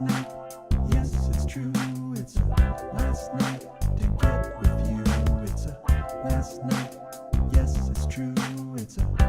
last night. Yes, it's true. It's a last night to get with you. It's a last night. Yes, it's true. It's a last.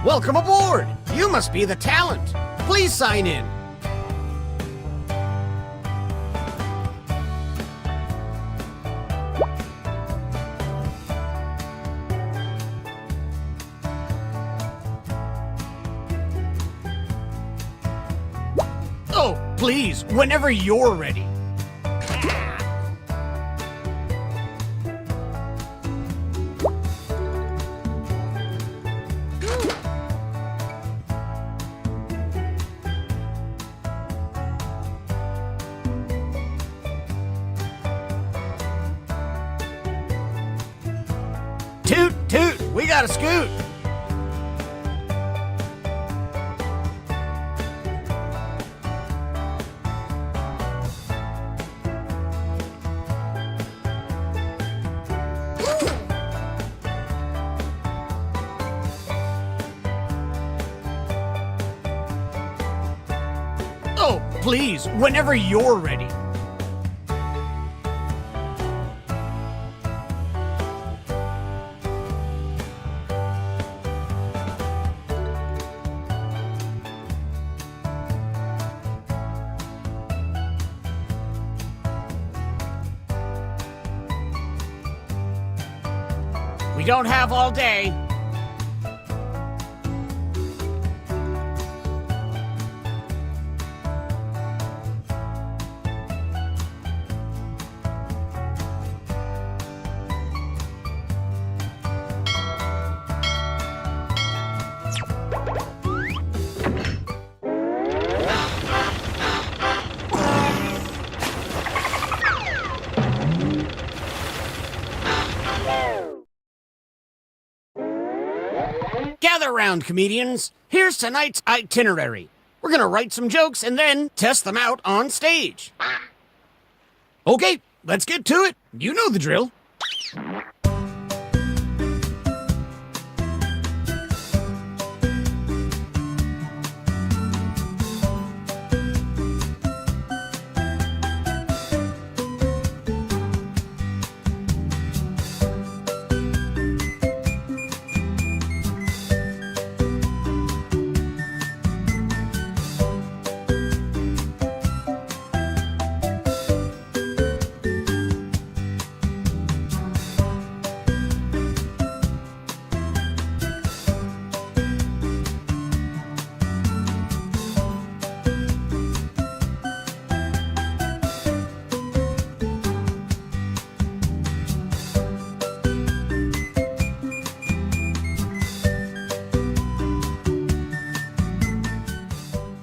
Welcome aboard! You must be the talent. Please sign in. please, whenever you're ready. Toot, toot, we got a scoot. Oh, please, whenever you're ready. We don't have all day. Gather round, comedians. Here's tonight's itinerary. We're gonna write some jokes and then test them out on stage. Okay, let's get to it. You know the drill.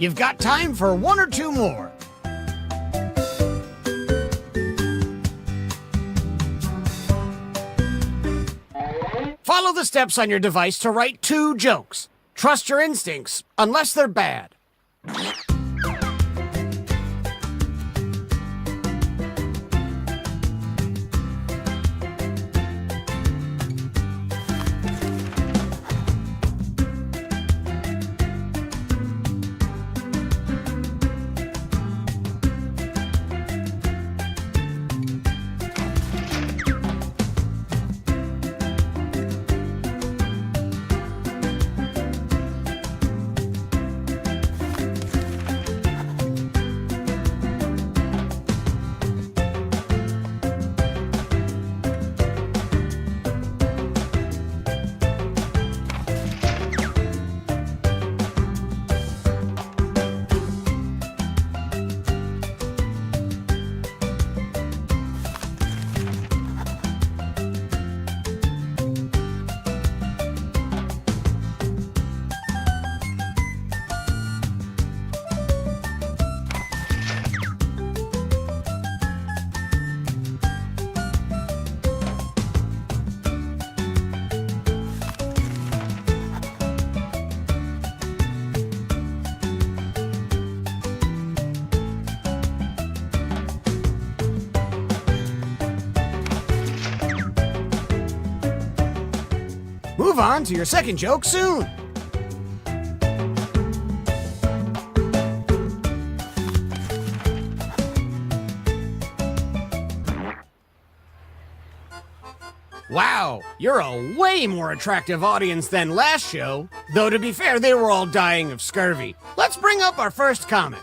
You've got time for one or two more. Follow the steps on your device to write 2 jokes. Trust your instincts, unless they're bad. Move on to your second joke soon. Wow, you're a way more attractive audience than last show. Though to be fair, they were all dying of scurvy. Let's bring up our first comic.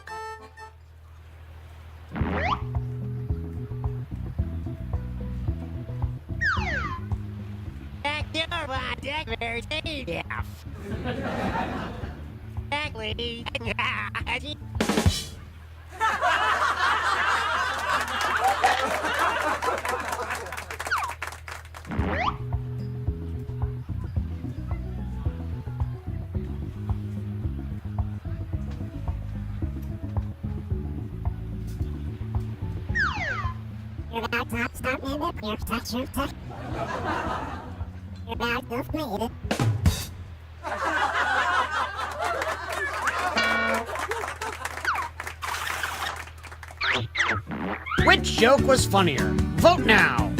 Which joke was funnier? Vote now.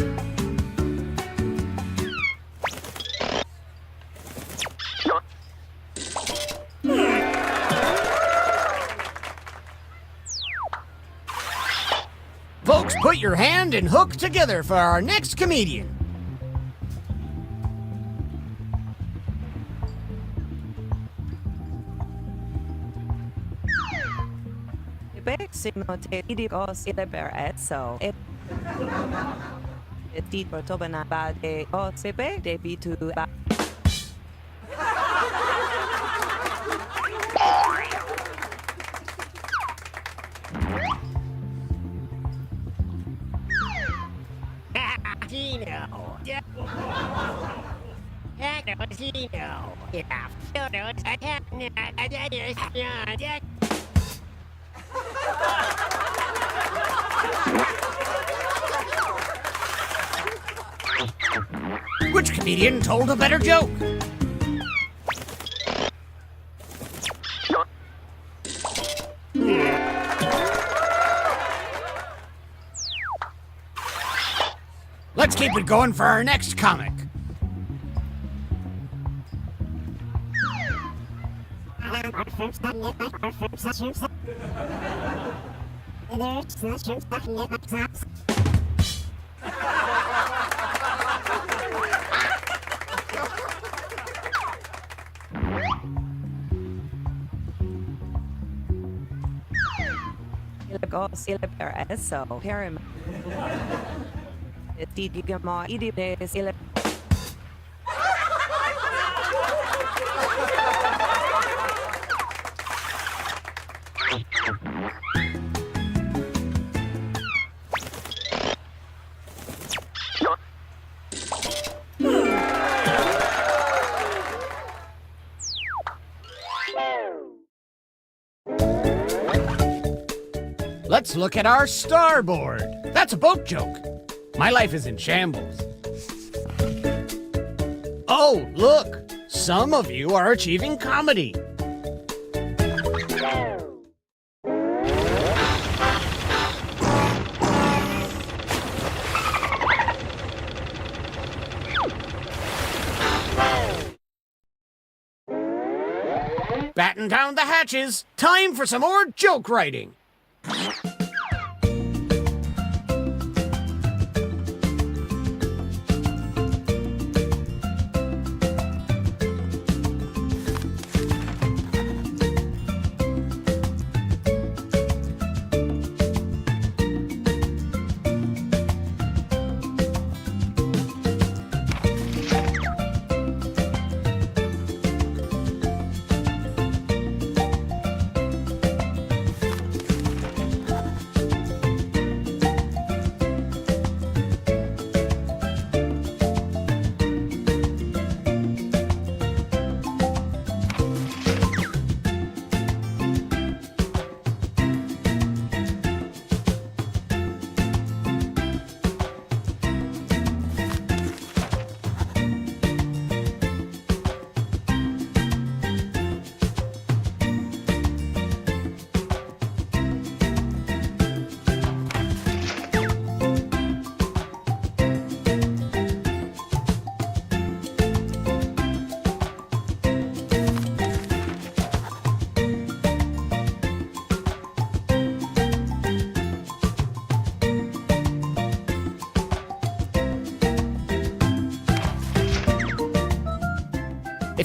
Folks, put your hand and hook together for our next comedian. Which comedian told a better joke? Let's keep it going for our next comic. Let's look at our starboard. That's a boat joke. My life is in shambles. Oh, look! Some of you are achieving comedy. Batten down the hatches. Time for some more joke writing.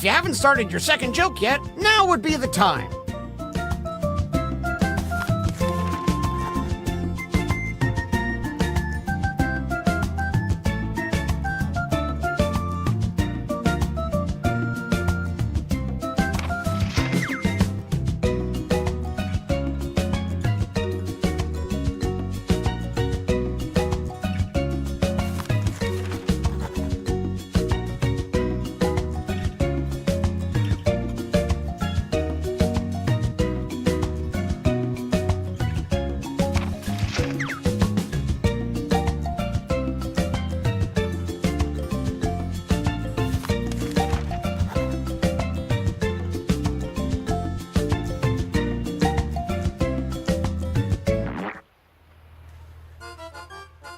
If you haven't started your second joke yet, now would be the time.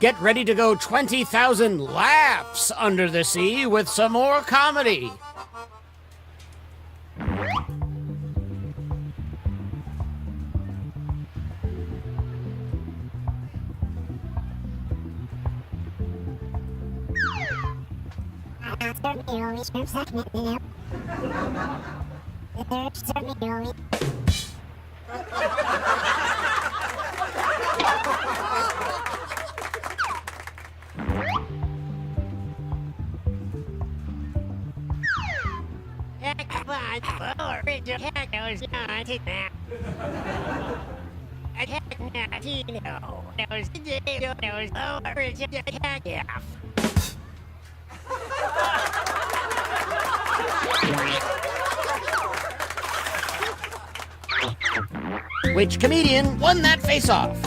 Get ready to go 20,000 laughs under the sea with some more comedy. Which comedian won that face-off?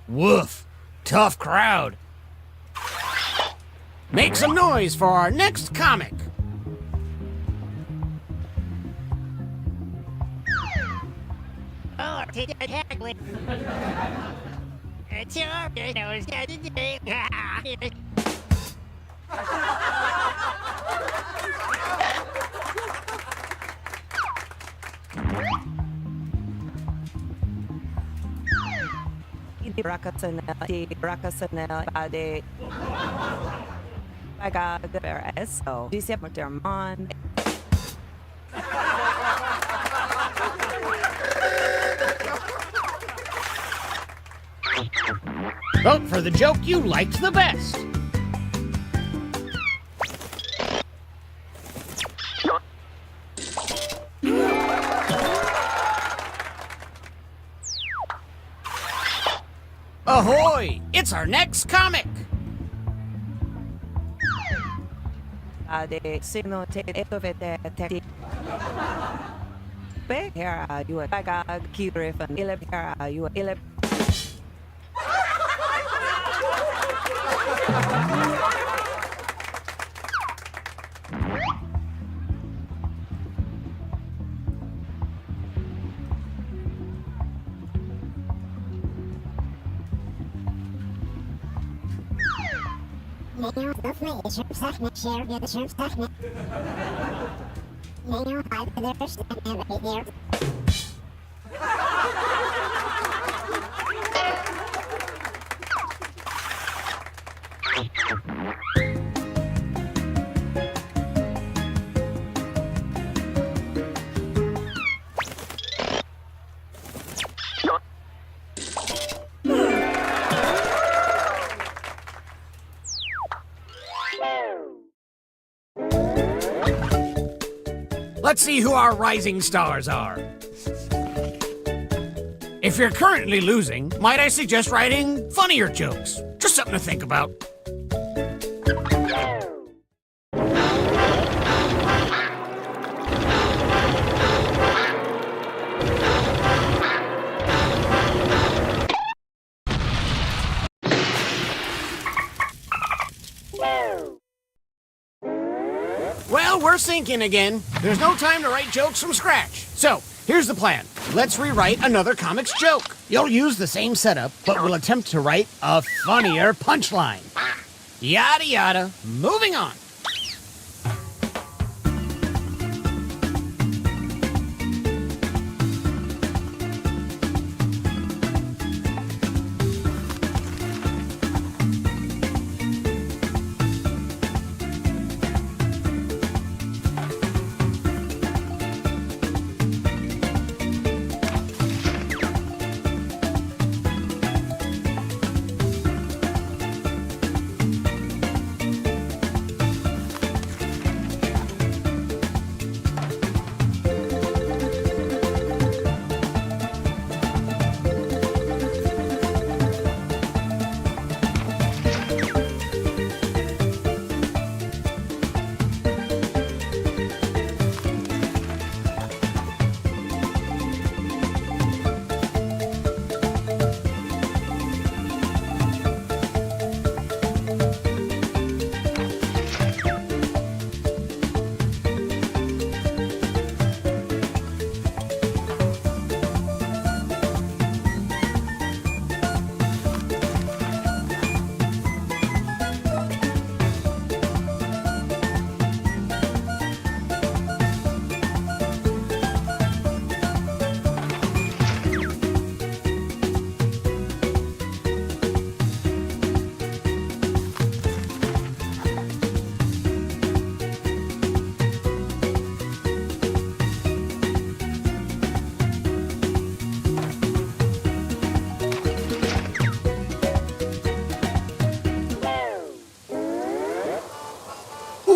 Woof! Tough crowd. Make some noise for our next comic. Vote for the joke you liked the best. Ahoy! It's our next comic! Let's see who our rising stars are. If you're currently losing, might I suggest writing funnier jokes? Just something to think about. Well, we're sinking again. There's no time to write jokes from scratch. So, here's the plan. Let's rewrite another comic's joke. You'll use the same setup, but we'll attempt to write a funnier punchline. Yada yada. Moving on.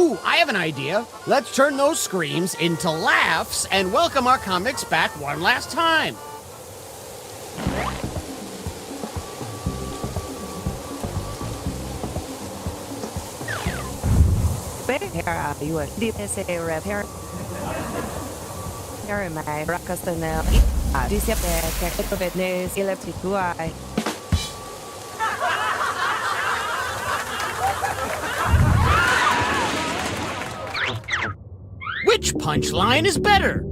Ooh, I have an idea. Let's turn those screams into laughs and welcome our comics back one last time. Which punchline is better?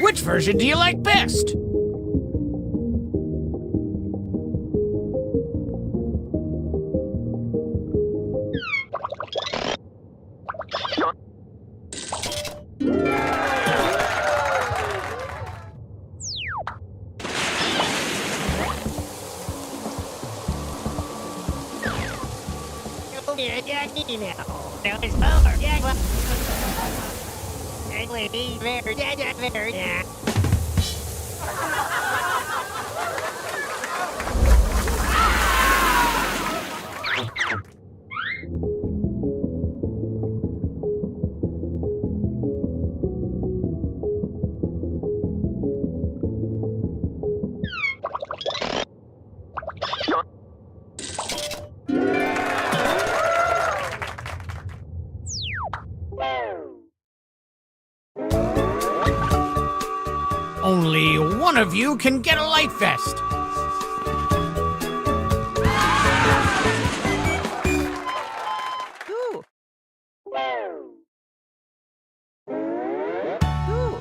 Which version do you like best? Only one of you can get a light vest. Ooh. Ooh.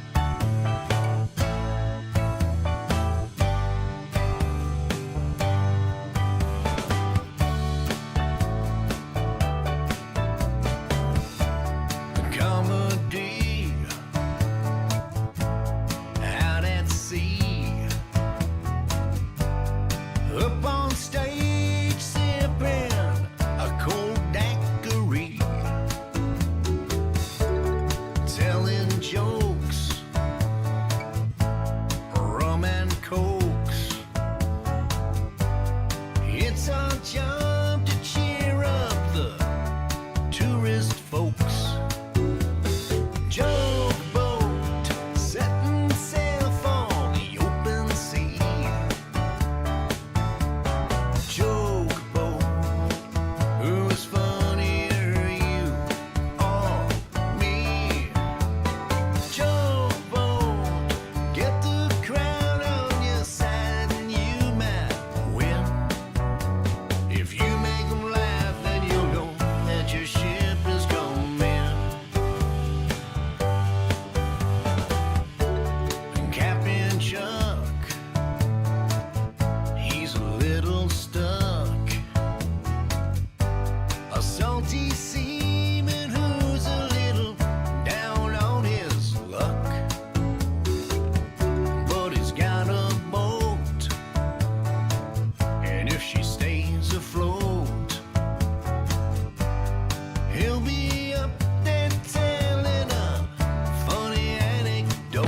Comedy out at sea, up on stage sipping a cold daiquiri, telling jokes, rum and cokes. It's our job to cheer up the tourist folks. Joke boat setting sail for the open sea. Joke boat, who's funnier, you or me? Joke boat, get the crowd on your side and you might win. If you make them laugh, then you'll know that your ship is going in. Captain Chuck, he's a little stuck. A salty seaman who's a little down on his luck. But he's got a boat, and if she stays afloat, he'll be up there telling a funny anecdote.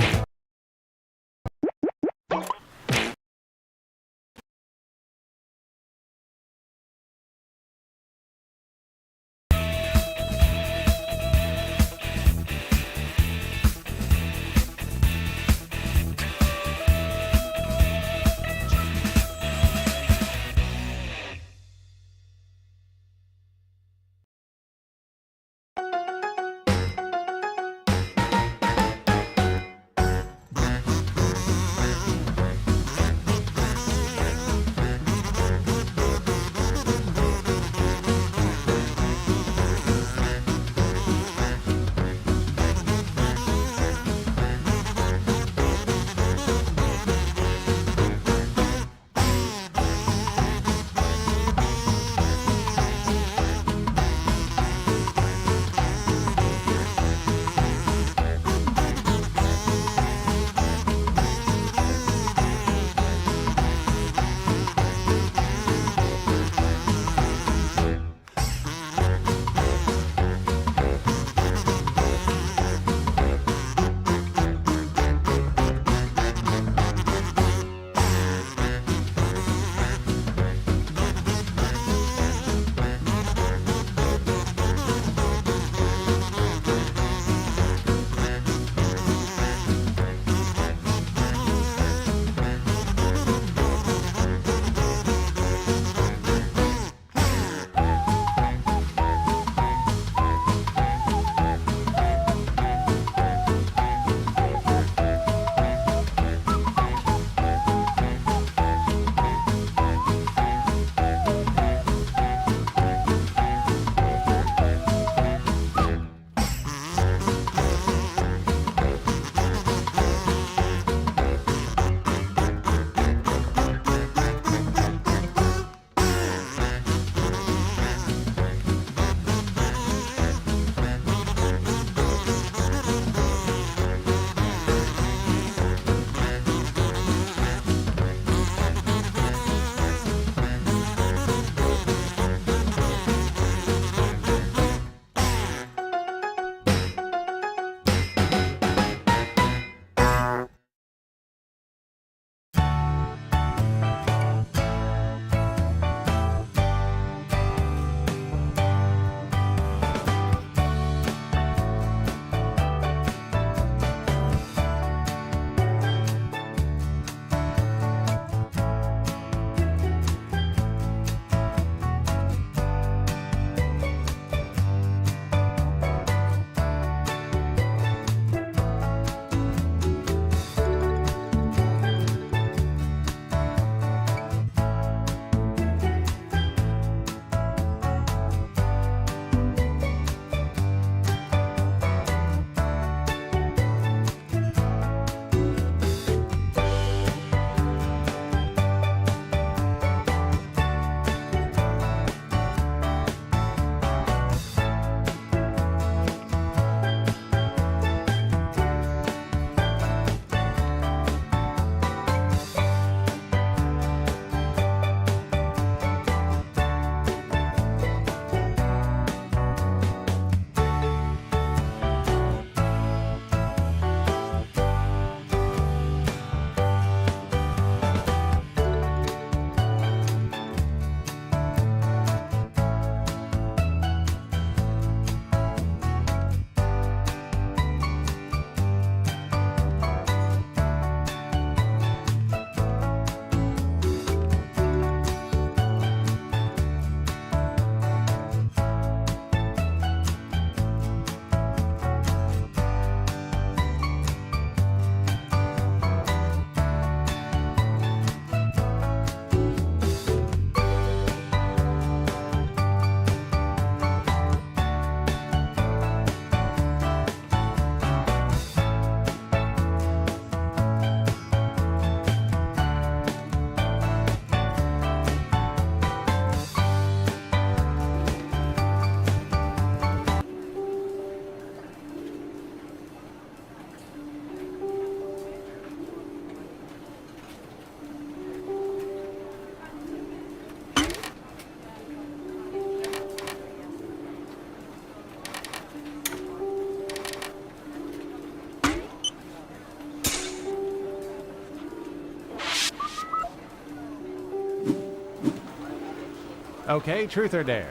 Okay, truth or dare?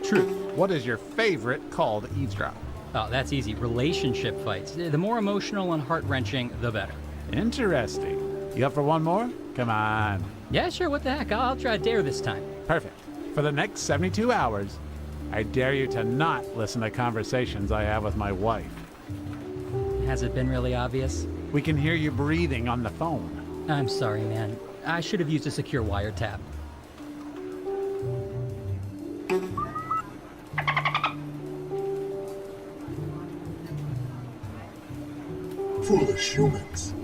Truth. What is your favorite call to eavesdrop? Oh, that's easy. Relationship fights. The more emotional and heart-wrenching, the better. Interesting. You up for one more? Come on. Yeah, sure, what the heck. I'll try dare this time. Perfect. For the next 72 hours, I dare you to not listen to conversations I have with my wife. Has it been really obvious? We can hear you breathing on the phone. I'm sorry, man. I should have used a secure wiretap. Foolish humans.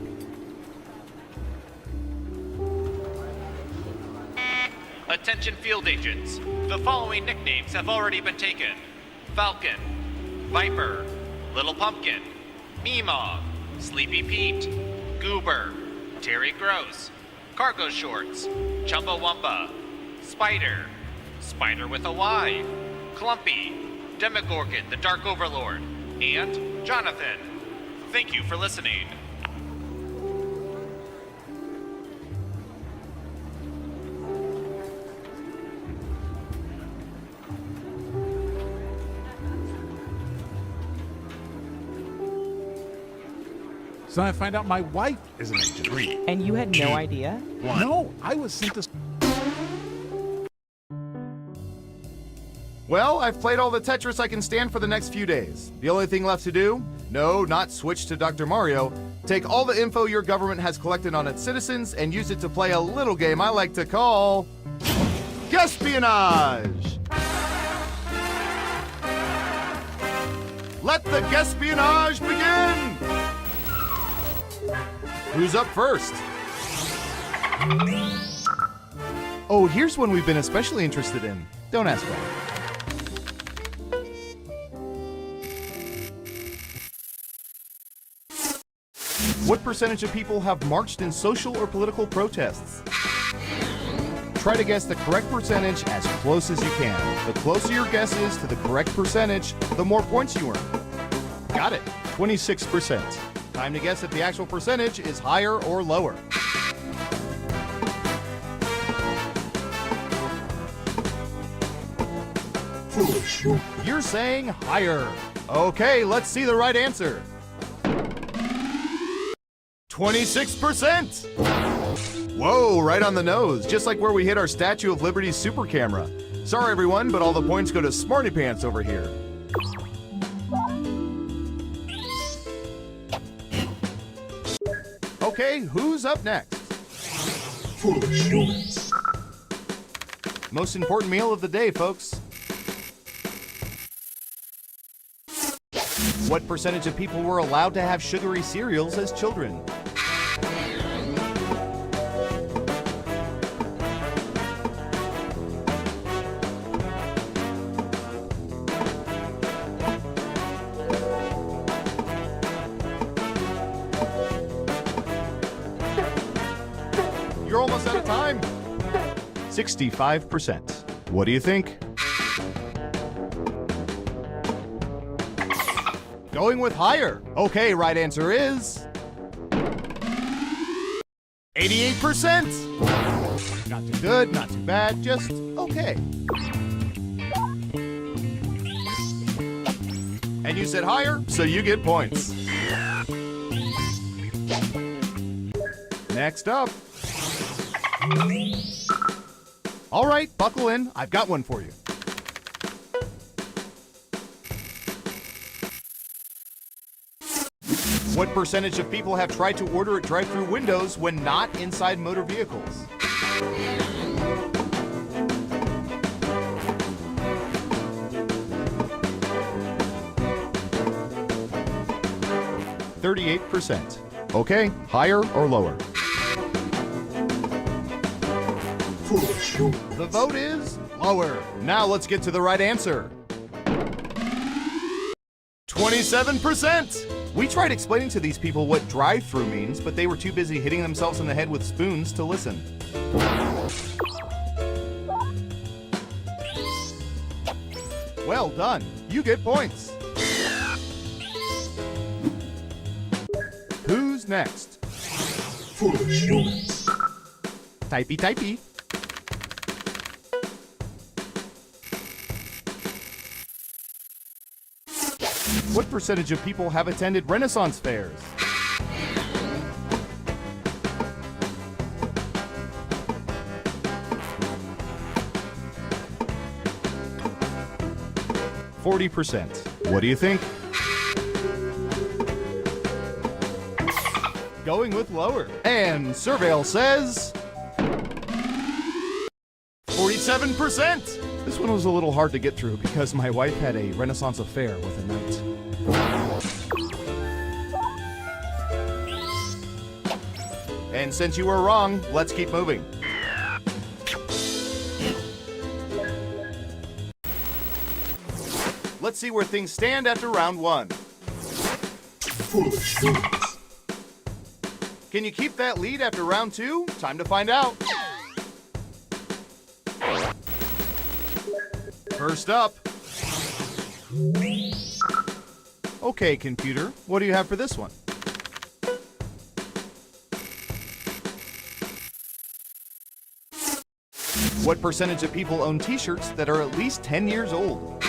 Attention field agents. The following nicknames have already been taken. Falcon, Viper, Little Pumpkin, Meemaw, Sleepy Pete, Goober, Terry Gross, Cargo Shorts, Chumbawamba, Spider, Spider with a Y, Clumpy, Demogorgon the Dark Overlord, and Jonathan. Thank you for listening. So I find out my wife is an agent. 3, And you had no idea? No, I was sent to... Well, I've played all the Tetris I can stand for the next few days. The only thing left to do? No, not switch to Dr. Mario. Take all the info your government has collected on its citizens and use it to play a little game I like to call... Guespionage! Let the Guespionage begin! Who's up first? Oh, here's one we've been especially interested in. Don't ask why. What percentage of people have marched in social or political protests? Try to guess the correct percentage as close as you can. The closer your guess is to the correct percentage, the more points you earn. Got it, 26%. Time to guess if the actual percentage is higher or lower. Foolish humans. You're saying higher. Okay, let's see the right answer. 26%! Whoa, right on the nose, just like where we hit our Statue of Liberty's super camera. Sorry everyone, but all the points go to Smarty Pants over here. Okay, who's up next? Foolish humans. Most important meal of the day, folks. What percentage of people were allowed to have sugary cereals as children? You're almost out of time. 65%. What do you think? Going with higher. Okay, right answer is 88%. Not too good, not too bad, just okay. And you said higher, so you get points. Next up. All right, buckle in. I've got one for you. What percentage of people have tried to order at drive-through windows when not inside motor vehicles? %. Okay, higher or lower? Foolish humans. The vote is lower. Now let's get to the right answer. 27%. We tried explaining to these people what drive-through means, but they were too busy hitting themselves in the head with spoons to listen. Well done. You get points. Who's next? Foolish humans. Typey, typey. What percentage of people have attended Renaissance fairs? %. What do you think? Going with lower. And Surveil says 47%. This one was a little hard to get through because my wife had a Renaissance affair with a knight. And since you were wrong, let's keep moving. Let's see where things stand after round 1. Foolish humans. Can you keep that lead after round 2? Time to find out. First up. Okay, computer, what do you have for this one? What percentage of people own t-shirts that are at least 10 years old?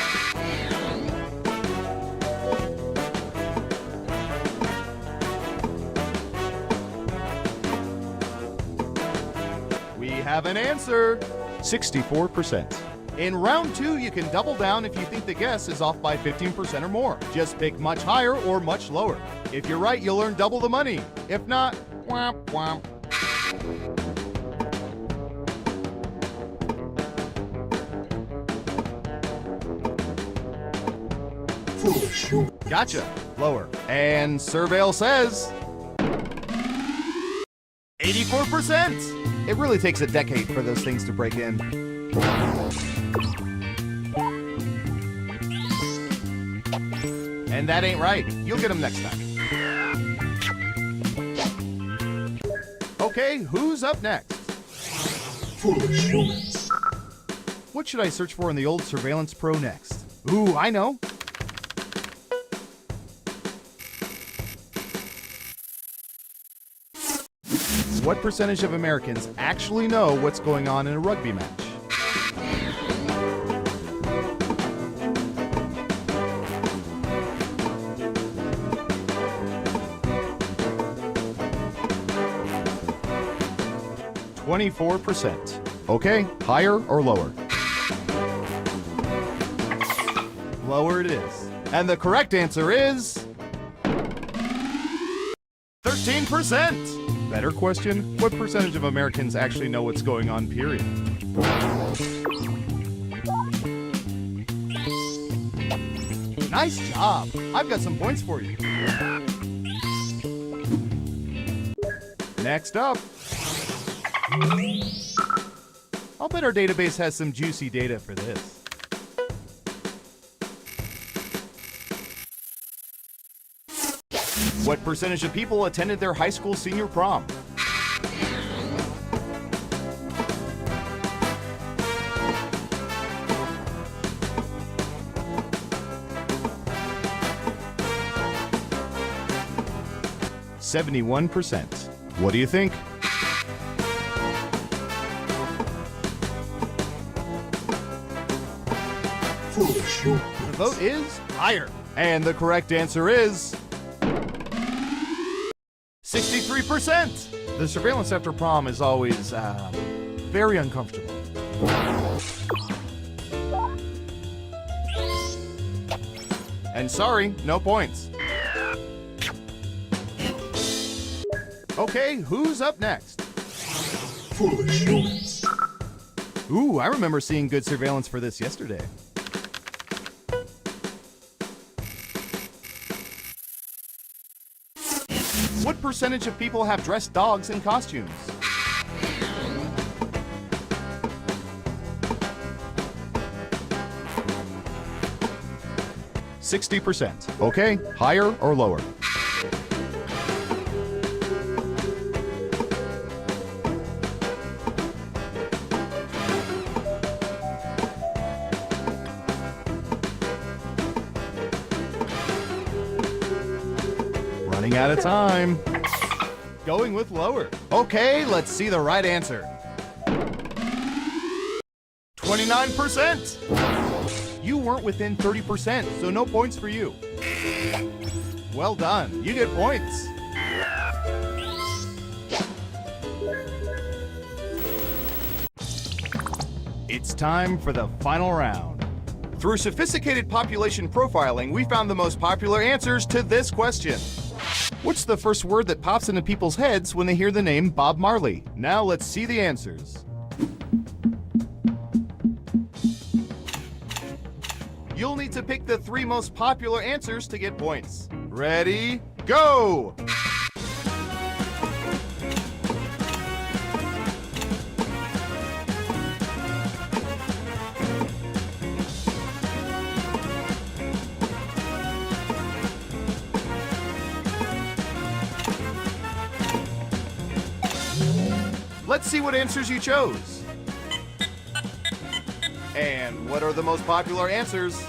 We have an answer. 64%. In round 2, you can double down if you think the guess is off by 15% or more. Just pick much higher or much lower. If you're right, you'll earn double the money. If not, womp womp. Foolish human. Gotcha. Lower. And Surveil says 84%. It really takes a decade for those things to break in. And that ain't right. You'll get them next time. Okay, who's up next? Foolish humans. What should I search for in the old Surveillance Pro next? Ooh, I know. What percentage of Americans actually know what's going on in a rugby match? %. Okay, higher or lower? Lower it is. And the correct answer is 13%. Better question, what percentage of Americans actually know what's going on, period? Nice job. I've got some points for you. Next up. I'll bet our database has some juicy data for this. What percentage of people attended their high school senior prom? %. What do you think? Foolish humans. The vote is higher. And the correct answer is 63%. The surveillance after prom is always very uncomfortable. And sorry, no points. Okay, who's up next? Foolish humans. Ooh, I remember seeing good surveillance for this yesterday. What percentage of people have dressed dogs in costumes? %. Okay, higher or lower? Running out of time. Going with lower. Okay, let's see the right answer. 29%. You weren't within 30%, so no points for you. Well done. You get points. It's time for the final round. Through sophisticated population profiling, we found the most popular answers to this question. What's the first word that pops into people's heads when they hear the name Bob Marley? Now let's see the answers. You'll need to pick the 3 most popular answers to get points. Ready, go! Let's see what answers you chose. And what are the most popular answers?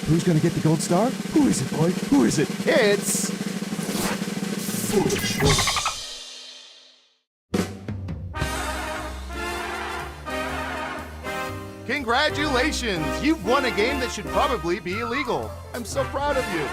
Who's gonna get the gold star? Who is it, boy? Who is it? It's... Foolish humans. Congratulations! You've won a game that should probably be illegal. I'm so proud of you.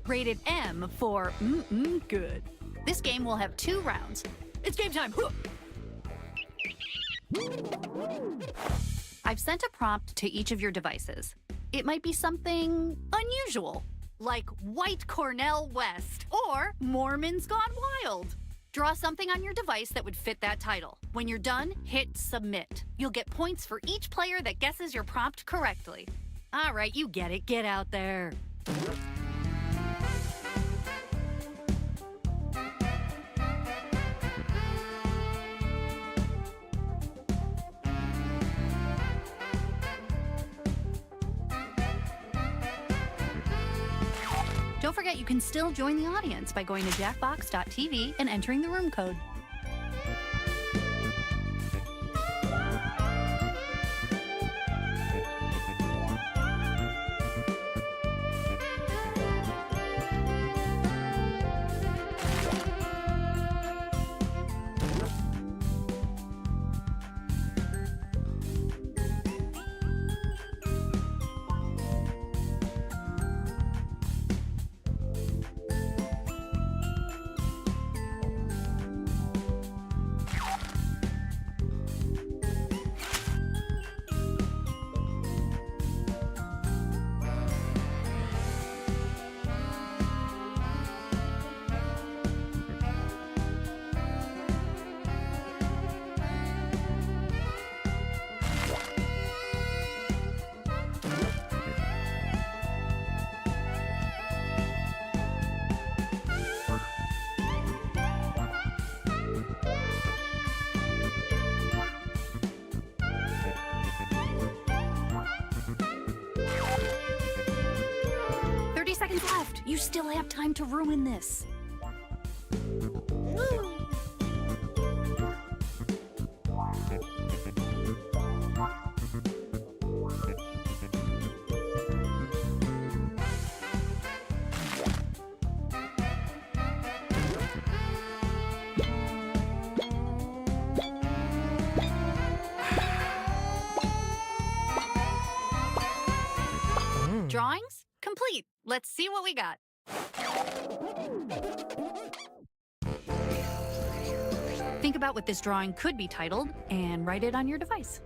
rated M for good. This game will have 2 rounds. It's game time. I've sent a prompt to each of your devices. It might be something unusual, like White Cornell West or Mormons Gone Wild. Draw something on your device that would fit that title. When you're done, hit submit. You'll get points for each player that guesses your prompt correctly. All right, you get it. Get out there. Don't forget, you can still join the audience by going to jackbox.tv and entering the room code. You still have time to ruin this. Drawings complete. Let's see what we got. Think about what this drawing could be titled and write it on your device.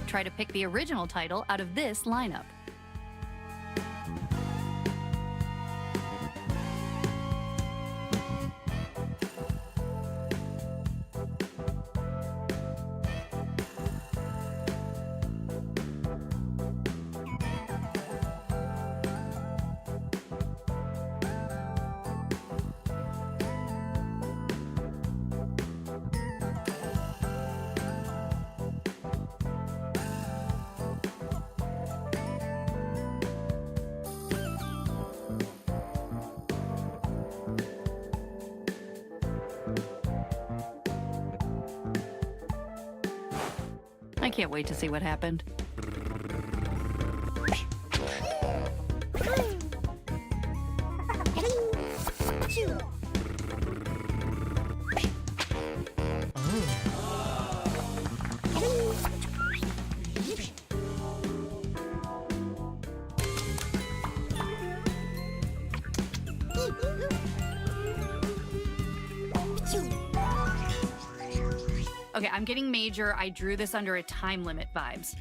Try to pick the original title out of this lineup. I can't wait to see what happened. Okay, I'm getting major. I drew this under a time limit vibes.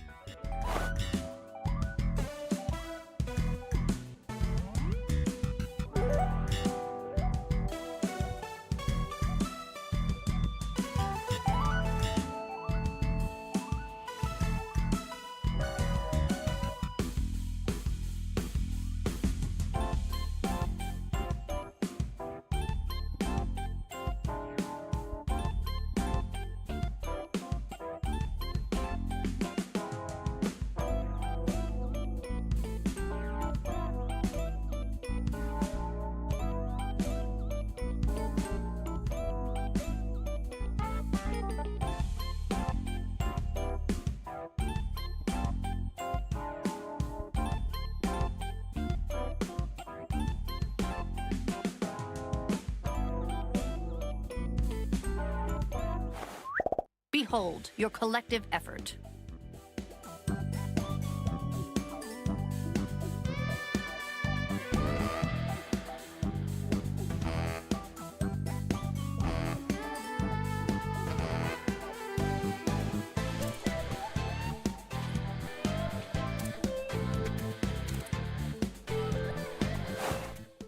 uphold your collective effort.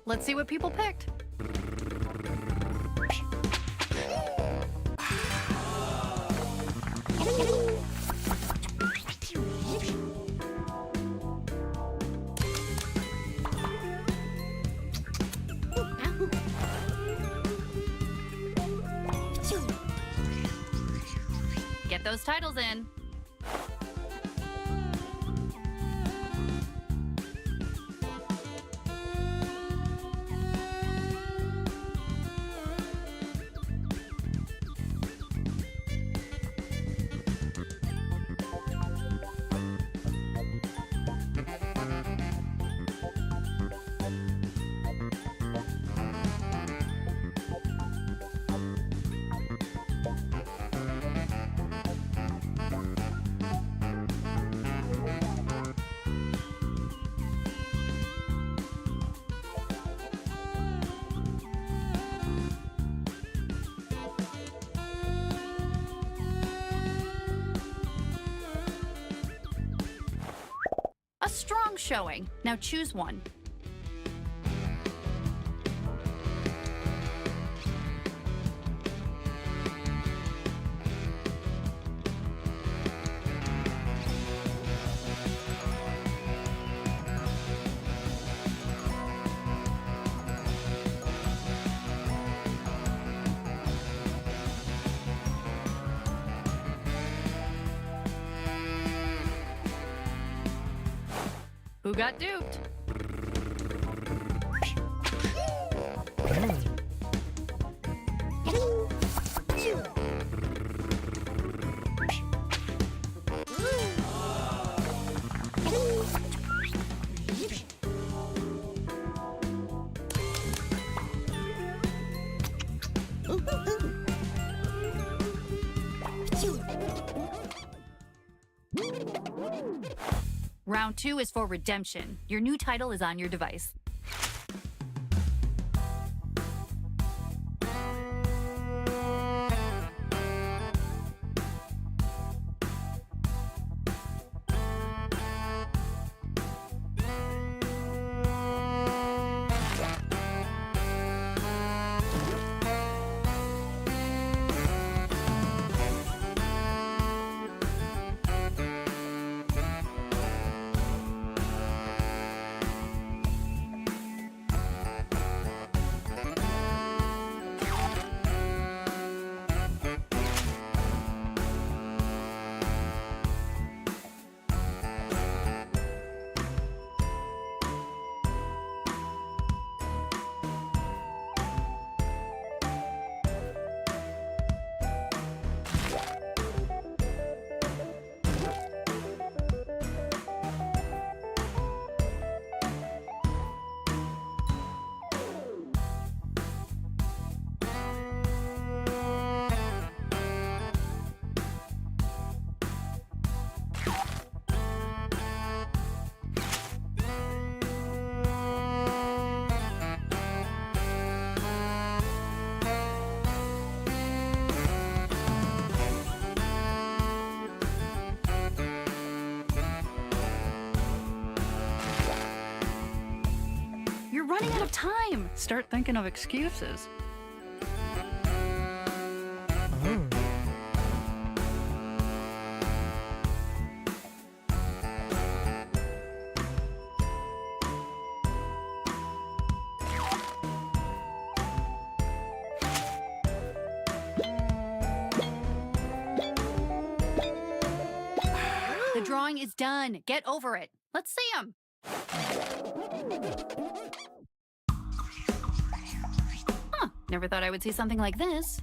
Let's see what people picked. Get those titles in. A strong showing. Now choose one. Who got duped? Round 2 is for redemption. Your new title is on your device. You're running out of time. Start thinking of excuses. The drawing is done. Get over it. Let's see them. Huh, never thought I would see something like this.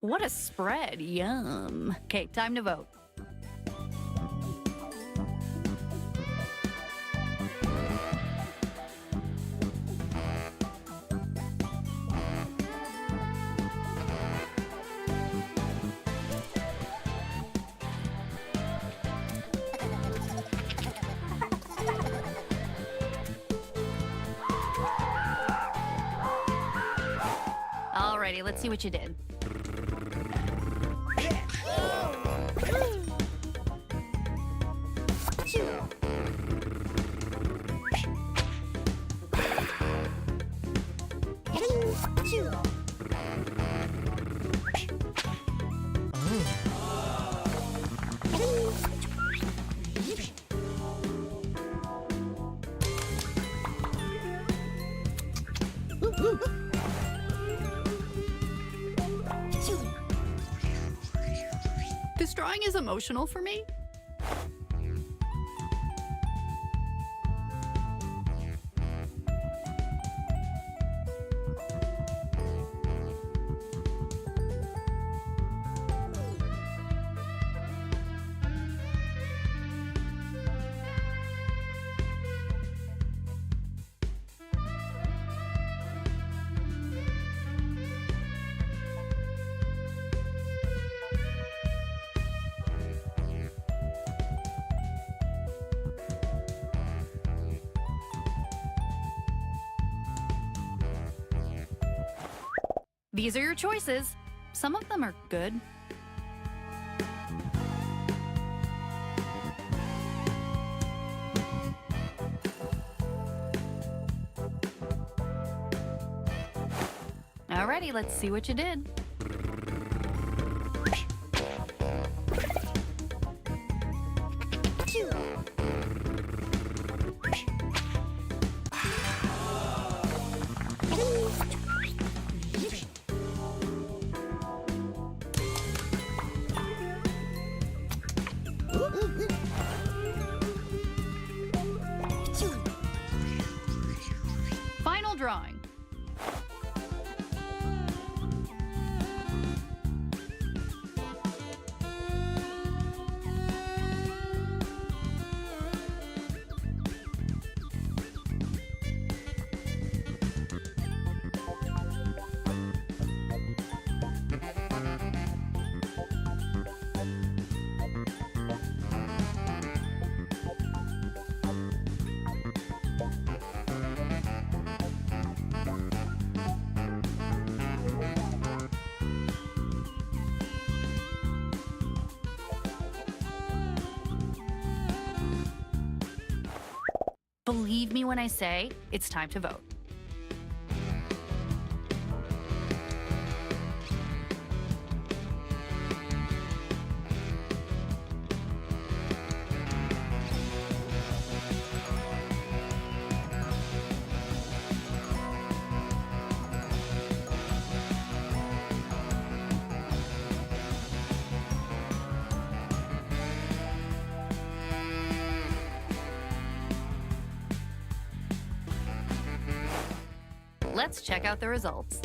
What a spread. Yum. Okay, time to vote. Alrighty, let's see what you did. This drawing is emotional for me. These are your choices. Some of them are good. Alrighty, let's see what you did. Final drawing. Believe me when I say it's time to vote. Let's check out the results.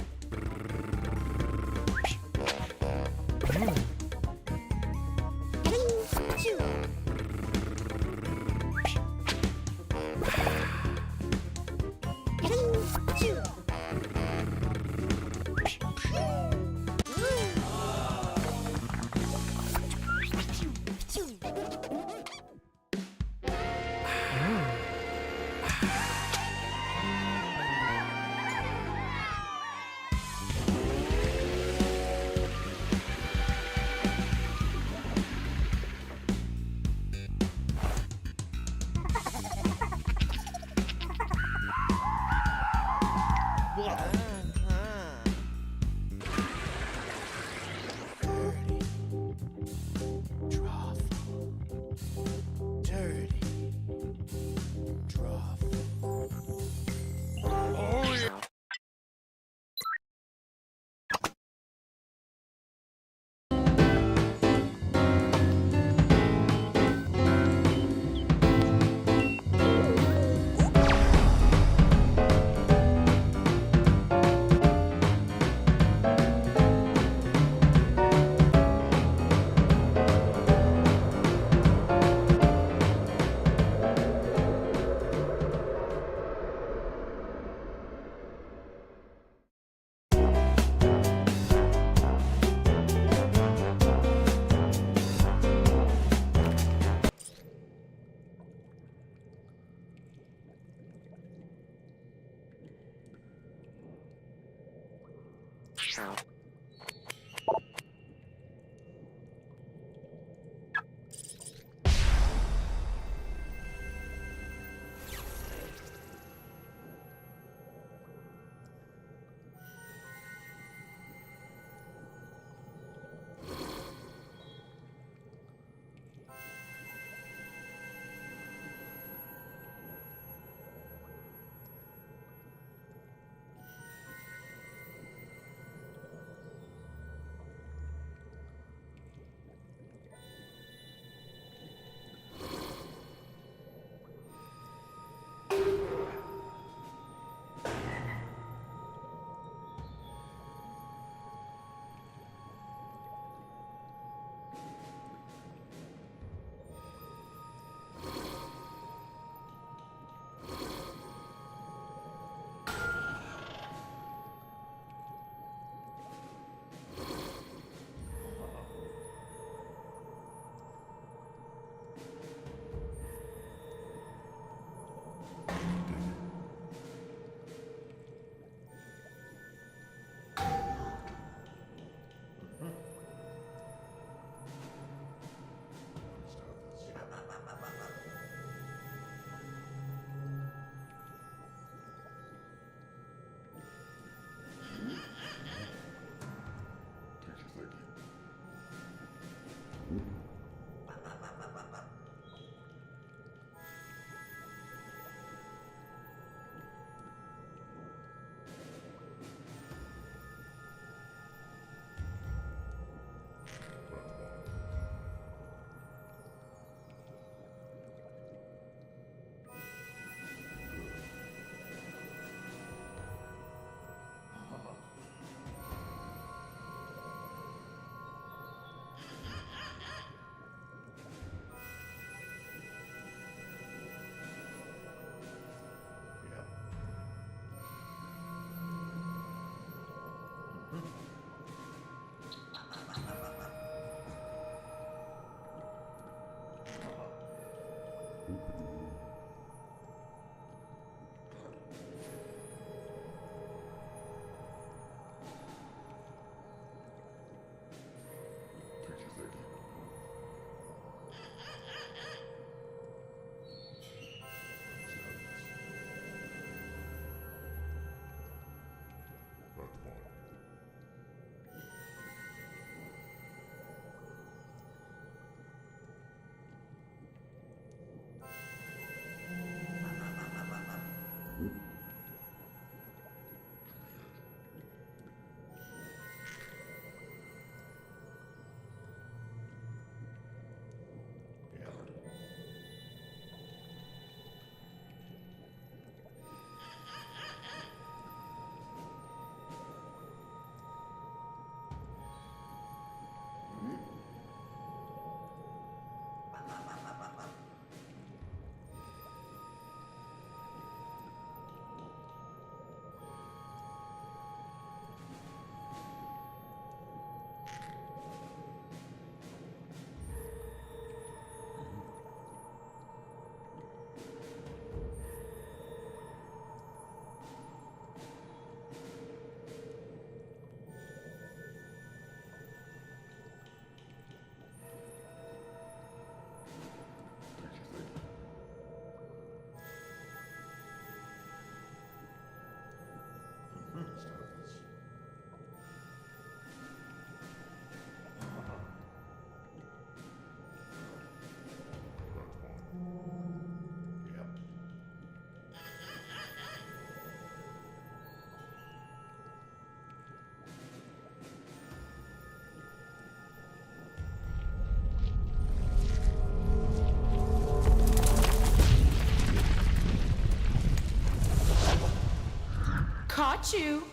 Caught you.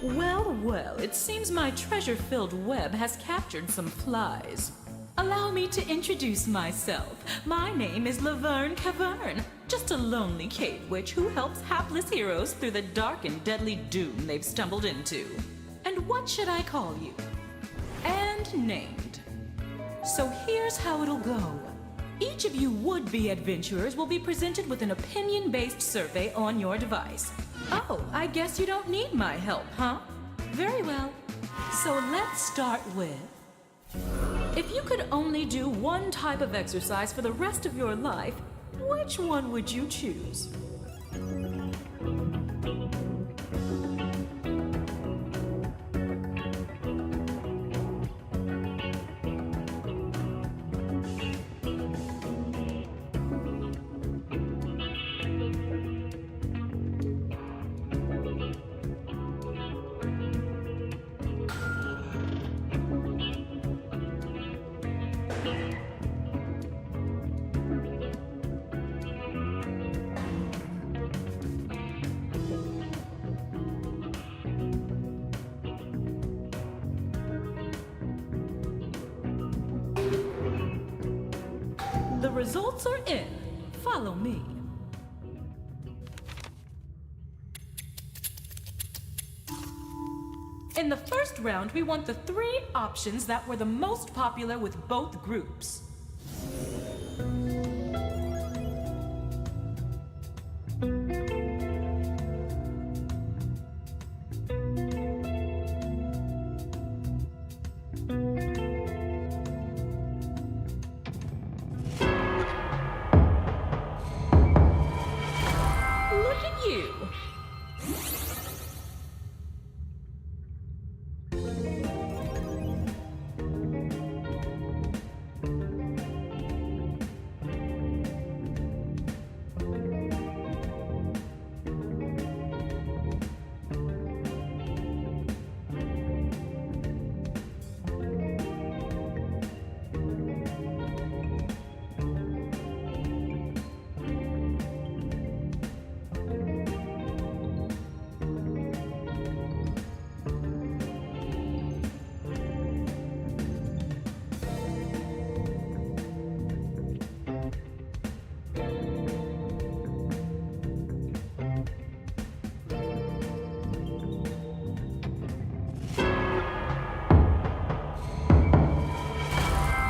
Well, well, it seems my treasure-filled web has captured some flies. Allow me to introduce myself. My name is Laverne Cavern, just a lonely cave witch who helps hapless heroes through the dark and deadly doom they've stumbled into. And what should I call you? And named. So here's how it'll go. Each of you would-be adventurers will be presented with an opinion-based survey on your device. Oh, I guess you don't need my help, huh? Very well. So let's start with... If you could only do one type of exercise for the rest of your life, which one would you choose? The results are in. Follow me. In the first round, we want the 3 options that were the most popular with both groups. Look at you.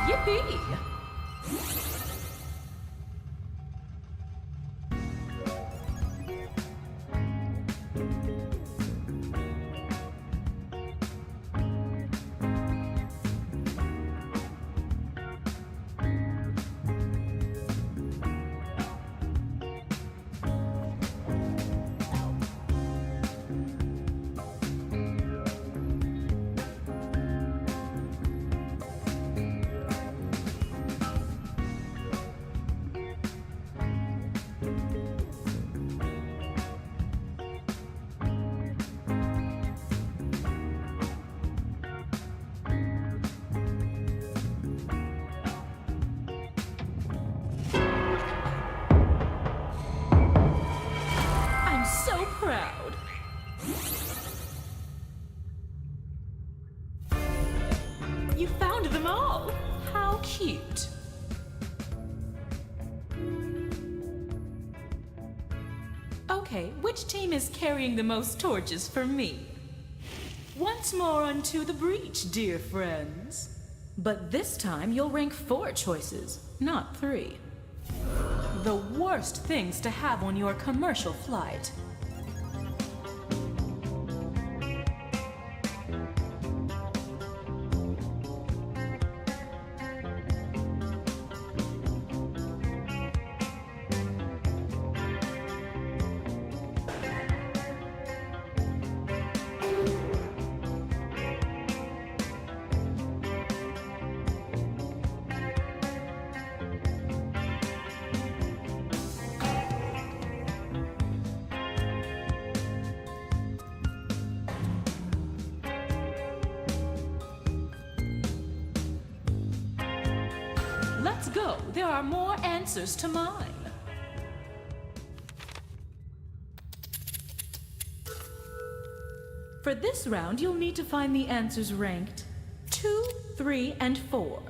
Yippee! I'm so proud. You found them all. How cute. Okay, which team is carrying the most torches for me? Once more unto the breach, dear friends. But this time you'll rank 4 choices, not 3. The worst things to have on your commercial flight. Let's go. There are more answers to mine. For this round, you'll need to find the answers ranked 2, 3, and 4.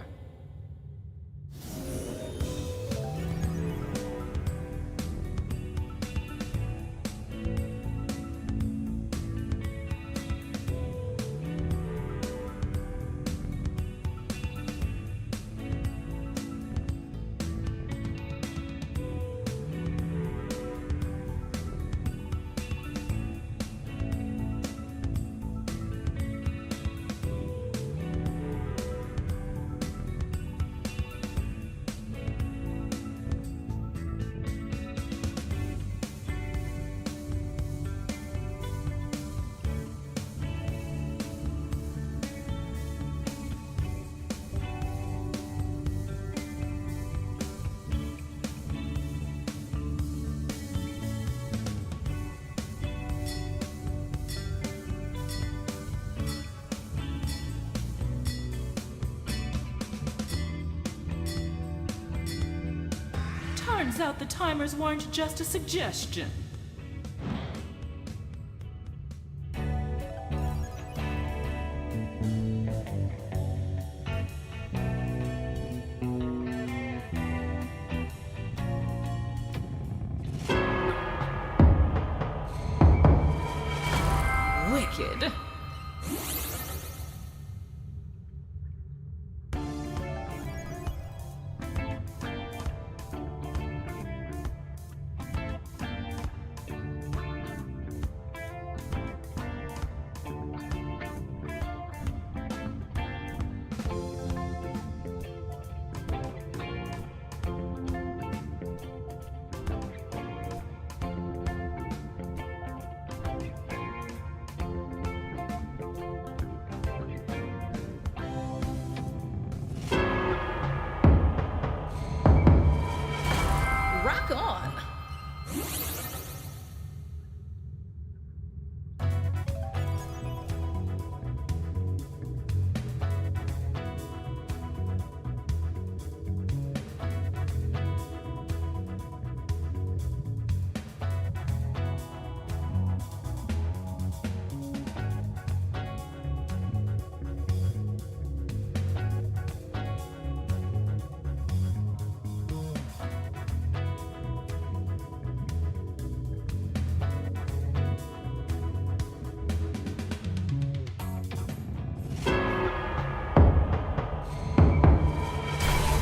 Turns out the timers weren't just a suggestion. Wicked. Rock on!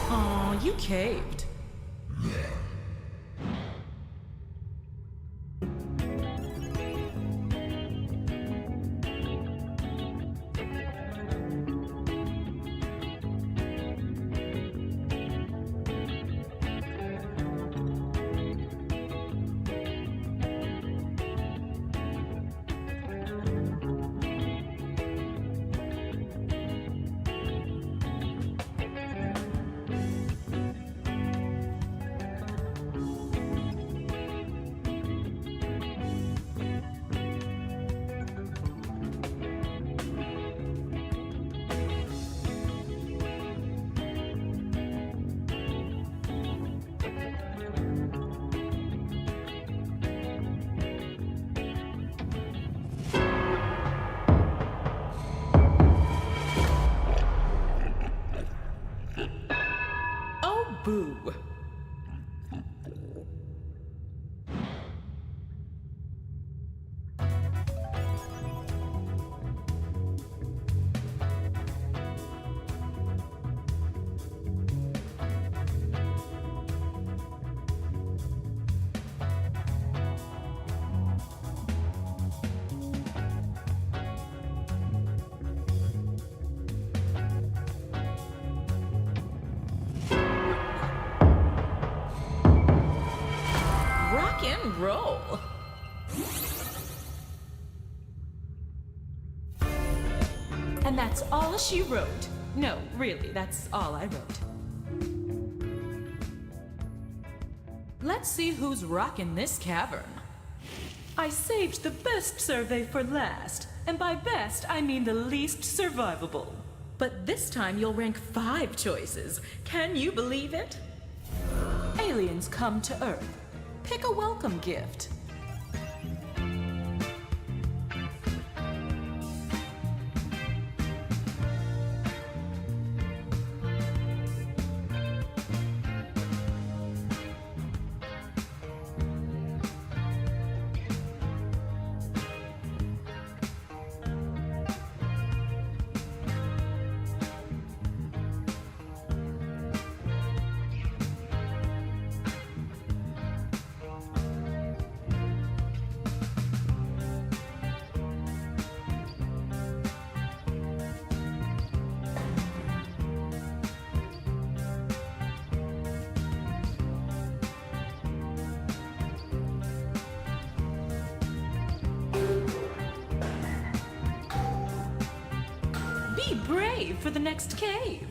Aw, you caved. Oh, boo. Rock and roll. And that's all she wrote. No, really, that's all I wrote. Let's see who's rocking this cavern. I saved the best survey for last, and by best, I mean the least survivable. But this time you'll rank 5 choices. Can you believe it? Aliens come to Earth. Pick a welcome gift. Be brave for the next cave.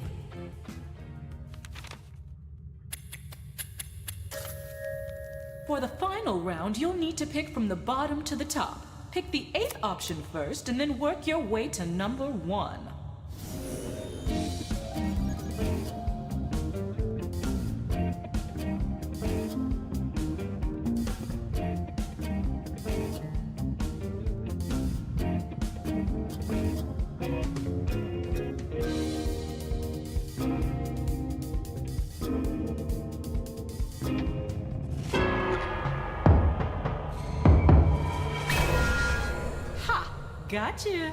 For the final round, you'll need to pick from the bottom to the top. Pick the 8th option first, and then work your way to number 1. Gotcha.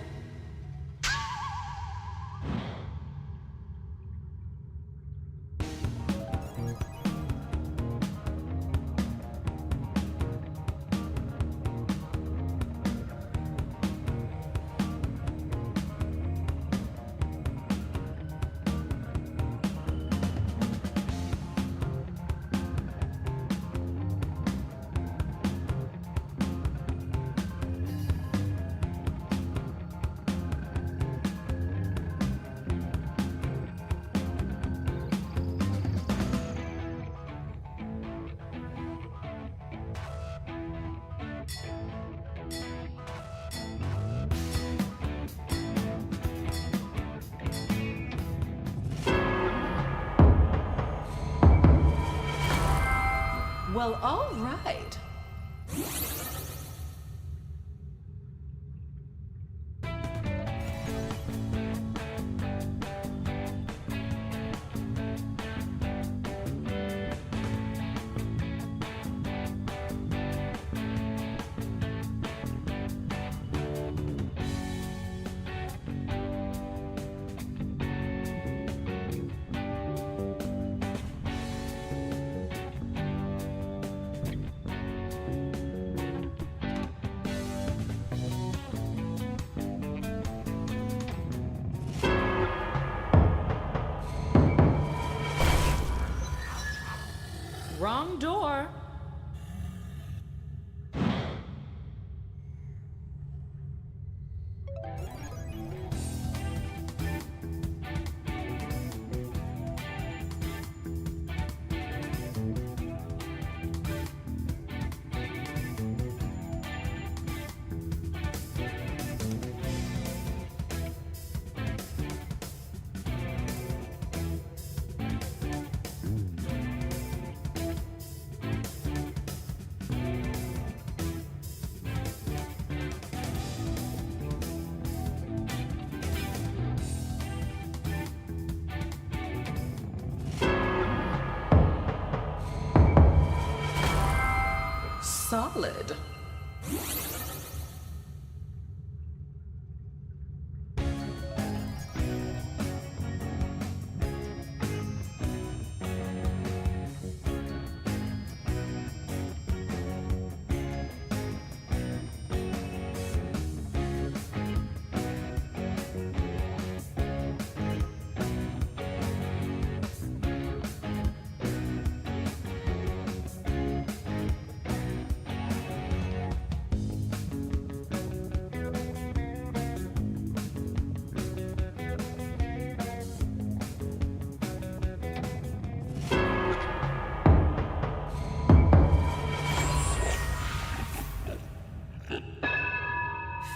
Well, all right. Wrong door. Solid.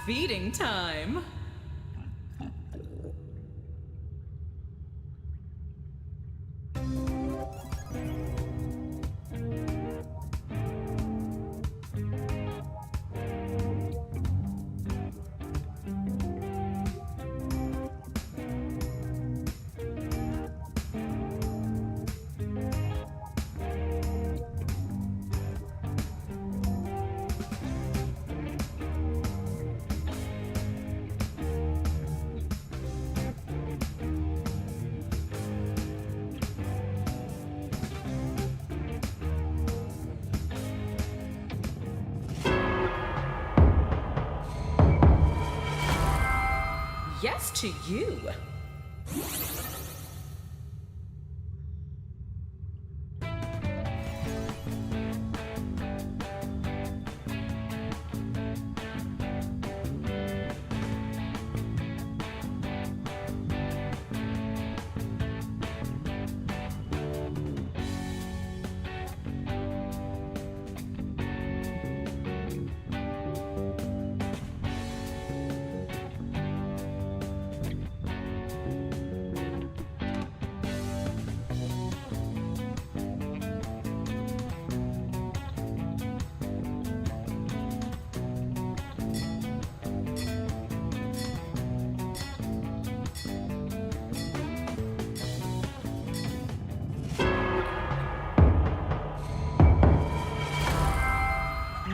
Feeding time. Yes to you.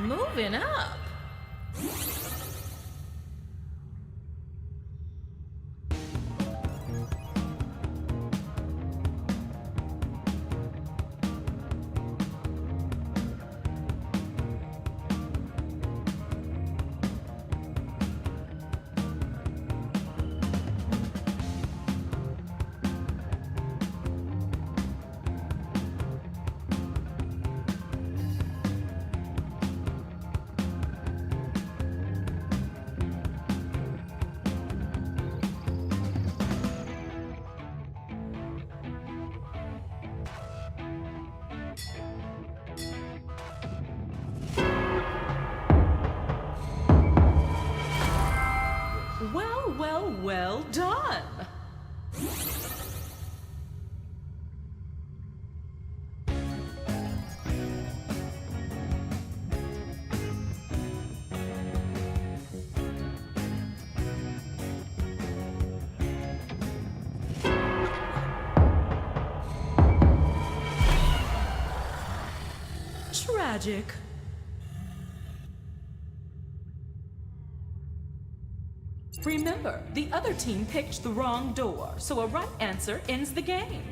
Moving up. Well, well, well done. Tragic. Remember, the other team picked the wrong door, so a right answer ends the game.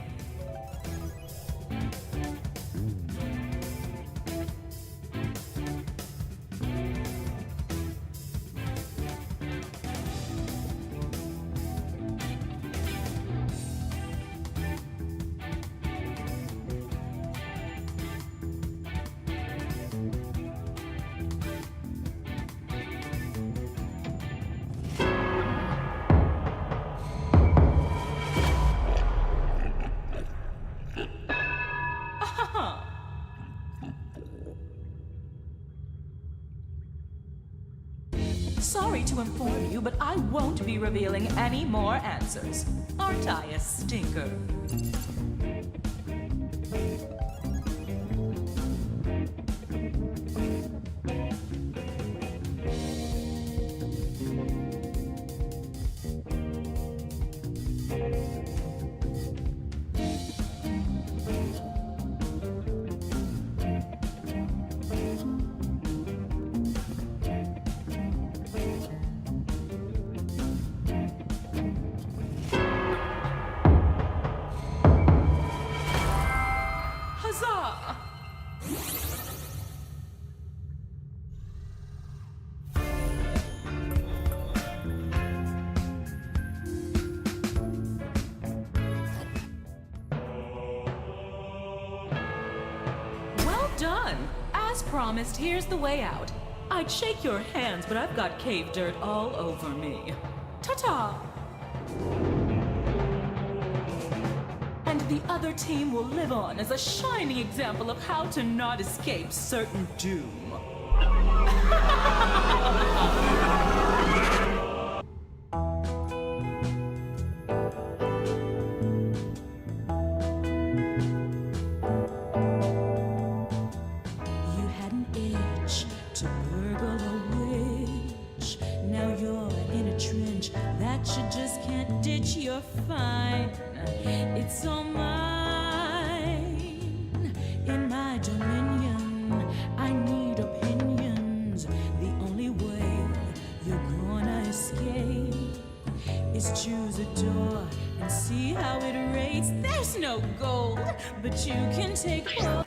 Sorry to inform you, but I won't be revealing any more answers. Aren't I a stinker? Huzzah! Well done! As promised, here's the way out. I'd shake your hands, but I've got cave dirt all over me. Ta-ta! And the other team will live on as a shining example of how to not escape certain doom. You had an itch to burgle a witch. Now you're in a trench that you just can't ditch. You're fine. It's all mine. In my dominion, I need opinions. The only way you're gonna escape is choose a door and see how it rates. There's no gold, but you can take hold.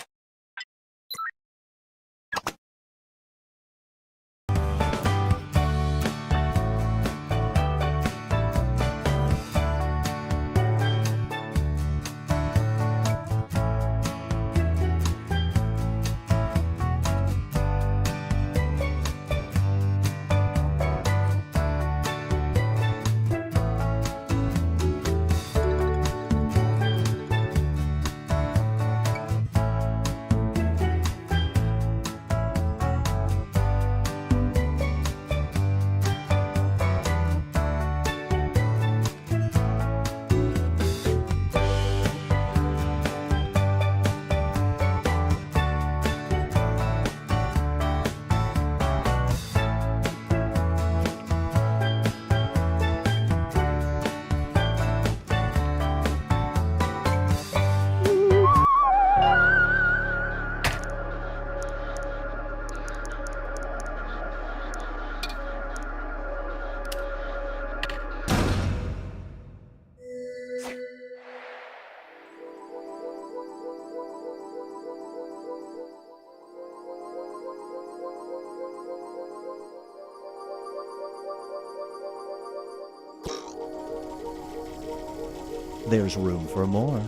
There's room for more.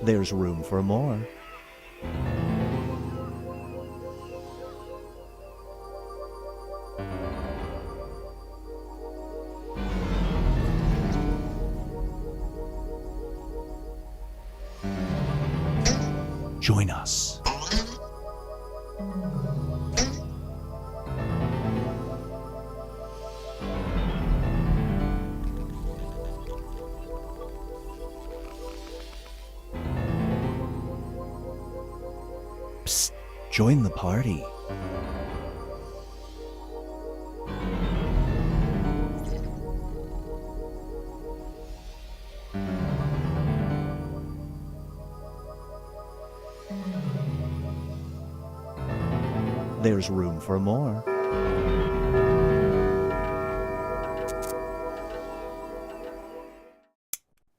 There's room for more. Join us. Psst, join the party. There's room for more.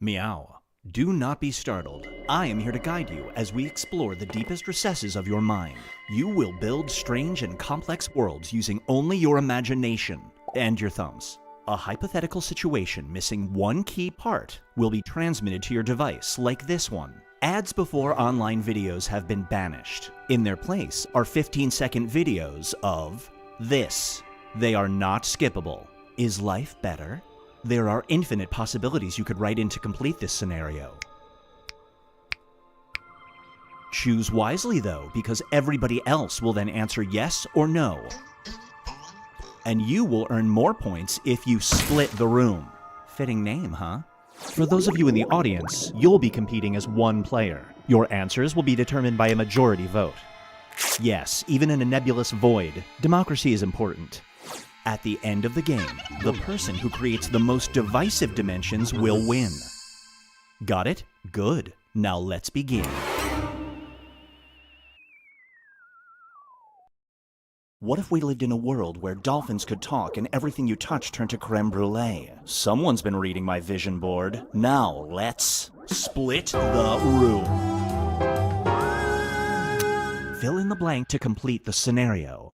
Meow. Do not be startled. I am here to guide you as we explore the deepest recesses of your mind. You will build strange and complex worlds using only your imagination and your thumbs. A hypothetical situation missing one key part will be transmitted to your device, like this one. Ads before online videos have been banished. In their place are 15-second videos of this. They are not skippable. Is life better? There are infinite possibilities you could write in to complete this scenario. Choose wisely though, because everybody else will then answer yes or no. And you will earn more points if you split the room. Fitting name, huh? For those of you in the audience, you'll be competing as one player. Your answers will be determined by a majority vote. Yes, even in a nebulous void, democracy is important. At the end of the game, the person who creates the most divisive dimensions will win. Got it? Good. Now let's begin. What if we lived in a world where dolphins could talk and everything you touch turned to creme brulee? Someone's been reading my vision board. Now let's split the room. Fill in the blank to complete the scenario.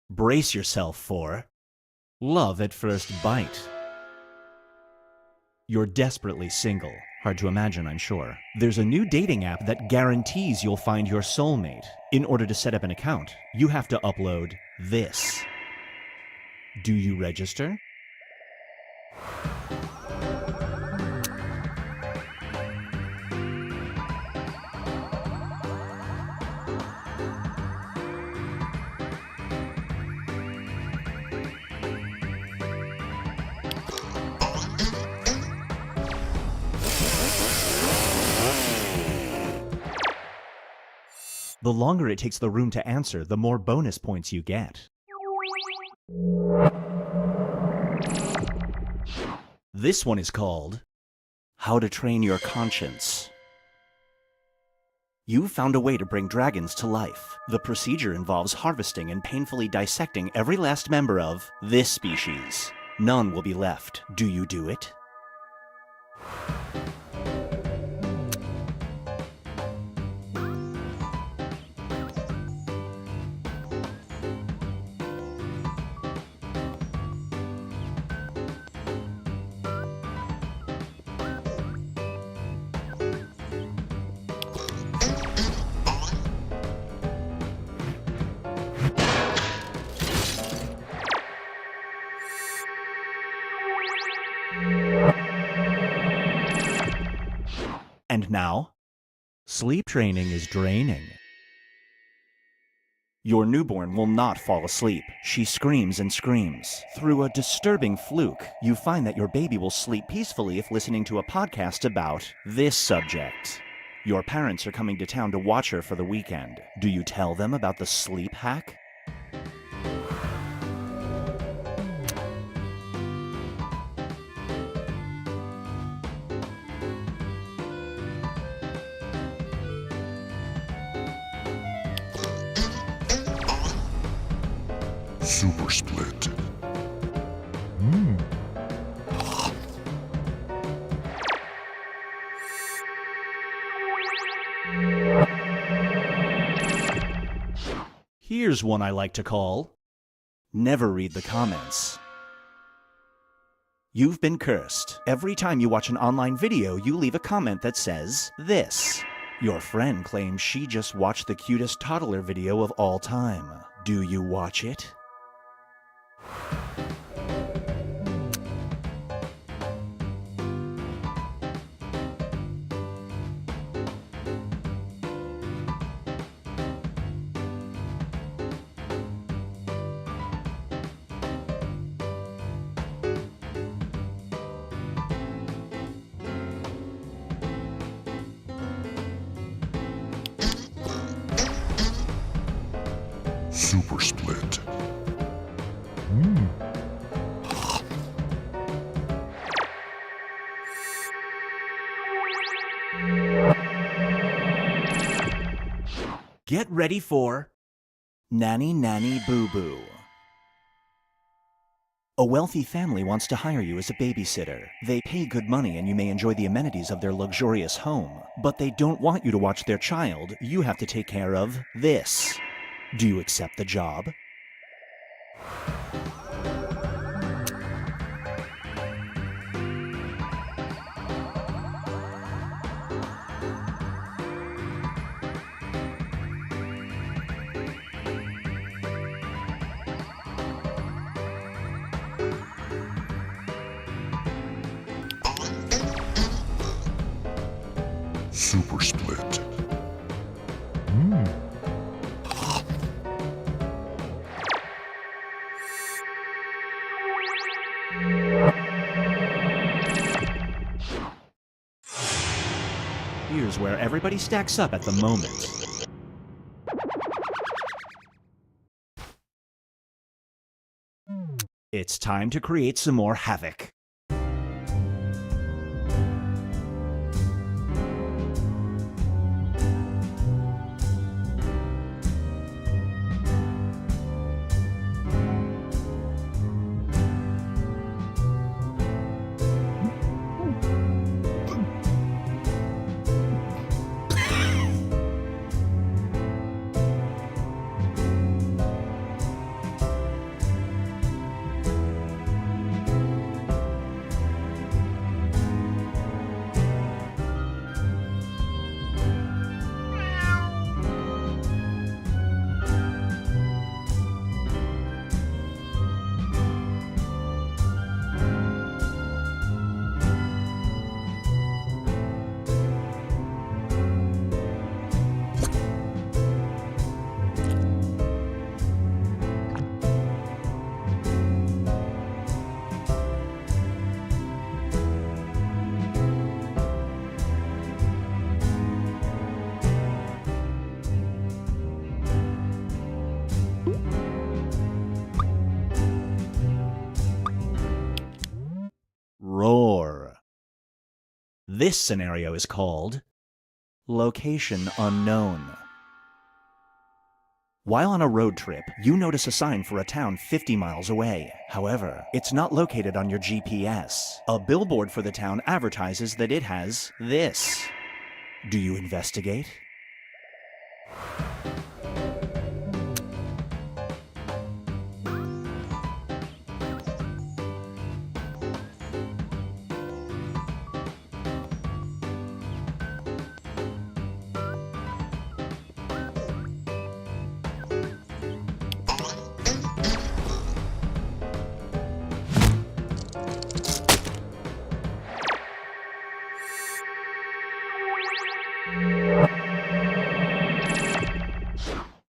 Brace yourself for love at first bite. You're desperately single. Hard to imagine, I'm sure. There's a new dating app that guarantees you'll find your soulmate. In order to set up an account, you have to upload this. Do you register? The longer it takes the room to answer, the more bonus points you get. This one is called How to Train Your Conscience. You found a way to bring dragons to life. The procedure involves harvesting and painfully dissecting every last member of this species. None will be left. Do you do it? And now, sleep training is draining. Your newborn will not fall asleep. She screams and screams. Through a disturbing fluke, you find that your baby will sleep peacefully if listening to a podcast about this subject. Your parents are coming to town to watch her for the weekend. Do you tell them about the sleep hack? Super split. Here's one I like to call, never read the comments. You've been cursed. Every time you watch an online video, you leave a comment that says this. Your friend claims she just watched the cutest toddler video of all time. Do you watch it? Super split. Get ready for Nanny Nanny Boo Boo. A wealthy family wants to hire you as a babysitter. They pay good money and you may enjoy the amenities of their luxurious home, but they don't want you to watch their child. You have to take care of this. Do you accept the job? Super split. Here's where everybody stacks up at the moment. It's time to create some more havoc. Roar. This scenario is called Location Unknown. While on a road trip, you notice a sign for a town 50 miles away. However, it's not located on your GPS. A billboard for the town advertises that it has this. Do you investigate?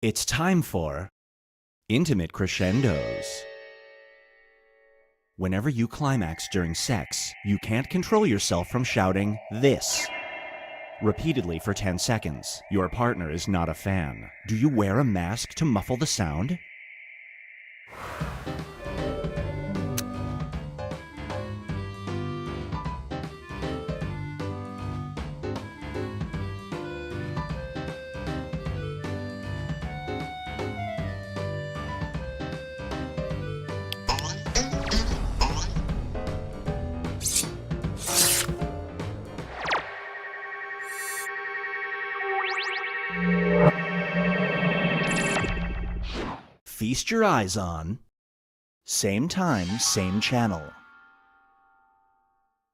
It's time for intimate crescendos. Whenever you climax during sex, you can't control yourself from shouting this repeatedly for 10 seconds. Your partner is not a fan. Do you wear a mask to muffle the sound? Feast your eyes on same time, same channel.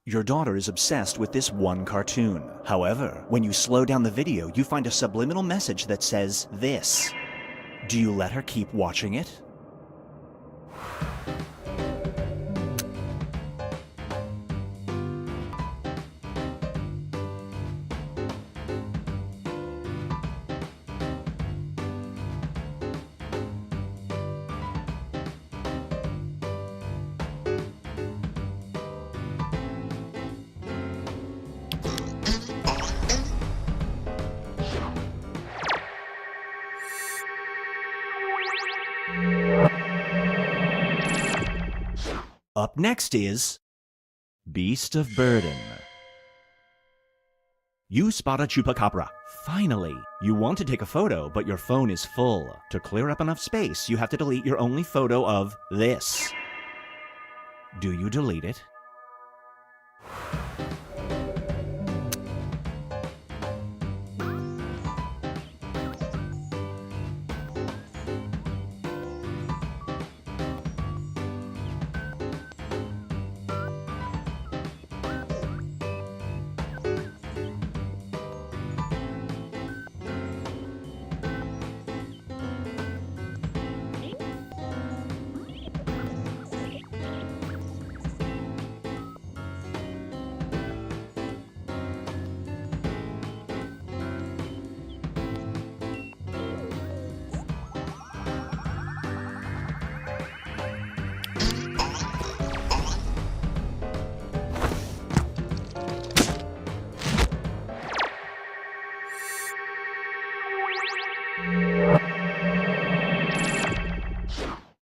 Your daughter is obsessed with this one cartoon. However, when you slow down the video, you find a subliminal message that says this. Do you let her keep watching it? Up next is Beast of Burden. You spot a chupacabra. Finally! You want to take a photo, but your phone is full. To clear up enough space, you have to delete your only photo of this. Do you delete it?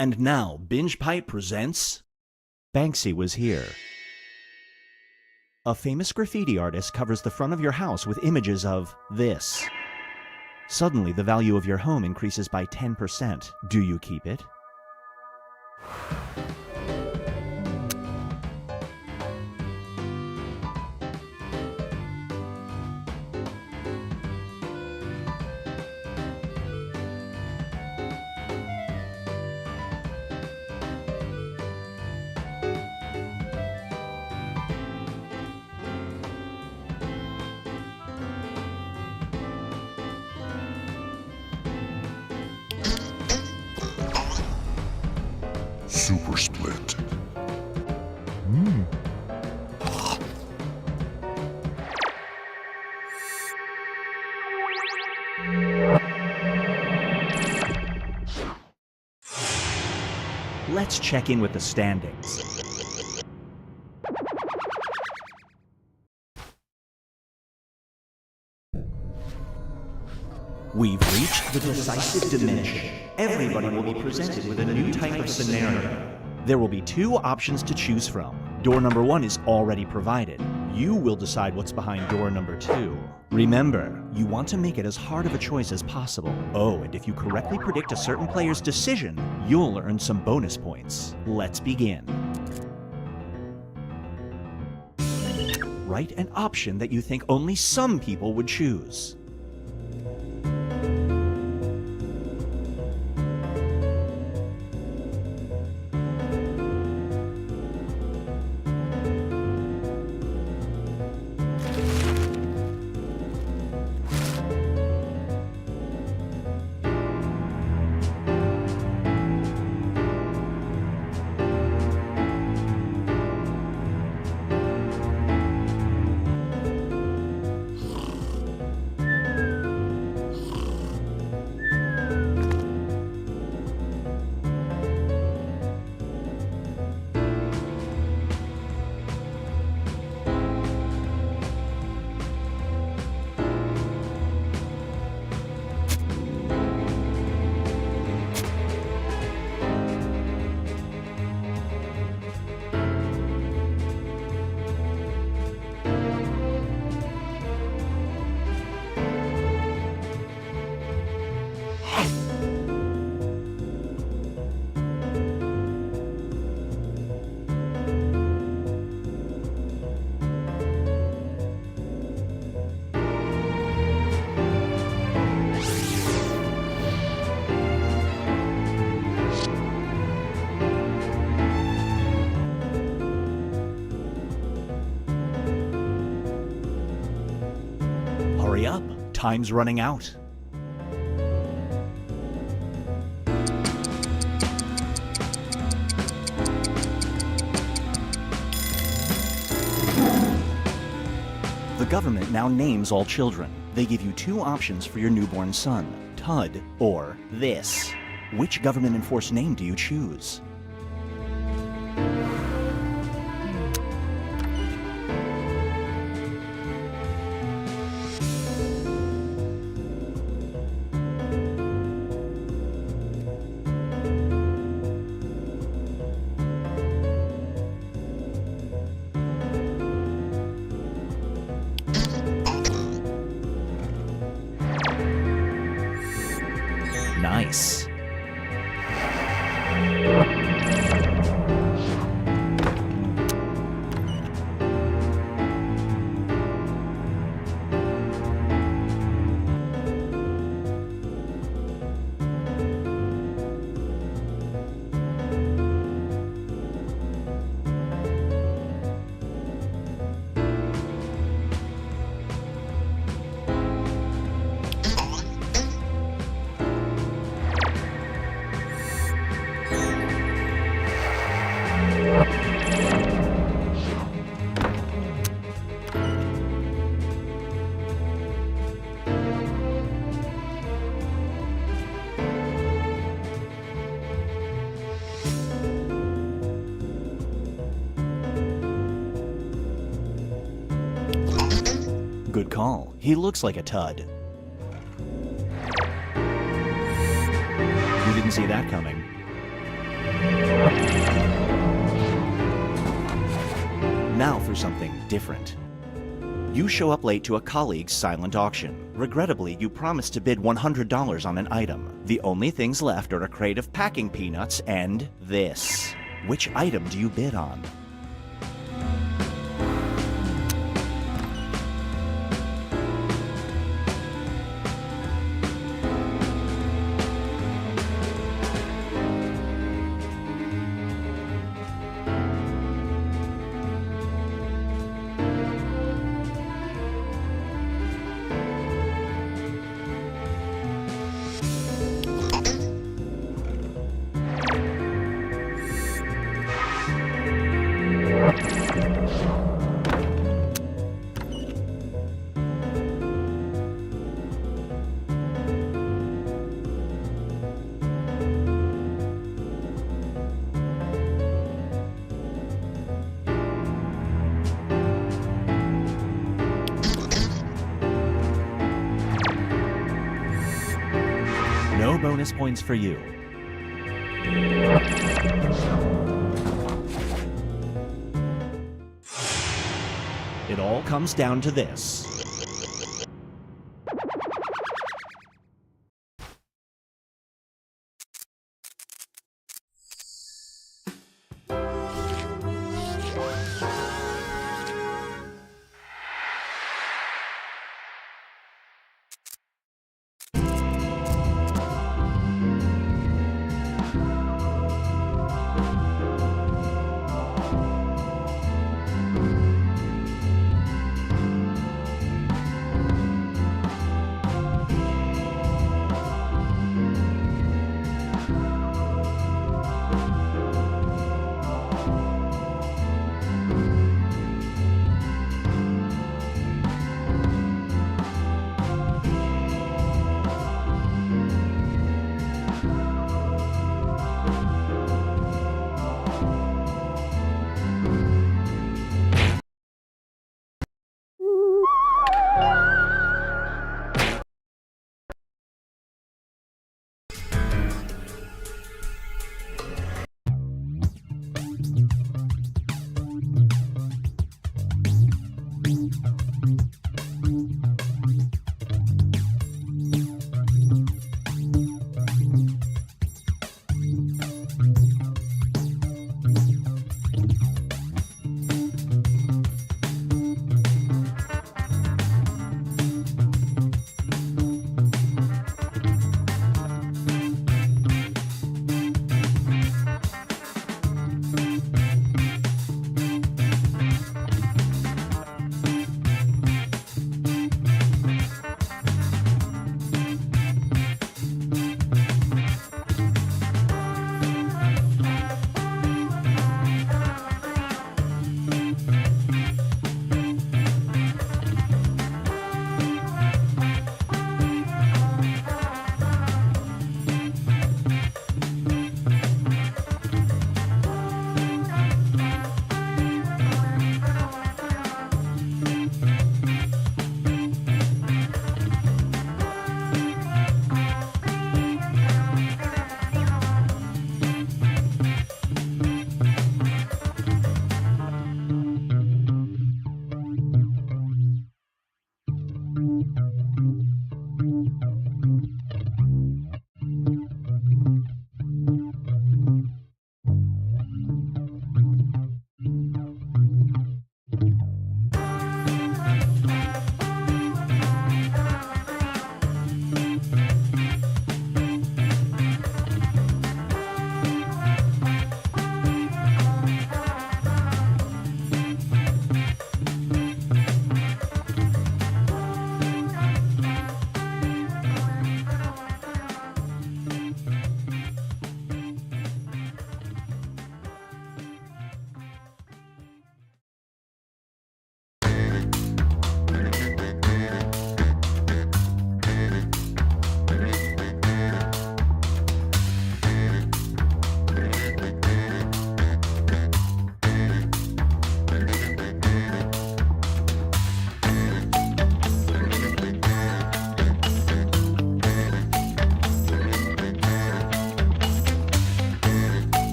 And now, Binge Pipe presents Banksy Was Here. A famous graffiti artist covers the front of your house with images of this. Suddenly, the value of your home increases by 10%. Do you keep it? Super Split. Let's check in with the standings. We've reached the decisive dimension. Everybody will be presented with a new type of scenario. There will be two options to choose from. Door number 1 is already provided. You will decide what's behind door number 2. Remember, you want to make it as hard of a choice as possible. Oh, and if you correctly predict a certain player's decision, you'll earn some bonus points. Let's begin. Write an option that you think only some people would choose. Hurry up, time's running out. The government now names all children. They give you two options for your newborn son, Tud or this. Which government-enforced name do you choose? Nice. Good call. He looks like a Tud. You didn't see that coming. Now for something different. You show up late to a colleague's silent auction. Regrettably, you promised to bid $100 on an item. The only things left are a crate of packing peanuts and this. Which item do you bid on? No bonus points for you. It all comes down to this.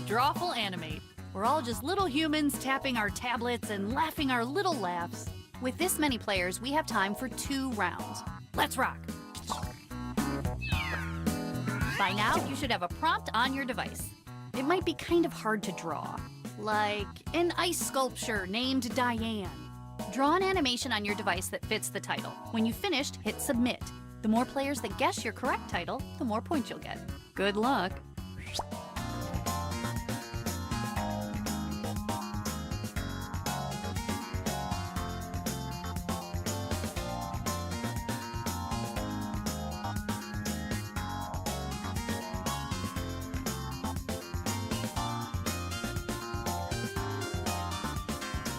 Drawful Animate. We're all just little humans tapping our tablets and laughing our little laughs. With this many players, we have time for 2 rounds. Let's rock! By now, you should have a prompt on your device. It might be kind of hard to draw, like an ice sculpture named Diane. Draw an animation on your device that fits the title. When you've finished, hit Submit. The more players that guess your correct title, the more points you'll get. Good luck!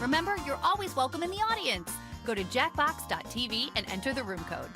Remember, you're always welcome in the audience. Go to jackbox.tv and enter the room code.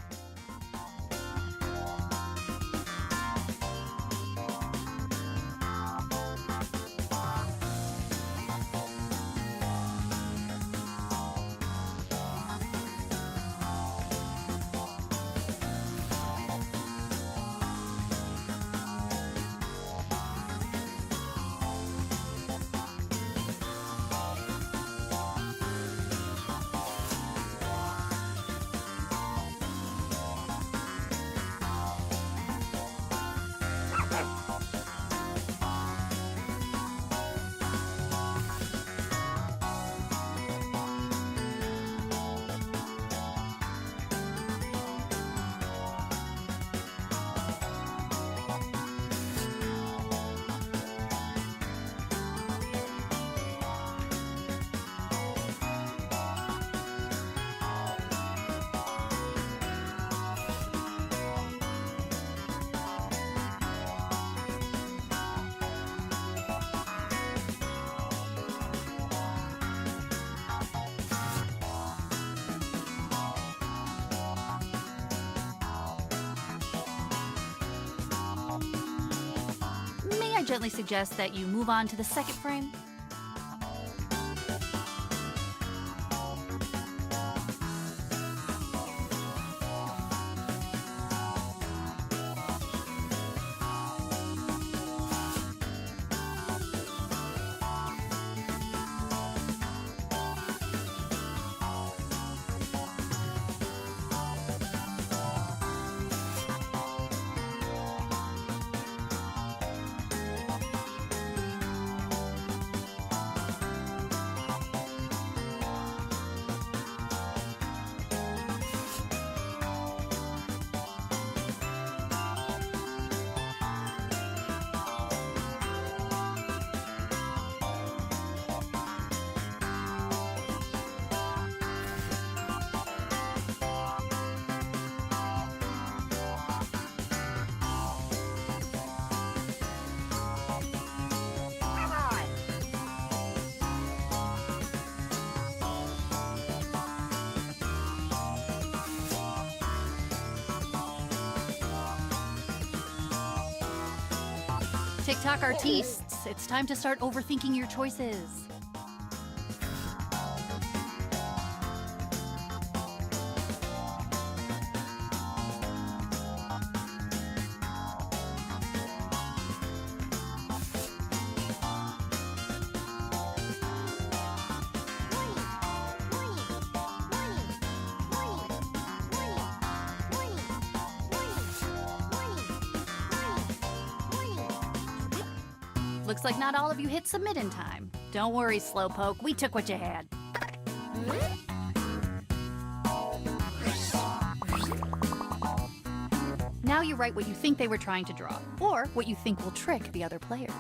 May I gently suggest that you move on to the second frame? TikTok artistes, it's time to start overthinking your choices. Looks like not all of you hit submit in time. Don't worry, Slowpoke, we took what you had. Now you write what you think they were trying to draw, or what you think will trick the other players.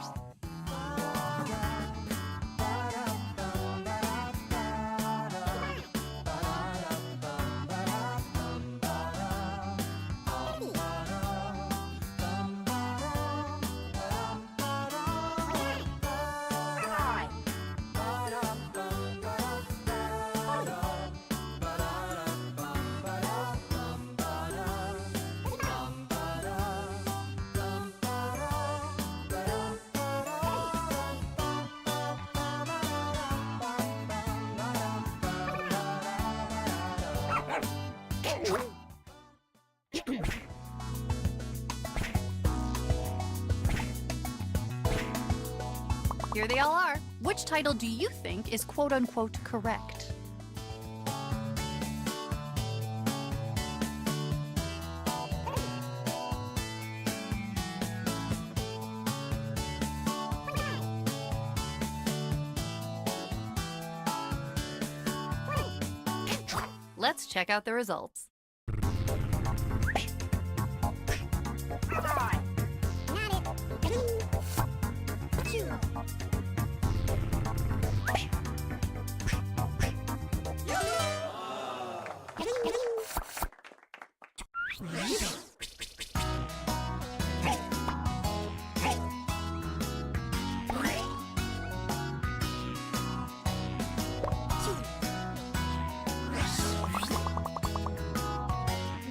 Here they all are. Which title do you think is quote-unquote correct? Let's check out the results.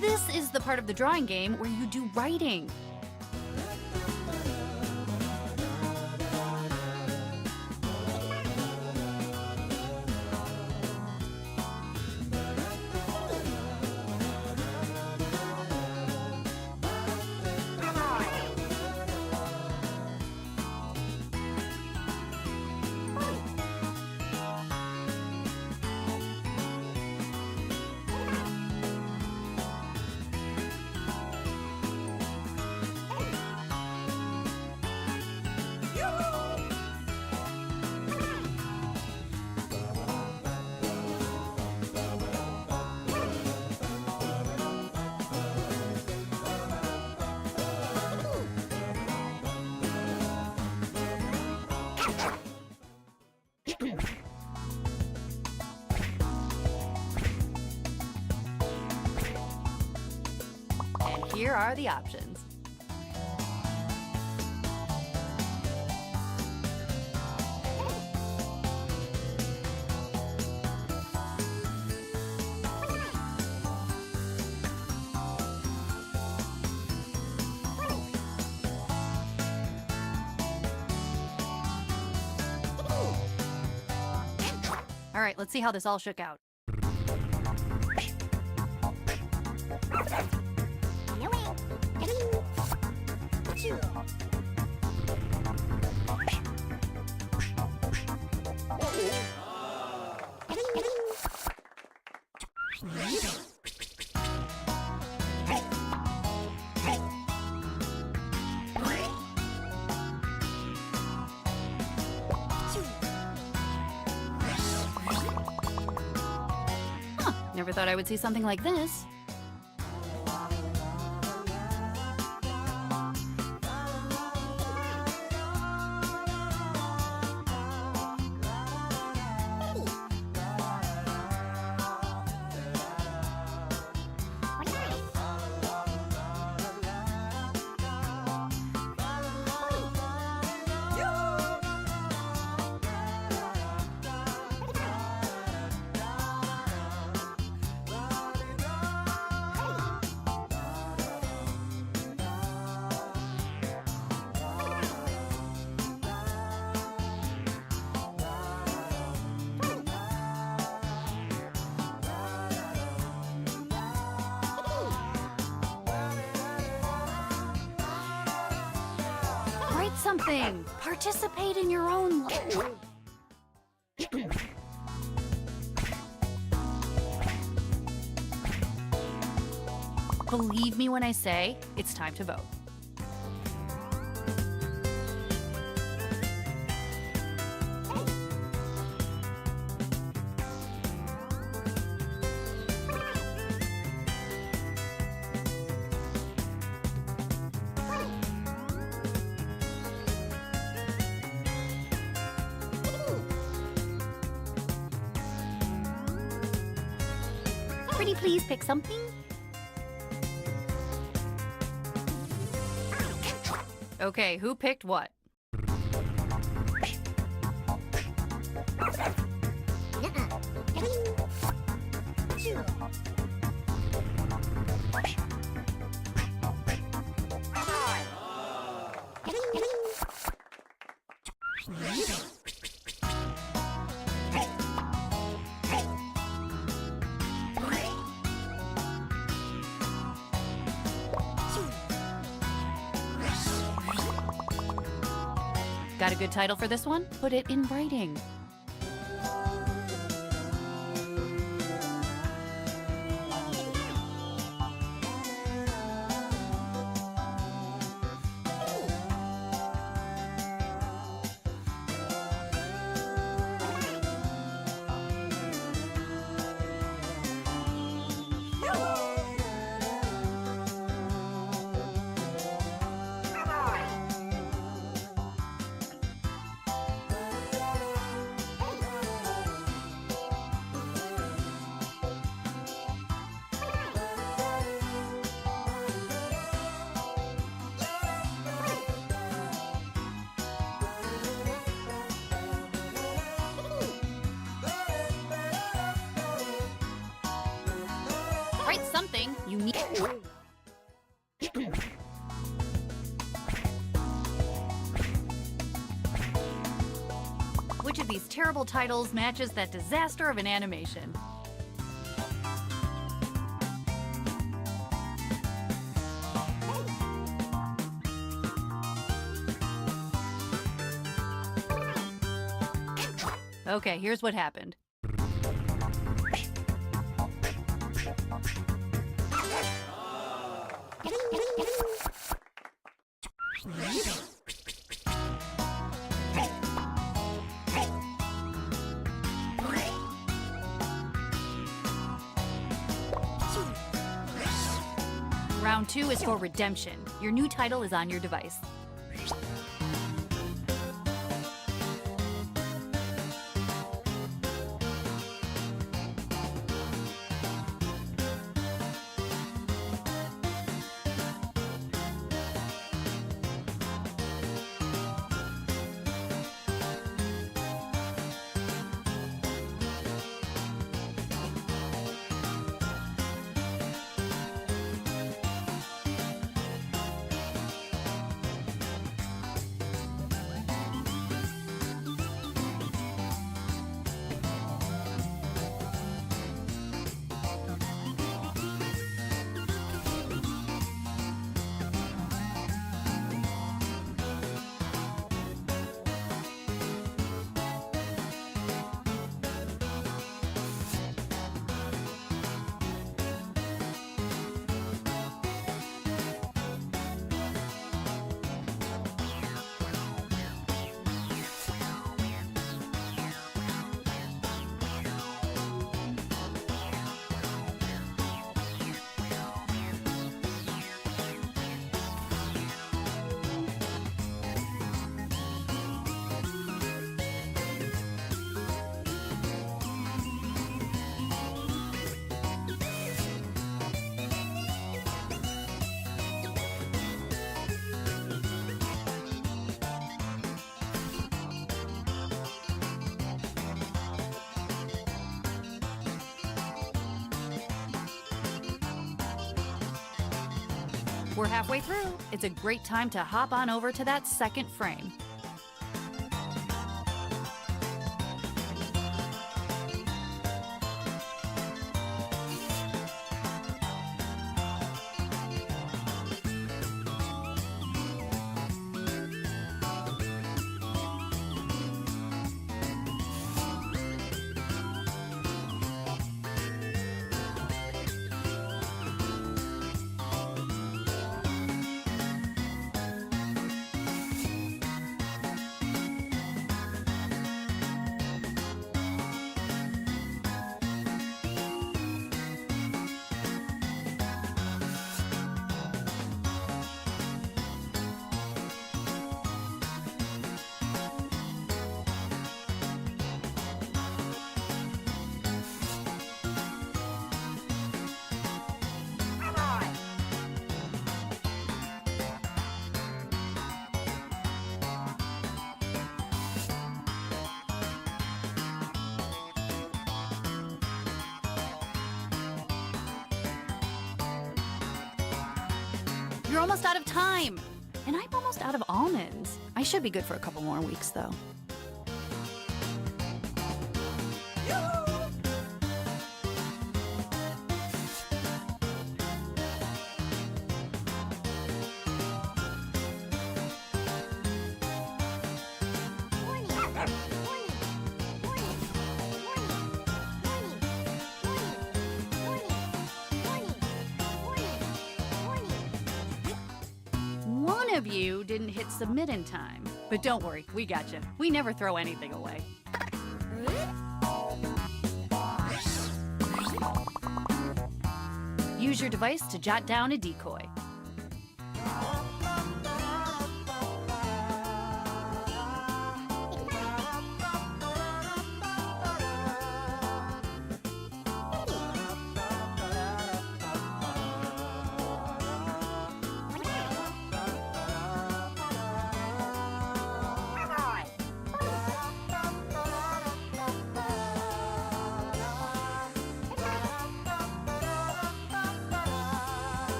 This is the part of the drawing game where you do writing. And here are the options. All right, let's see how this all shook out. Never thought I would see something like this. Write something. Participate in your own life. Believe me when I say it's time to vote. Pretty please pick something? Okay, who picked what? Got a good title for this one? Put it in writing. Write something unique. Which of these terrible titles matches that disaster of an animation? Okay, here's what happened. Round 2 is for redemption. Your new title is on your device. We're halfway through. It's a great time to hop on over to that second frame. You're almost out of time. And I'm almost out of almonds. I should be good for a couple more weeks, though. One of you didn't hit submit in time. But don't worry, we got you. We never throw anything away. Use your device to jot down a decoy.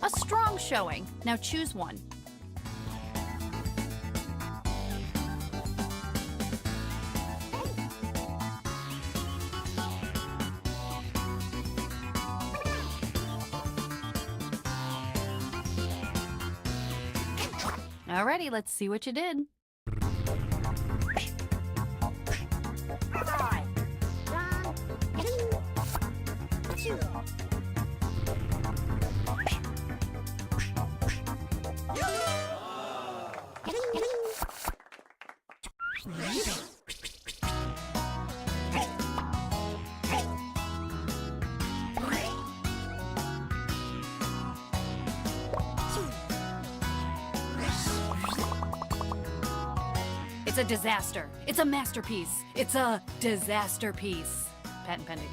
A strong showing. Now choose one. Alrighty, let's see what you did. It's a disaster. It's a masterpiece. It's a disaster piece. Patent pending.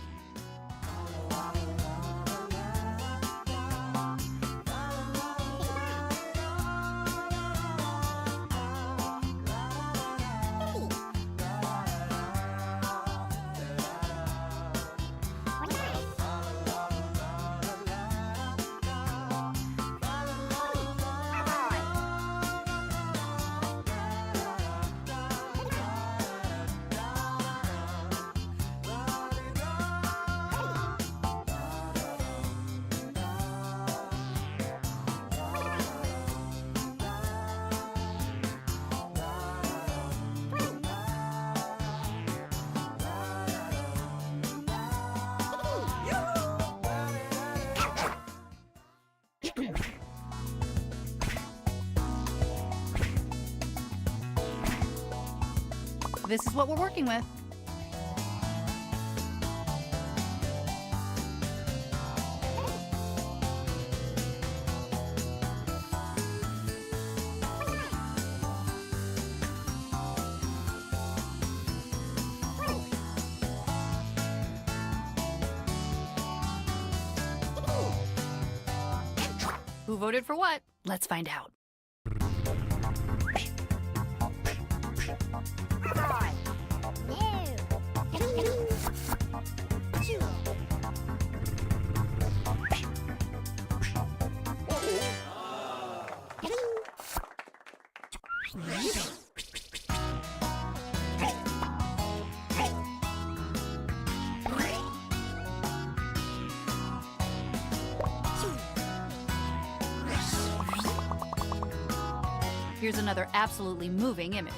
This is what we're working with. Who voted for what? Let's find out. Here's another absolutely moving image.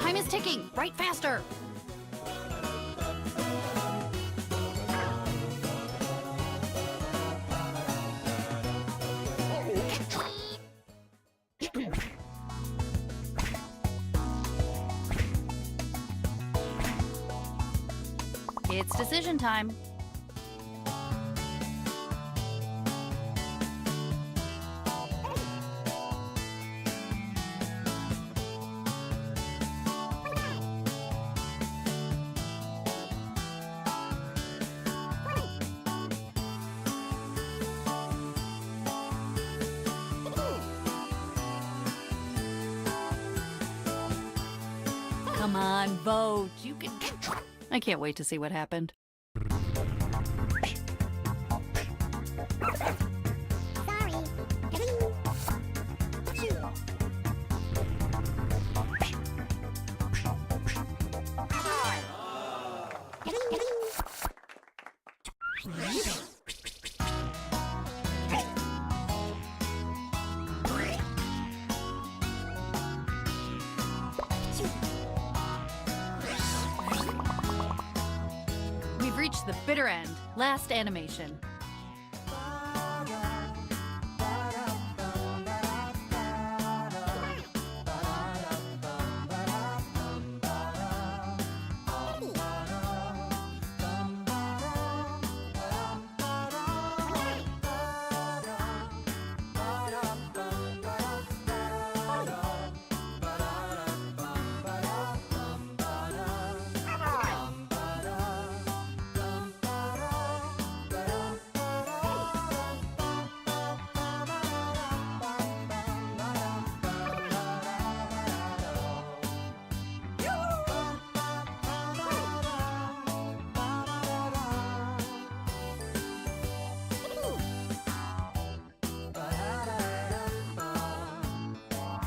Time is ticking. Write faster. It's decision time. Come on, vote. You can. I can't wait to see what happened. We've reached the bitter end. Last animation.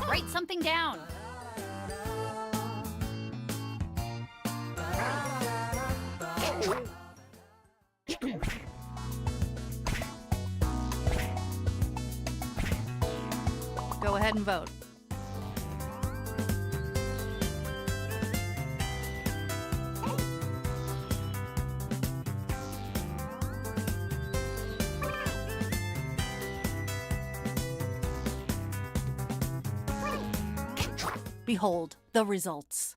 Write something down. Go ahead and vote. Behold the results.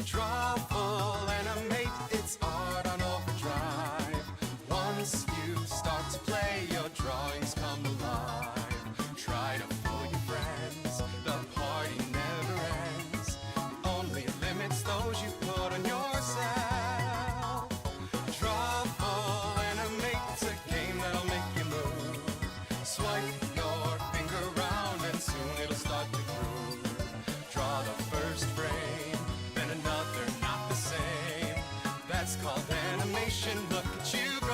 Drawful animate, it's art on overdrive. Once you start to play, your drawings come alive. Try to fool your friends, the party never ends. Only limits those you put on yourself. Drawful animate, it's a game that'll make you move. Swipe your finger around and soon it'll start to groove. Draw the first frame, then another not the same. That's called animation, look at you go.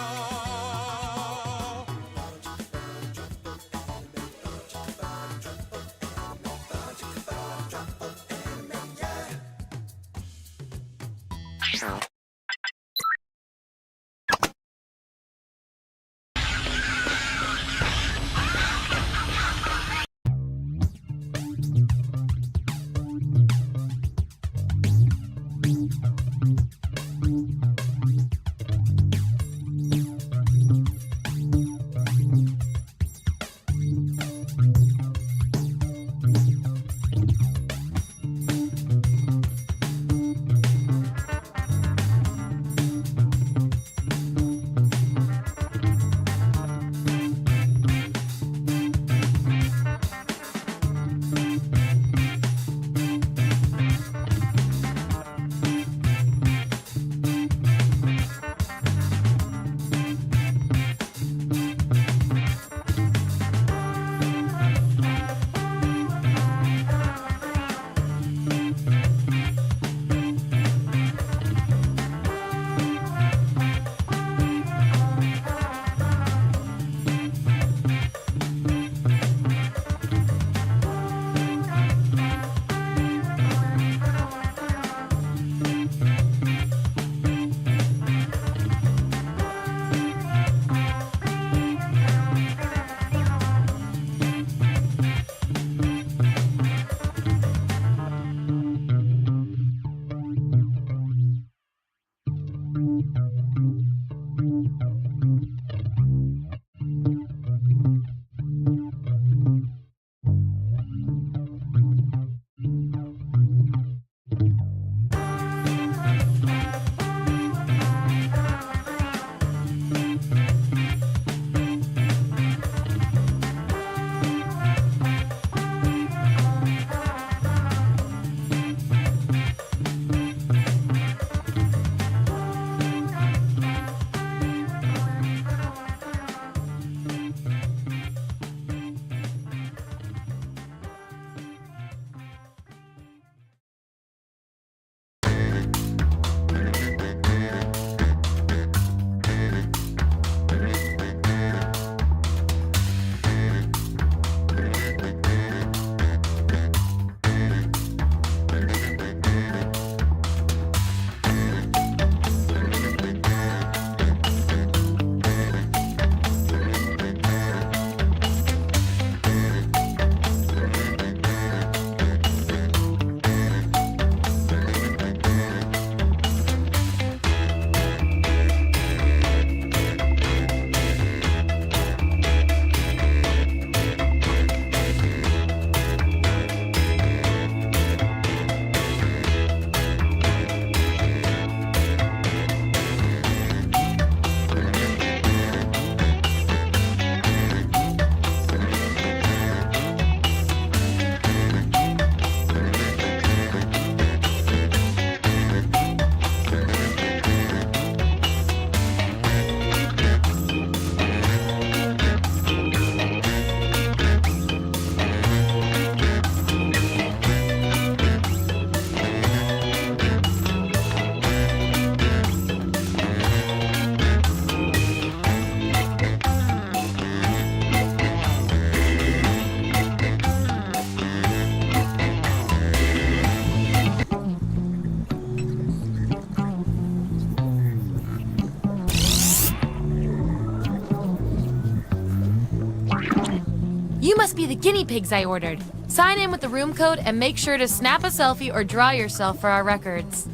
You must be the guinea pigs I ordered. Sign in with the room code and make sure to snap a selfie or draw yourself for our records.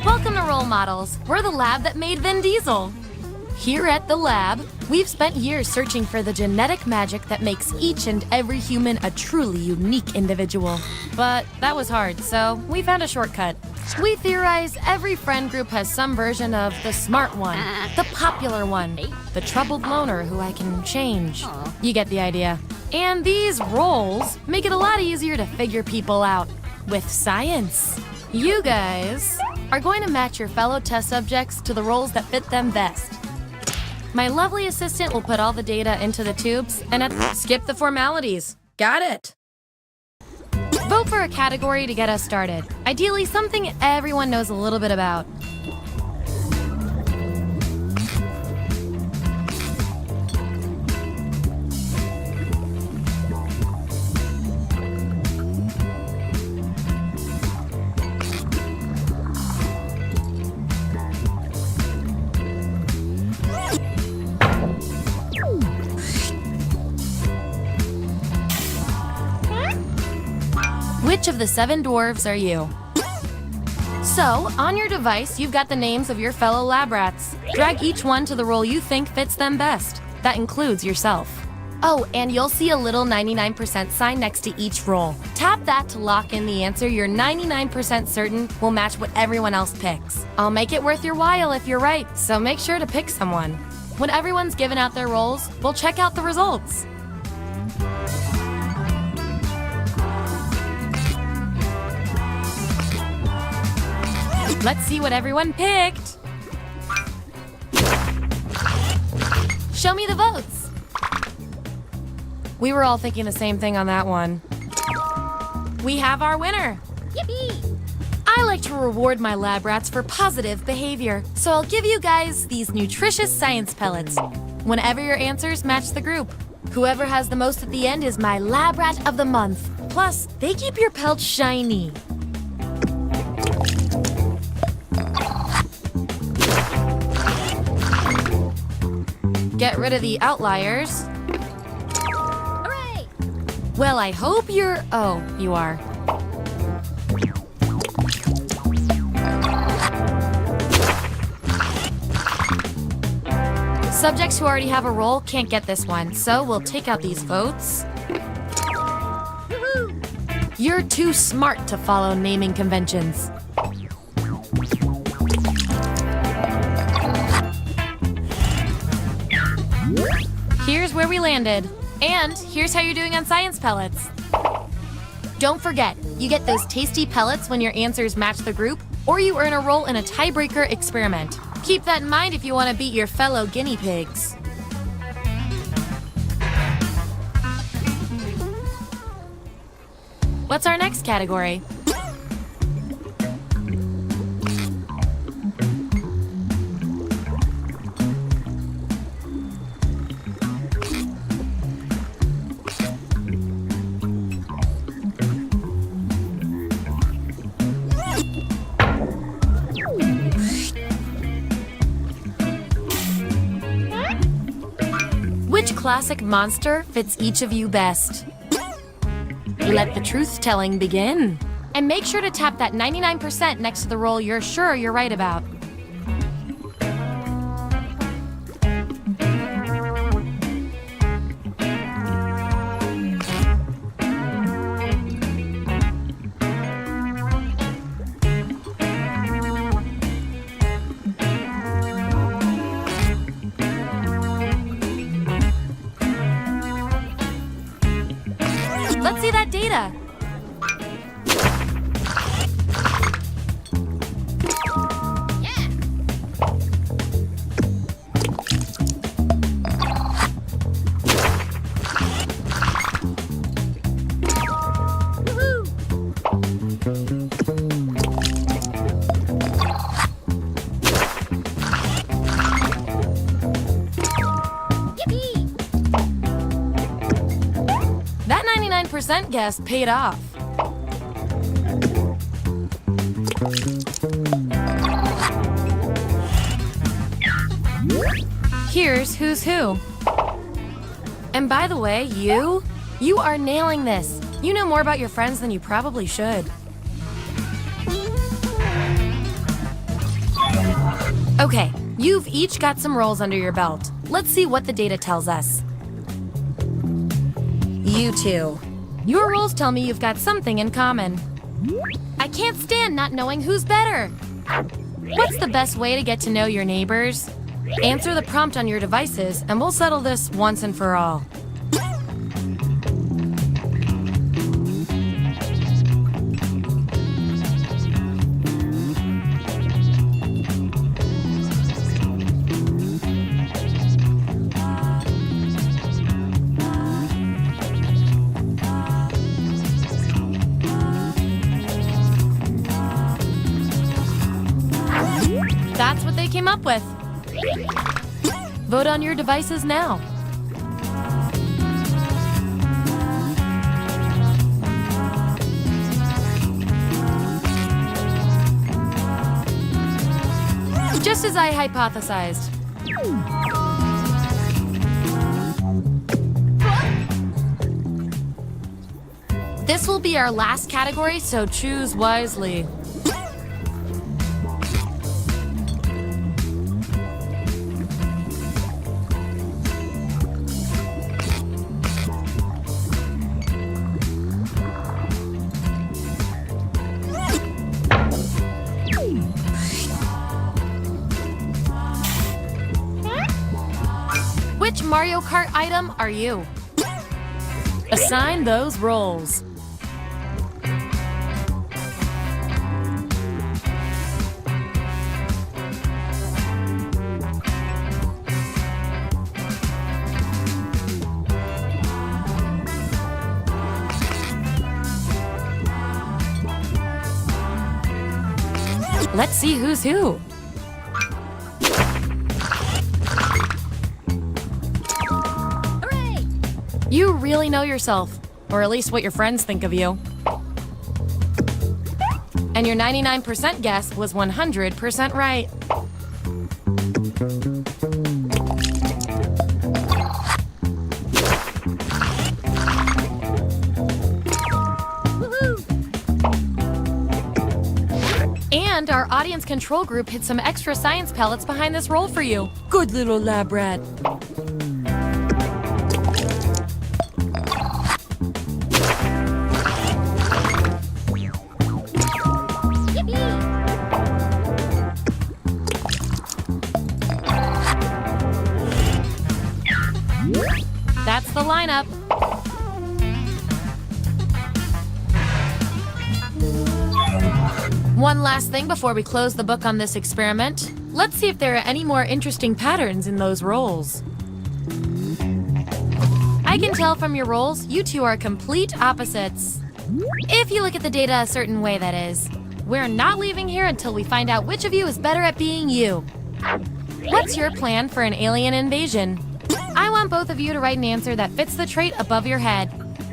Welcome to Role Models. We're the lab that made Vin Diesel. Here at the lab, we've spent years searching for the genetic magic that makes each and every human a truly unique individual. But that was hard, so we found a shortcut. We theorize every friend group has some version of the smart one, the popular one, the troubled loner who I can change. You get the idea. And these roles make it a lot easier to figure people out with science. You guys are going to match your fellow test subjects to the roles that fit them best. My lovely assistant will put all the data into the tubes and skip the formalities. Got it. Vote for a category to get us started. Ideally, something everyone knows a little bit about. Which of the 7 dwarves are you? So, on your device, you've got the names of your fellow lab rats. Drag each one to the role you think fits them best. That includes yourself. Oh, and you'll see a little 99% sign next to each role. Tap that to lock in the answer you're 99% certain will match what everyone else picks. I'll make it worth your while if you're right, so make sure to pick someone. When everyone's given out their roles, we'll check out the results. Let's see what everyone picked. Show me the votes. We were all thinking the same thing on that one. We have our winner. Yippee! I like to reward my lab rats for positive behavior, so I'll give you guys these nutritious science pellets whenever your answers match the group. Whoever has the most at the end is my lab rat of the month. Plus, they keep your pelts shiny. Get rid of the outliers. Hooray! Well, I hope you're... Oh, you are. Subjects who already have a role can't get this one, so we'll take out these votes. Woohoo! You're too smart to follow naming conventions. Here's where we landed. And here's how you're doing on science pellets. Don't forget, you get those tasty pellets when your answers match the group, or you earn a role in a tiebreaker experiment. Keep that in mind if you want to beat your fellow guinea pigs. What's our next category? Which classic monster fits each of you best? Let the truth-telling begin. And make sure to tap that 99% next to the roll you're sure you're right about. Let's see that data. That 99% guess paid off. Here's who's who. And by the way, you are nailing this. You know more about your friends than you probably should. Okay, you've each got some roles under your belt. Let's see what the data tells us. You two. Your roles tell me you've got something in common. I can't stand not knowing who's better. What's the best way to get to know your neighbors? Answer the prompt on your devices, and we'll settle this once and for all. That's what they came up with. Vote on your devices now. Just as I hypothesized. This will be our last category, so choose wisely. Which Mario Kart item are you? Assign those roles. Let's see who's who. Hooray! You really know yourself, or at least what your friends think of you. And your 99% guess was 100% right. And our audience control group hid some extra science pellets behind this roll for you. Good little lab rat. That's the lineup. One last thing before we close the book on this experiment. Let's see if there are any more interesting patterns in those rolls. I can tell from your rolls, you two are complete opposites. If you look at the data a certain way, that is. We're not leaving here until we find out which of you is better at being you. What's your plan for an alien invasion? I want both of you to write an answer that fits the trait above your head.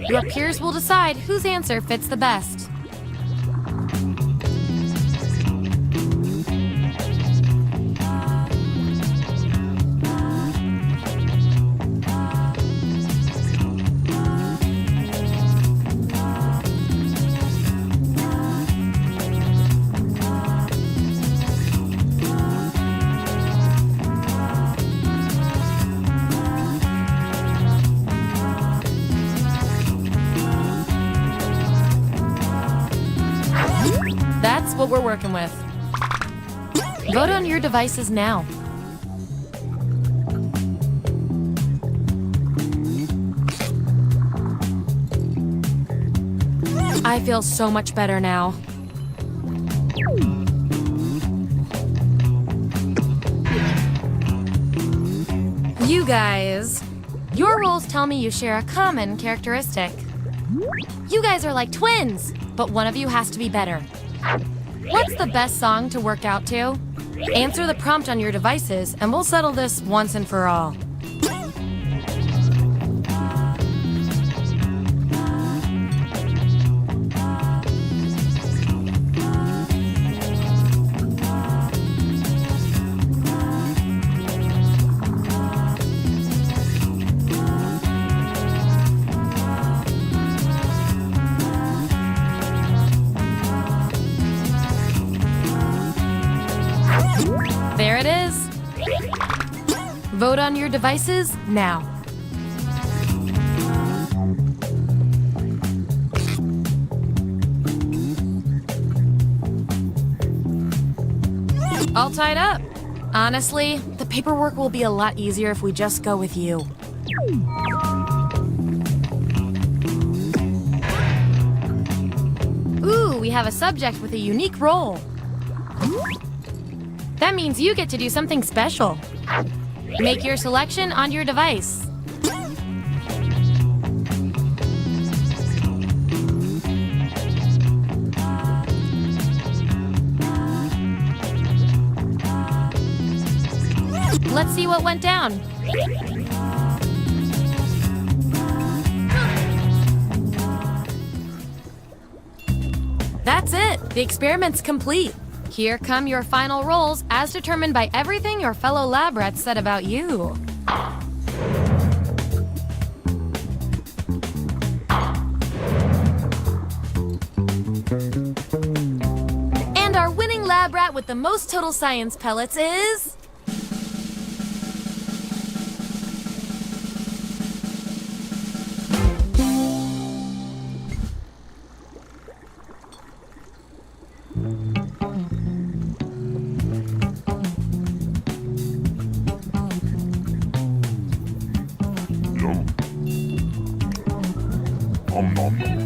Your peers will decide whose answer fits the best. That's what we're working with. Vote on your devices now. I feel so much better now. You guys, your roles tell me you share a common characteristic. You guys are like twins, but one of you has to be better. What's the best song to work out to? Answer the prompt on your devices, and we'll settle this once and for all. There it is. Vote on your devices now. All tied up. Honestly, the paperwork will be a lot easier if we just go with you. Ooh, we have a subject with a unique role. That means you get to do something special. Make your selection on your device. Let's see what went down. That's it. The experiment's complete. Here come your final rolls as determined by everything your fellow lab rats said about you. And our winning lab rat with the most total science pellets is... Nom nom nom.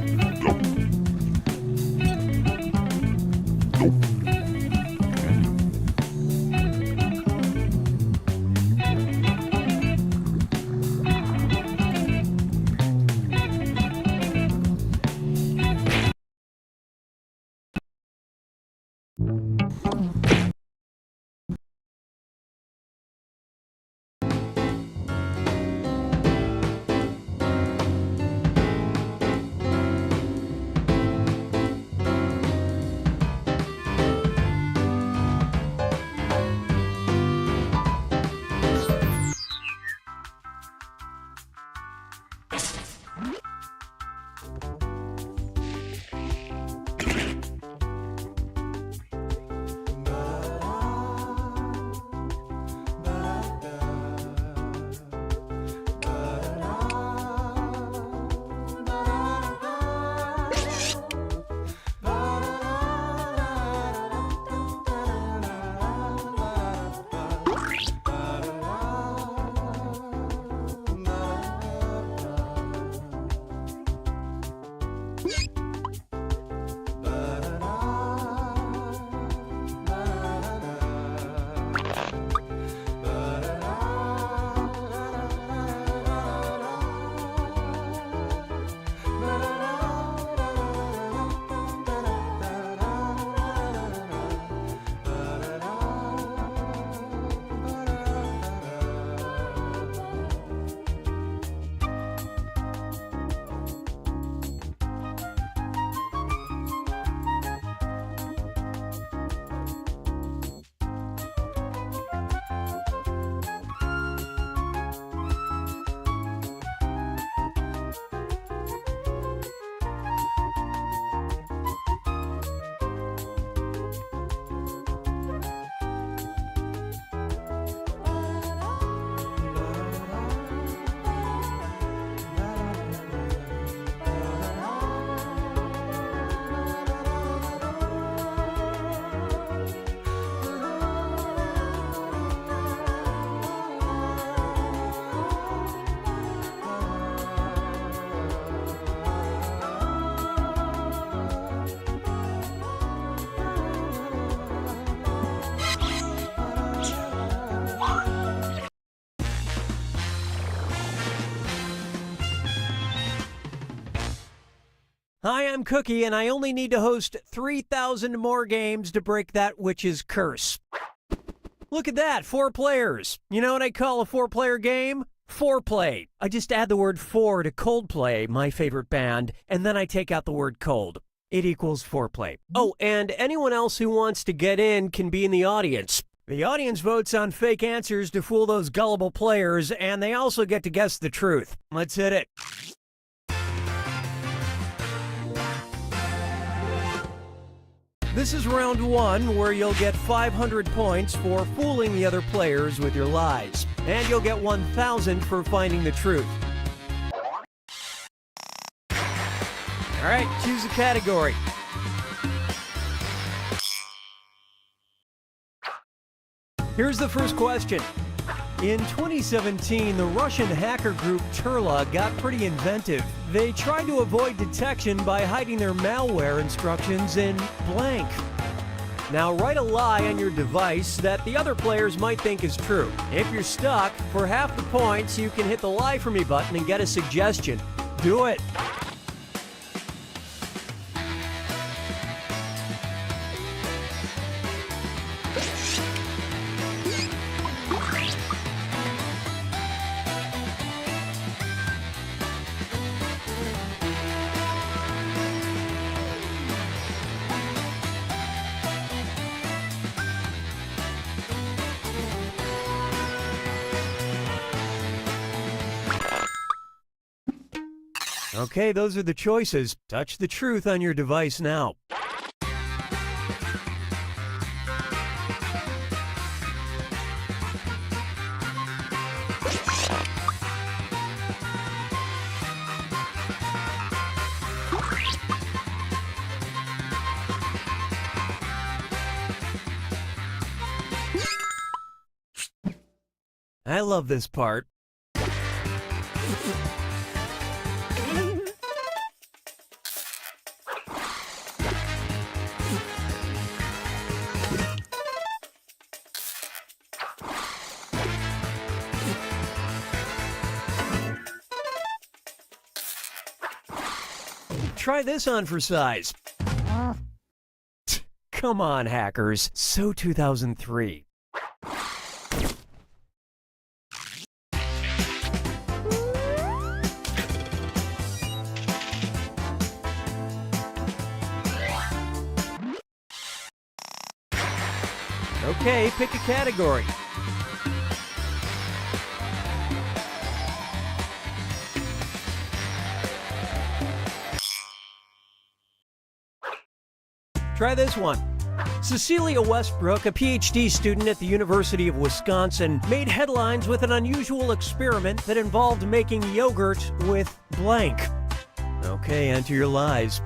Hi, I'm Cookie, and I only need to host 3,000 more games to break that witch's curse. Look at that, 4 players. You know what I call a 4-player game? Foreplay. I just add the word "for" to Coldplay, my favorite band, and then I take out the word "cold." It equals foreplay. Oh, and anyone else who wants to get in can be in the audience. The audience votes on fake answers to fool those gullible players, and they also get to guess the truth. Let's hit it. This is round 1, where you'll get 500 points for fooling the other players with your lies. And you'll get 1,000 for finding the truth. All right, choose a category. Here's the first question. In 2017, the Russian hacker group Turla got pretty inventive. They tried to avoid detection by hiding their malware instructions in blank. Now write a lie on your device that the other players might think is true. If you're stuck, for half the points, you can hit the Lie For Me button and get a suggestion. Do it! Okay, those are the choices. Touch the truth on your device now. I love this part. Try this on for size. Come on, hackers. So 2003. Okay, pick a category. Try this one. Cecilia Westbrook, a PhD student at the University of Wisconsin, made headlines with an unusual experiment that involved making yogurt with blank. Okay, enter your lies.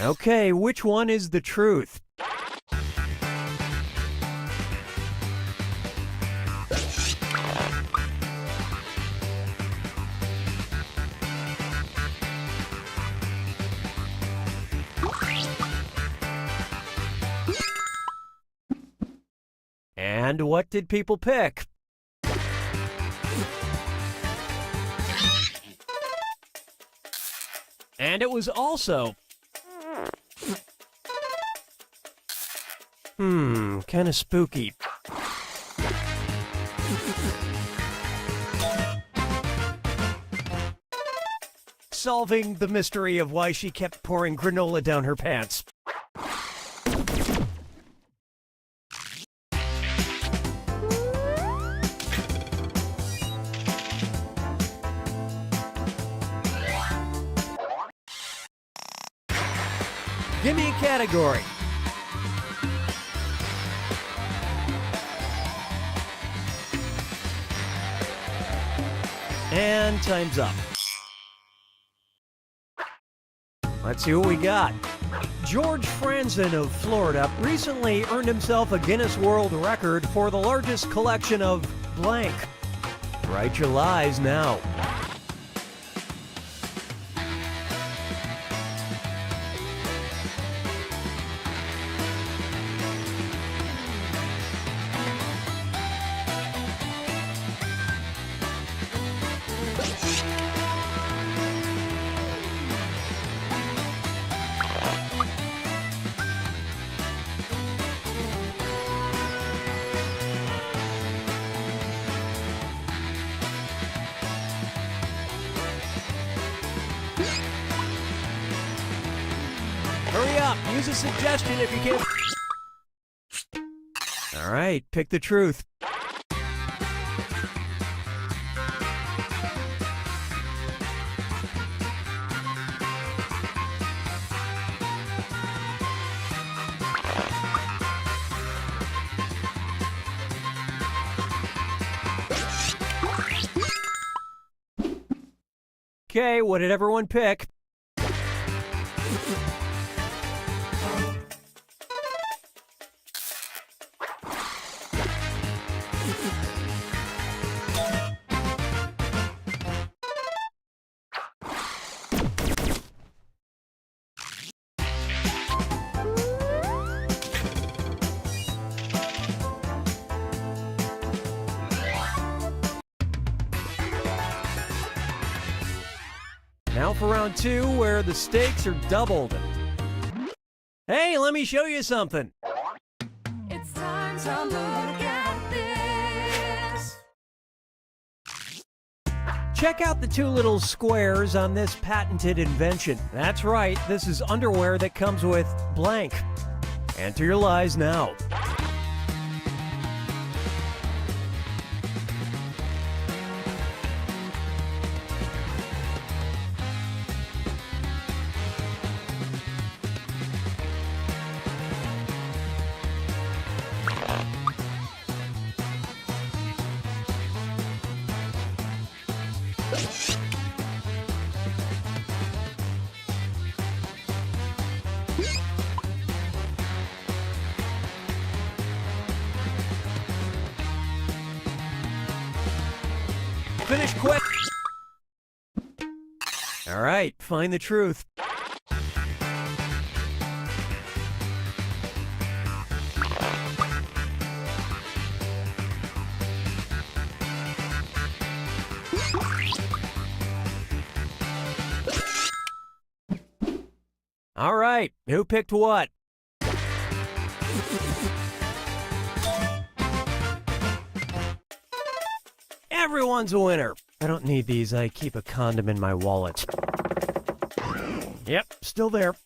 Okay, which one is the truth? And what did people pick? And it was also... kinda spooky. Solving the mystery of why she kept pouring granola down her pants. Give me a category. And time's up. Let's see what we got. George Franzen of Florida recently earned himself a Guinness World Record for the largest collection of blank. Write your lies now. Hurry up, use a suggestion if you can't. All right, pick the truth. Okay, what did everyone pick? Now for round two, where the stakes are doubled. Hey, let me show you something. It's time to look at this. Check out the two little squares on this patented invention. That's right, this is underwear that comes with blank. Enter your lies now. Finish quick. All All right, find the truth. All right, who picked what? Everyone's a winner. I don't need these. I keep a condom in my wallet. Yep, still there.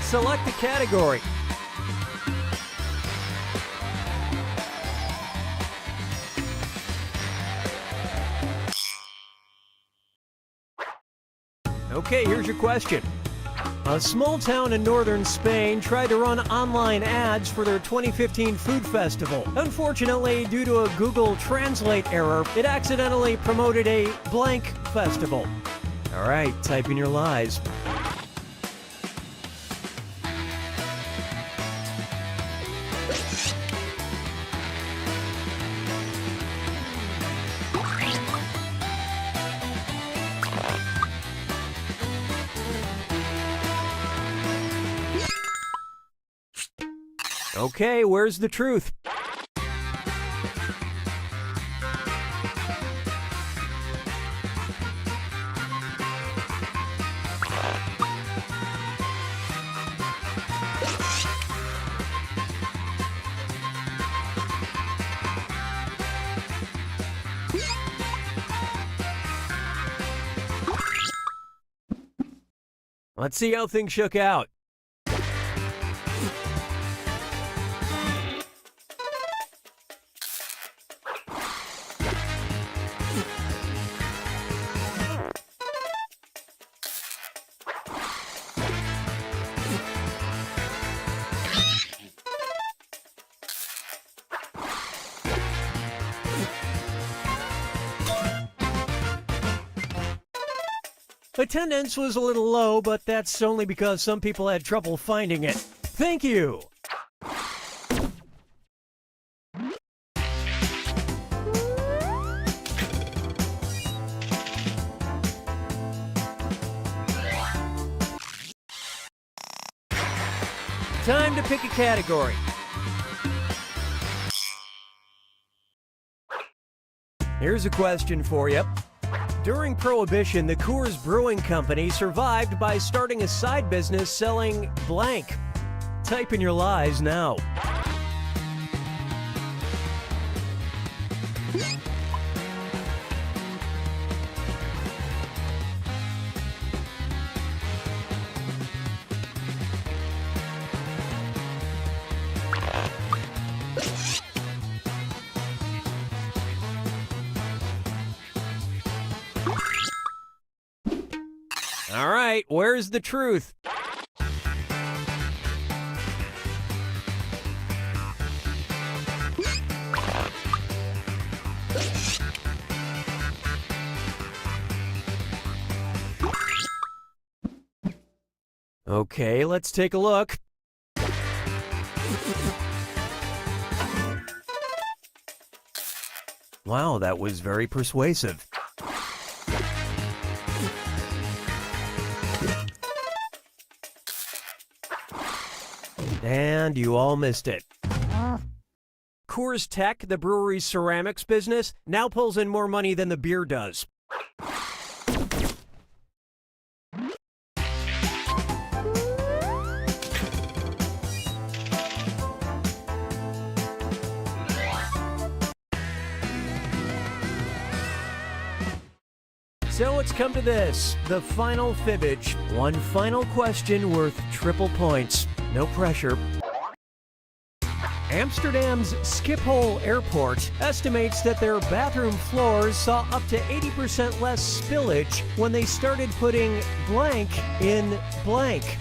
Select a category. Okay, here's your question. A small town in northern Spain tried to run online ads for their 2015 food festival. Unfortunately, due to a Google Translate error, it accidentally promoted a blank festival. All right, type in your lies. Okay, where's the truth? Let's see how things shook out. Attendance was a little low, but that's only because some people had trouble finding it. Thank you! Time to pick a category. Here's a question for you. During Prohibition, the Coors Brewing Company survived by starting a side business selling blank. Type in your lies now. All right, where's the truth? Okay, let's take a look. Wow, that was very persuasive. And you all missed it. Coors Tech, the brewery's ceramics business, now pulls in more money than the beer does. So it's come to this, the final fibbage. One final question worth triple points. No pressure. Amsterdam's Schiphol Airport estimates that their bathroom floors saw up to 80% less spillage when they started putting blank in blank.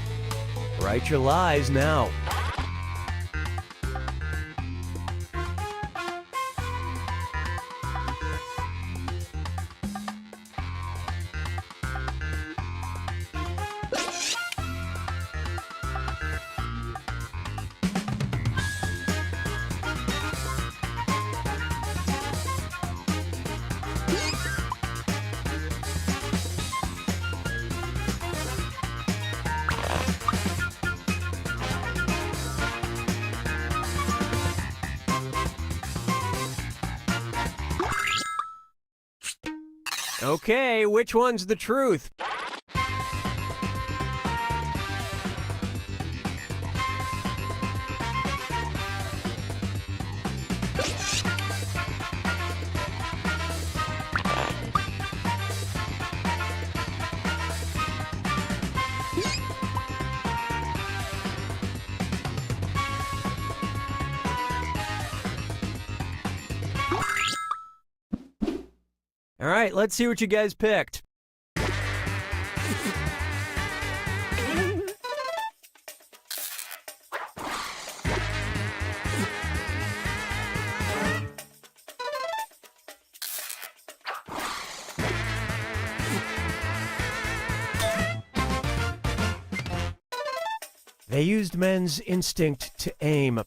Write your lies now. Okay, which one's the truth? All right, let's see what you guys picked. They used men's instinct to aim.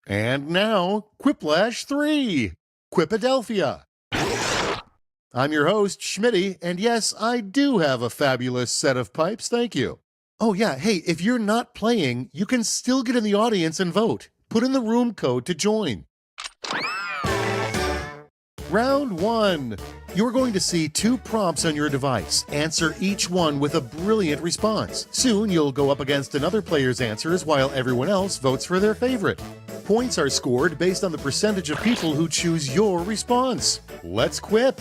And now, Quiplash 3, Quipadelphia. I'm your host, Schmitty, and yes, I do have a fabulous set of pipes, thank you. Oh yeah, hey, if you're not playing, you can still get in the audience and vote. Put in the room code to join. Round 1. You're going to see 2 prompts on your device. Answer each one with a brilliant response. Soon you'll go up against another player's answers while everyone else votes for their favorite. Points are scored based on the percentage of people who choose your response. Let's quip!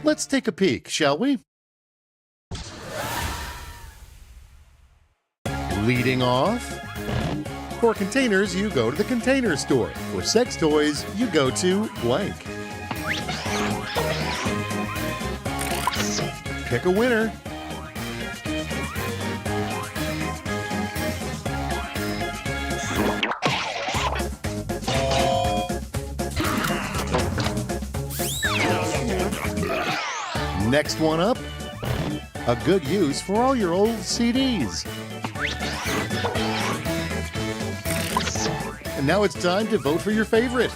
Let's take a peek, shall we? Leading off, for containers, you go to the container store. For sex toys, you go to blank. Pick a winner. Next one up, a good use for all your old CDs. And now it's time to vote for your favorite.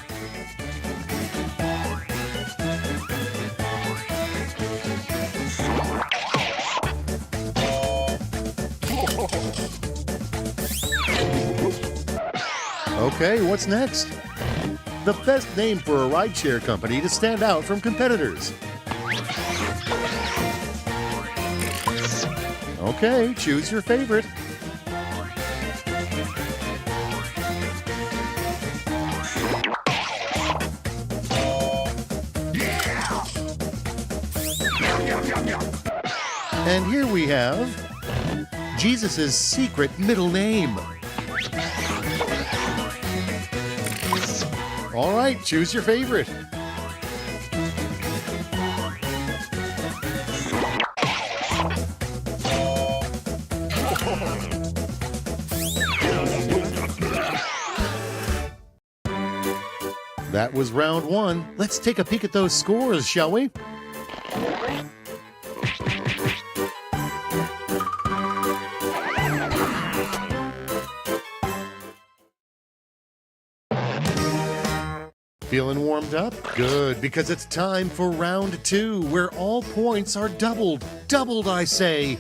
Okay, what's next? The best name for a rideshare company to stand out from competitors. Okay, choose your favorite. And here we have Jesus' secret middle name. All right, choose your favorite. That was round 1. Let's take a peek at those scores, shall we? Feeling warmed up? Good, because it's time for round 2, where all points are doubled. Doubled, I say.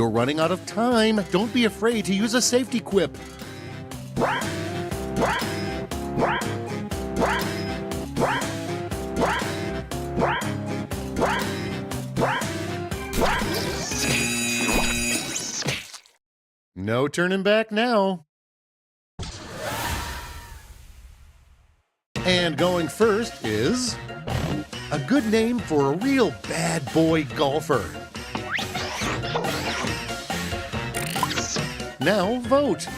You're running out of time. Don't be afraid to use a safety quip. No turning back now. And going first is a good name for a real bad boy golfer. Now vote.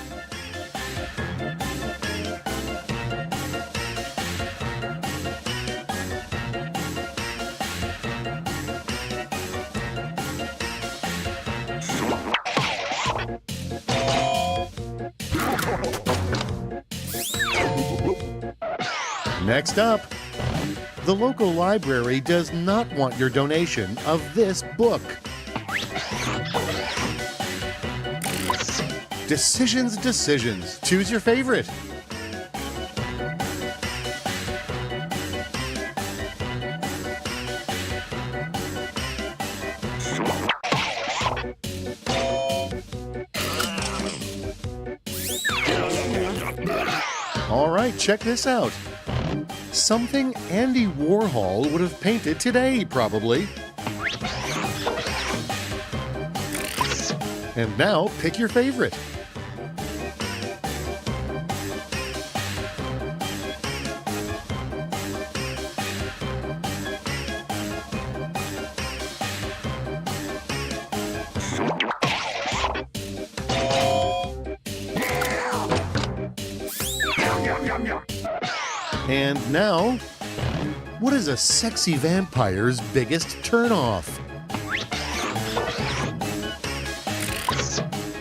Next up, the local library does not want your donation of this book. Decisions, decisions. Choose your favorite. All right, check this out. Something Andy Warhol would have painted today, probably. And now, pick your favorite. And now, what is a sexy vampire's biggest turnoff?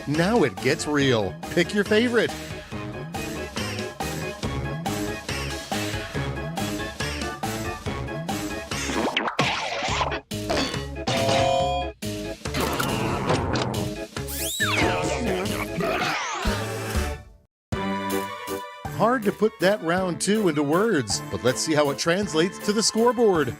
Now it gets real. Pick your favorite. Hard to put that round 2 into words, but let's see how it translates to the scoreboard.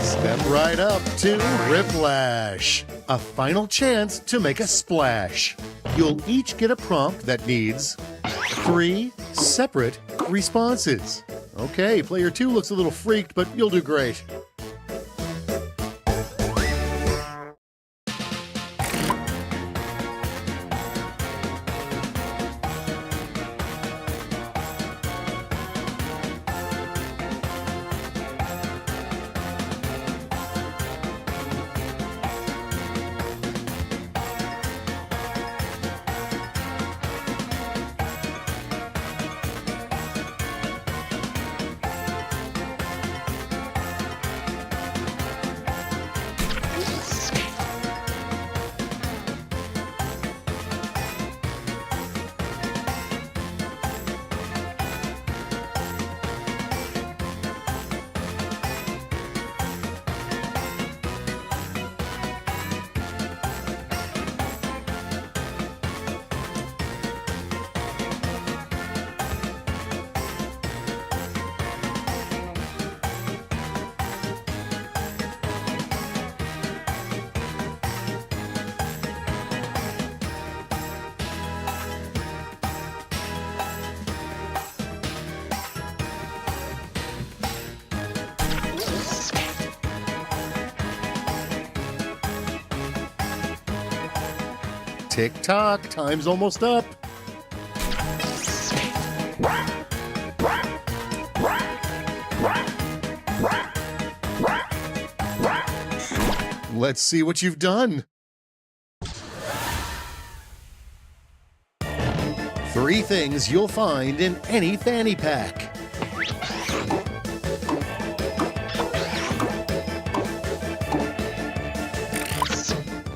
Step right up to Riplash, a final chance to make a splash. You'll each get a prompt that needs 3 separate responses. Okay, player 2 looks a little freaked, but you'll do great. Tick-tock, time's almost up. Let's see what you've done. 3 things you'll find in any fanny pack.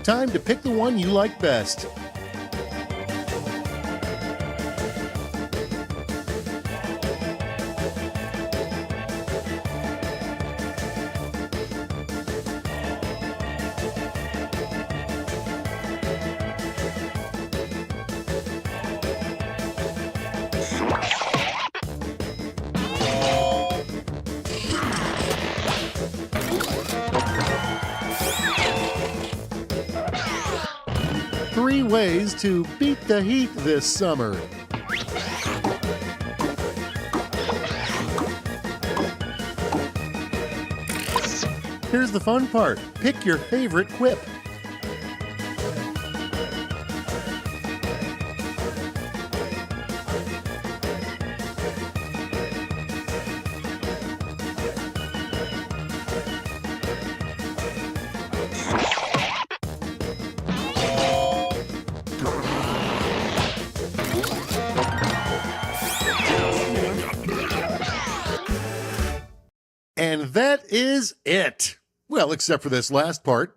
Time to pick the one you like best. 3 ways to beat the heat this summer. Here's the fun part. Pick your favorite quip. And that is it. Well, except for this last part.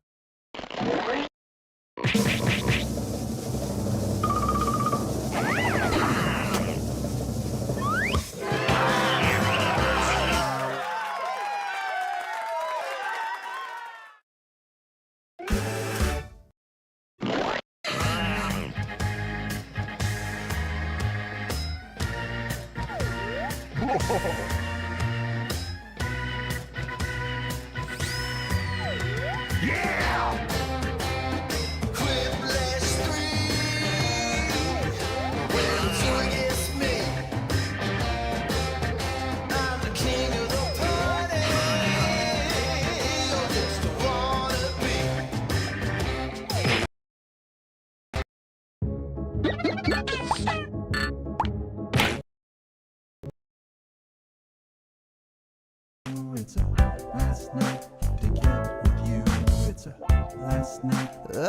It's a last night to get with you. It's a last night. It's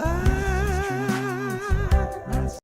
true. It's a last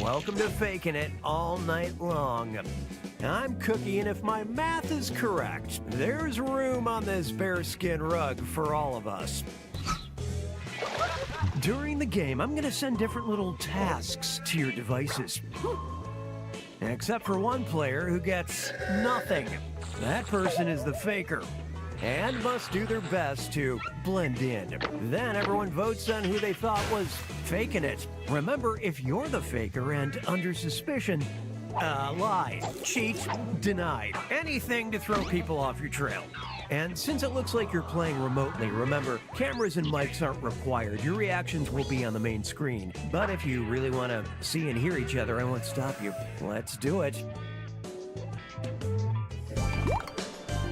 Welcome to Faking It All Night Long. I'm Cookie, and if my math is correct, there's room on this bearskin rug for all of us. During the game, I'm going to send different little tasks to your devices. Except for one player who gets nothing. That person is the faker and must do their best to blend in. Then everyone votes on who they thought was faking it. Remember, if you're the faker and under suspicion, lie, cheat, deny, anything to throw people off your trail. And since it looks like you're playing remotely, remember, cameras and mics aren't required. Your reactions will be on the main screen. But if you really want to see and hear each other, I won't stop you. Let's do it.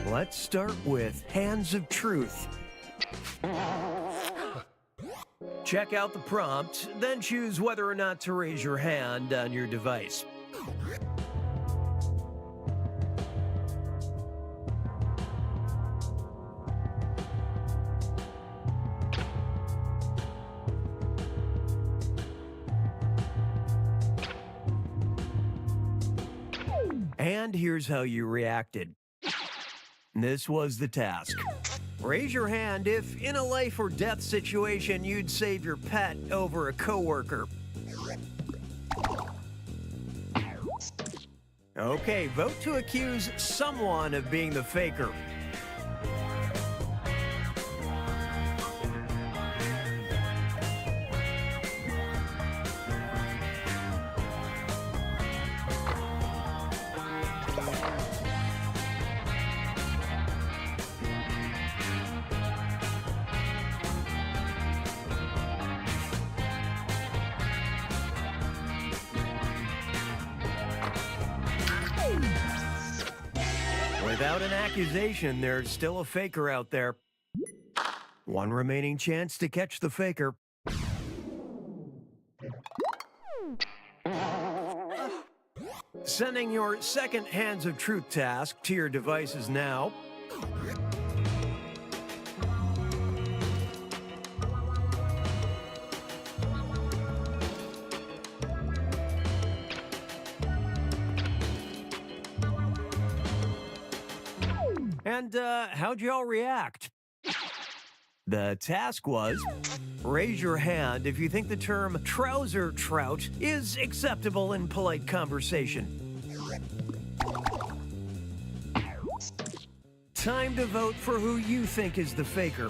Let's start with Hands of Truth. Check out the prompt, then choose whether or not to raise your hand on your device. And here's how you reacted. This was the task. Raise your hand if, in a life or death situation, you'd save your pet over a coworker. Okay, vote to accuse someone of being the faker. Without an accusation, there's still a faker out there. One remaining chance to catch the faker. Sending your second Hands of Truth task to your devices now. And how'd y'all react? The task was, raise your hand if you think the term trouser trout is acceptable in polite conversation. Time to vote for who you think is the faker.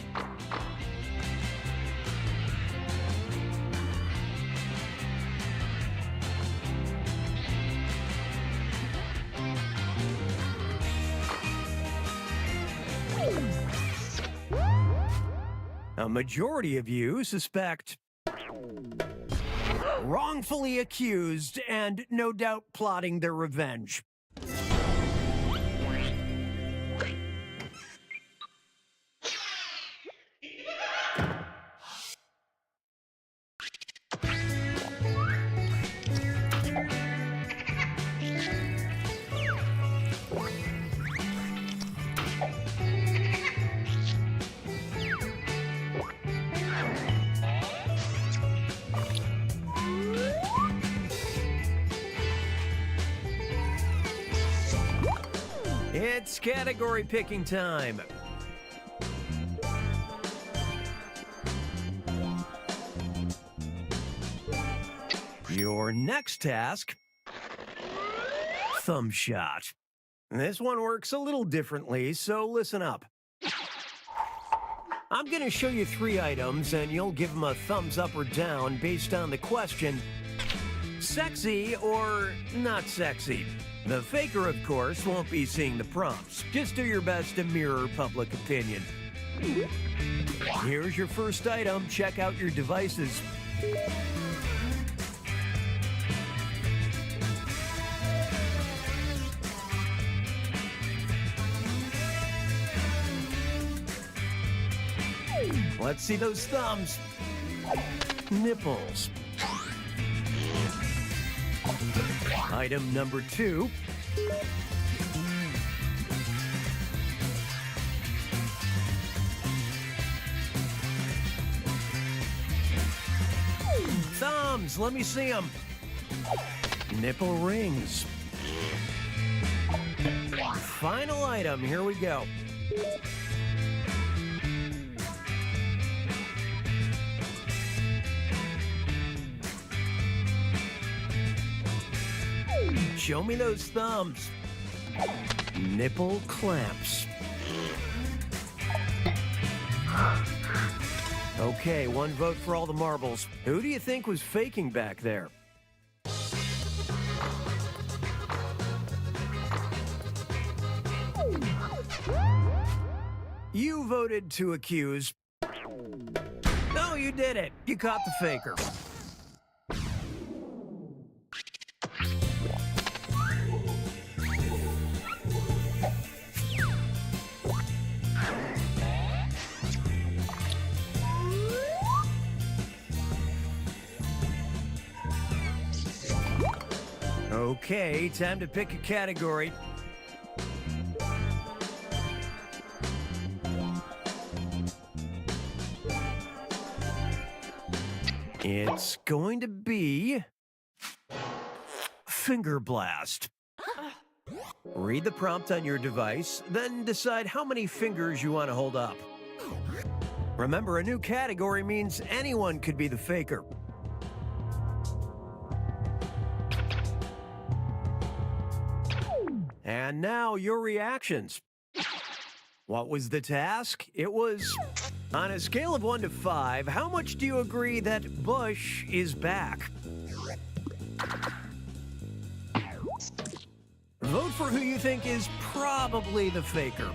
A majority of you suspect wrongfully accused and no doubt plotting their revenge. It's category picking time. Your next task, thumb shot. This one works a little differently, so listen up. I'm going to show you 3 items, and you'll give them a thumbs up or down based on the question, sexy or not sexy. The faker, of course, won't be seeing the prompts. Just do your best to mirror public opinion. Here's your first item. Check out your devices. Let's see those thumbs. Nipples. Item number 2. Thumbs, let me see them. Nipple rings. Final item, here we go. Show me those thumbs. Nipple clamps. Okay, one vote for all the marbles. Who do you think was faking back there? You voted to accuse. No, you did it. You caught the faker. Okay, time to pick a category. It's going to be Finger Blast. Read the prompt on your device, then decide how many fingers you want to hold up. Remember, a new category means anyone could be the faker. And now your reactions. What was the task? It was, on a scale of 1 to 5, how much do you agree that Bush is back? Vote for who you think is probably the faker.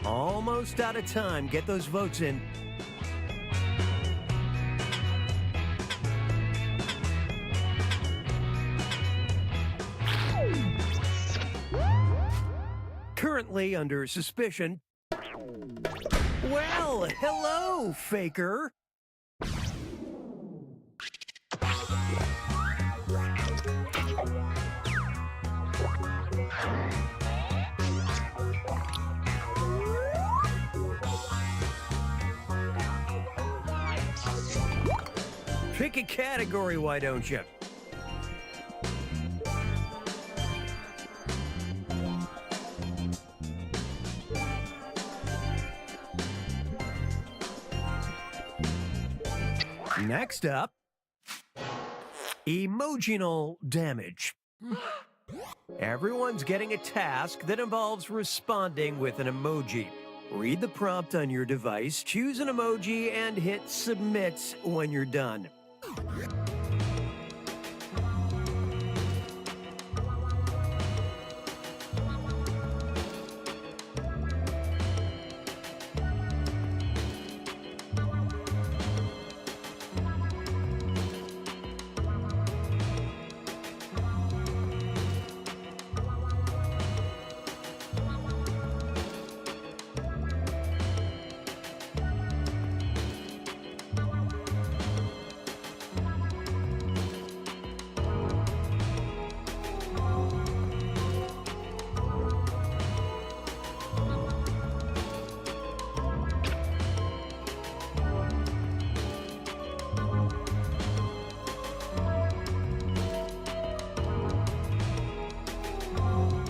Almost out of time. Get those votes in. Currently under suspicion. Well, hello, faker. Pick a category, why don't you? Next up, emotional damage. Everyone's getting a task that involves responding with an emoji. Read the prompt on your device, choose an emoji, and hit submit when you're done.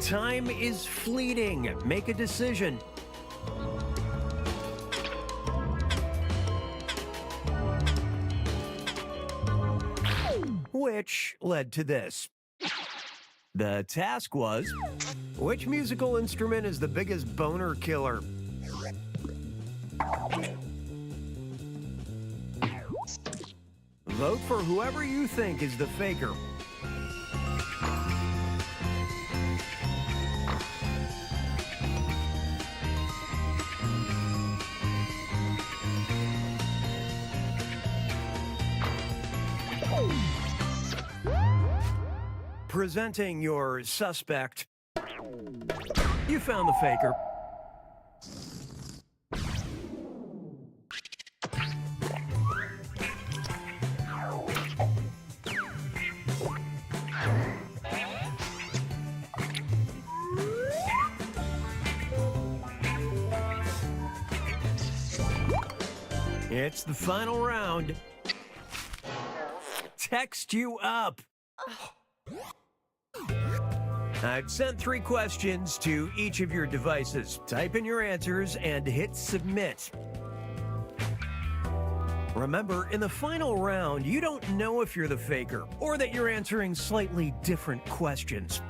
Time is fleeting. Make a decision. Which led to this. The task was, which musical instrument is the biggest boner killer? Vote for whoever you think is the faker. Presenting your suspect. You found the faker. It's the final round. Text you up. I've sent 3 questions to each of your devices. Type in your answers and hit submit. Remember, in the final round, you don't know if you're the faker or that you're answering slightly different questions.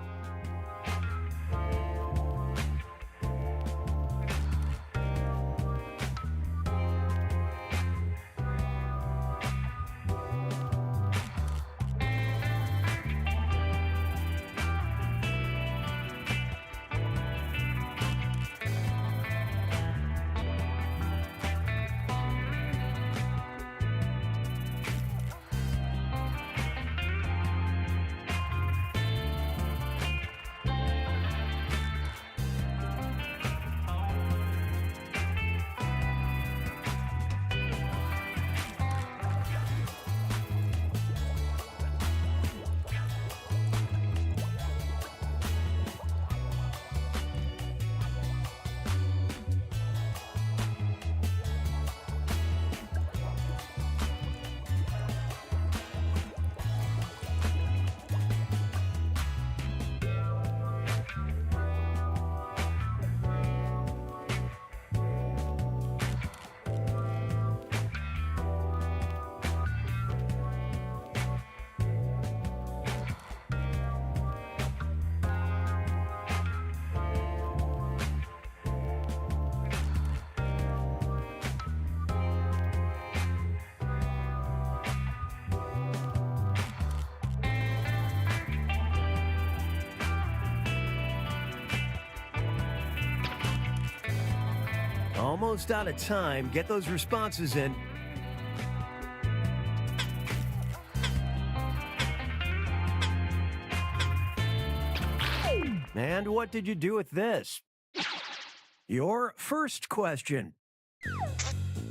Almost out of time. Get those responses in. And what did you do with this? Your first question.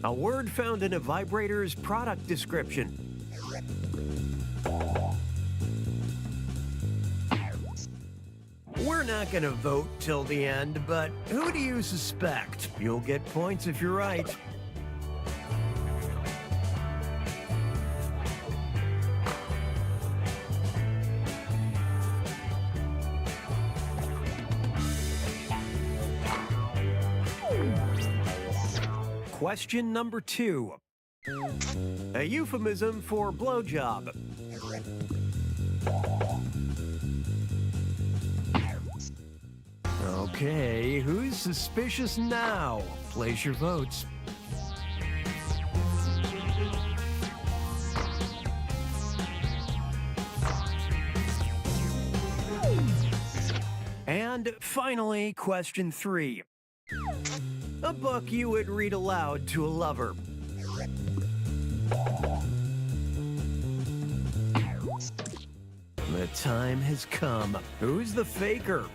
A word found in a vibrator's product description. We're not going to vote till the end, but who do you suspect? You'll get points if you're right. Question number 2. A euphemism for blowjob. Okay, who's suspicious now? Place your votes. And finally, question 3. A book you would read aloud to a lover. The time has come. Who's the faker?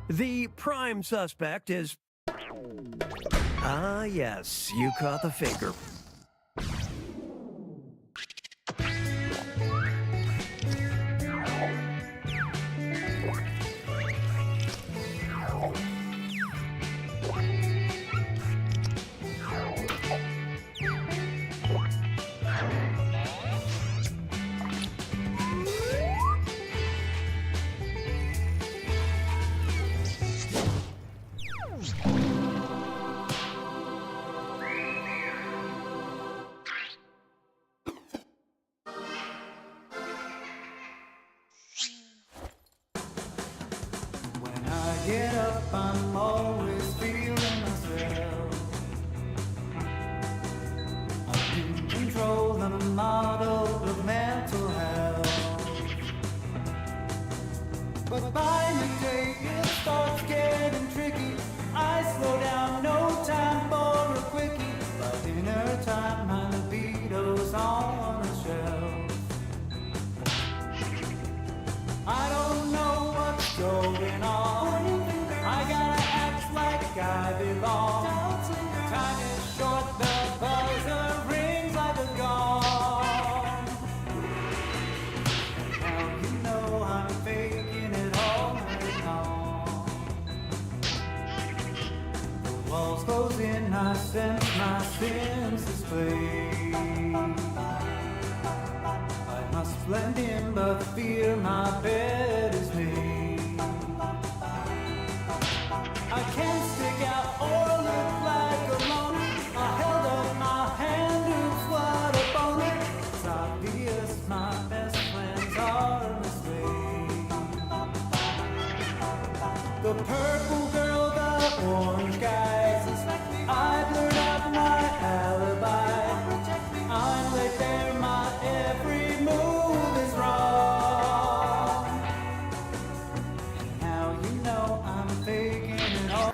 The prime suspect is... Ah, yes, you caught the faker. get up, I'm always feeling myself. I'm in control and a model of mental health. But by midday it starts getting tricky. I slow down, no time for a quickie. By dinner time, my libido's on a shelf. I don't know what's going on. I gotta act like I belong. Time is short, the buzzer rings like a gong. Now you know I'm faking it all night long. The walls close in, I sense my sins display. I must blend in, but fear my bed is made. I can't stick out or look like a loner. I held up my hand, oops, what a boner. It's obvious my best friends are a mistake. The purple girl, the orange guys. I blurred out my alibi. I'm right there, my every move is wrong. And now you know I'm faking it all.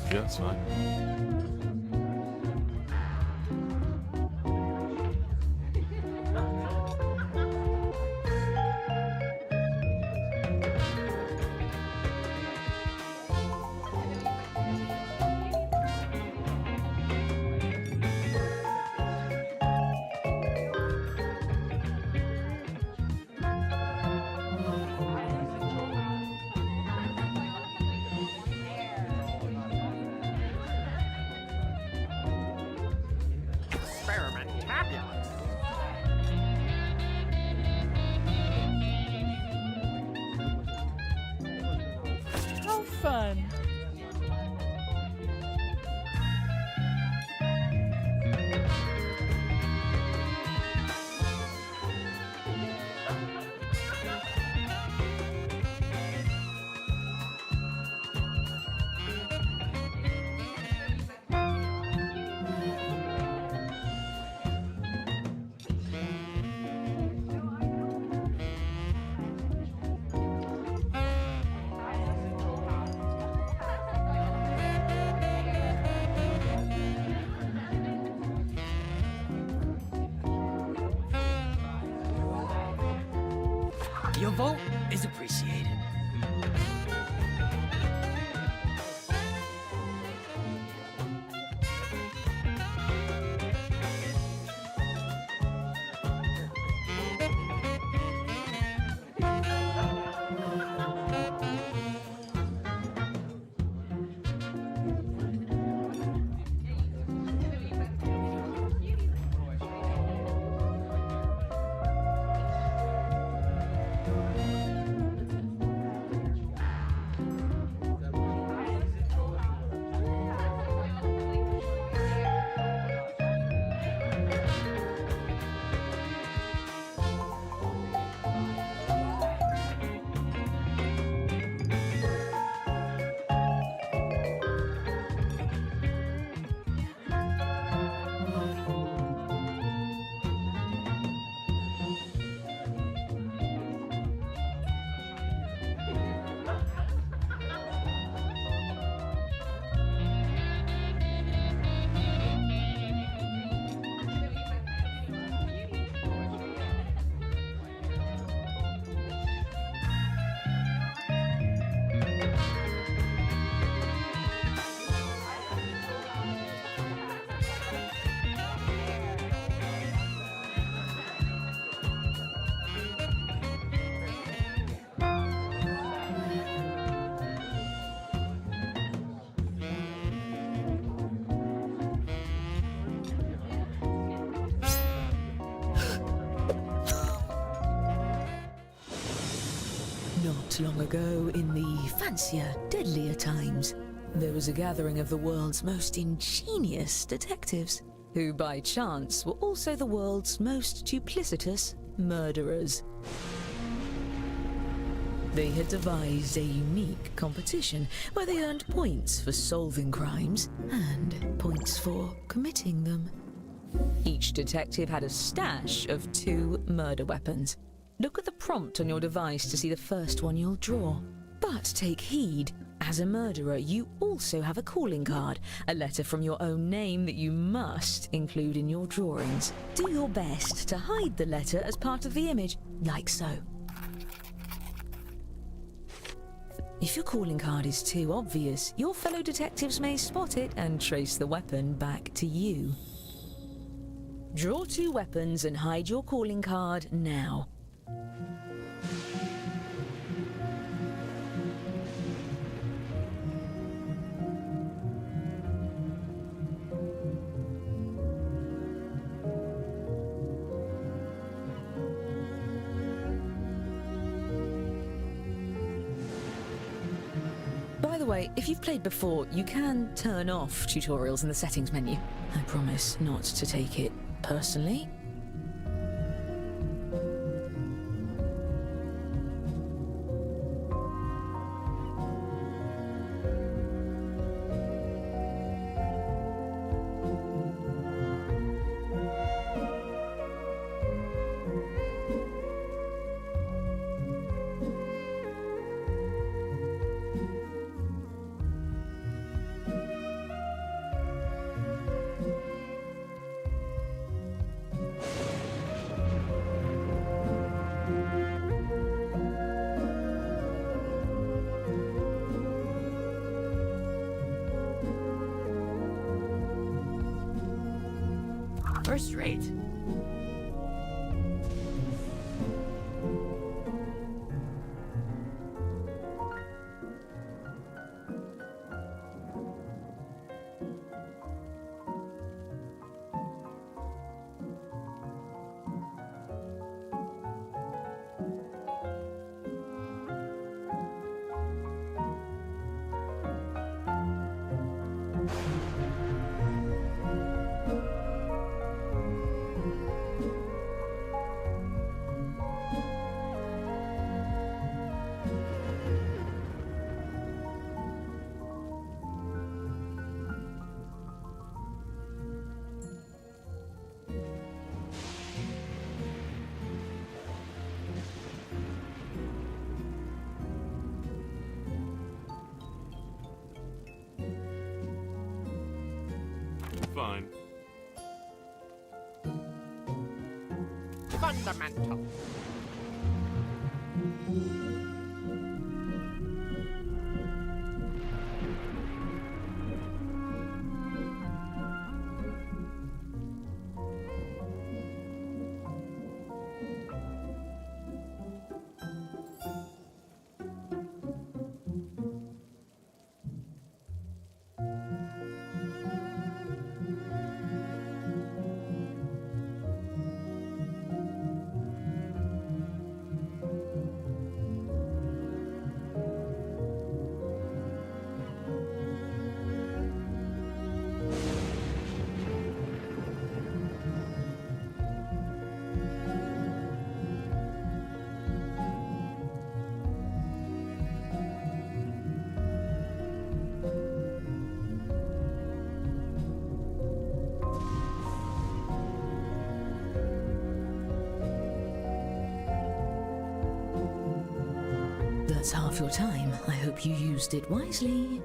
Yeah, that's fine. How fun! Your vote is appreciated. Not long ago, in the fancier, deadlier times, there was a gathering of the world's most ingenious detectives. who by chance were also the world's most duplicitous murderers. They had devised a unique competition where they earned points for solving crimes and points for committing them. Each detective had a stash of 2 murder weapons. Look at the prompt on your device to see the first one you'll draw. But take heed, as a murderer, you also have a calling card, a letter from your own name that you must include in your drawings. Do your best to hide the letter as part of the image, like so. If your calling card is too obvious, your fellow detectives may spot it and trace the weapon back to you. Draw 2 weapons and hide your calling card now. By the way, if you've played before, you can turn off tutorials in the settings menu. I promise not to take it personally. First rate. Fine. Fundamental. That's half your time. I hope you used it wisely.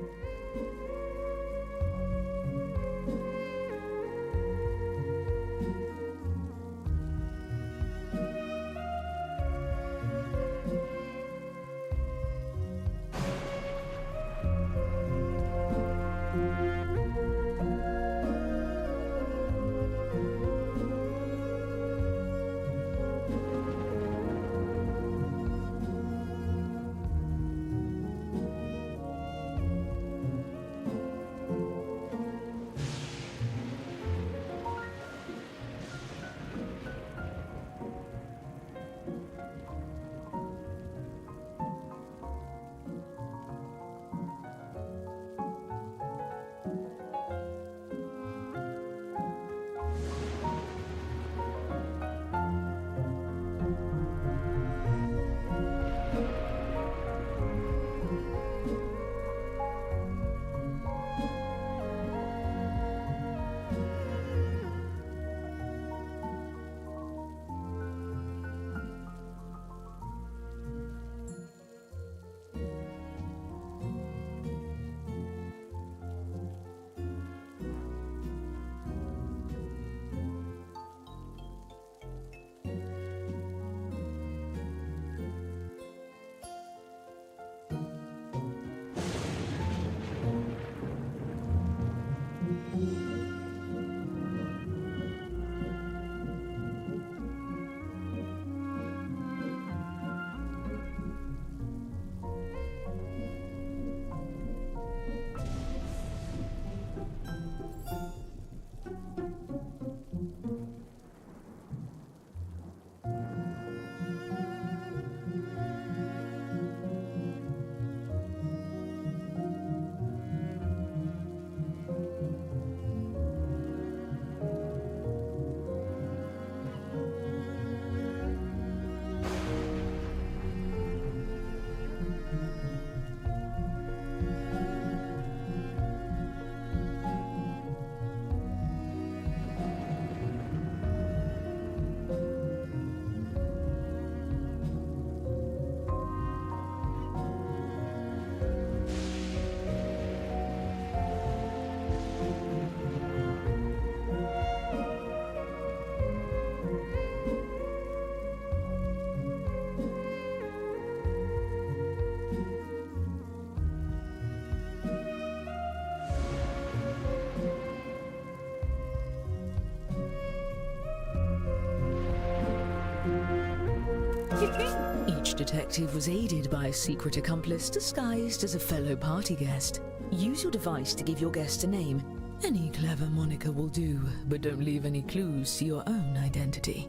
Each detective was aided by a secret accomplice disguised as a fellow party guest. Use your device to give your guest a name. Any clever moniker will do, but don't leave any clues to your own identity.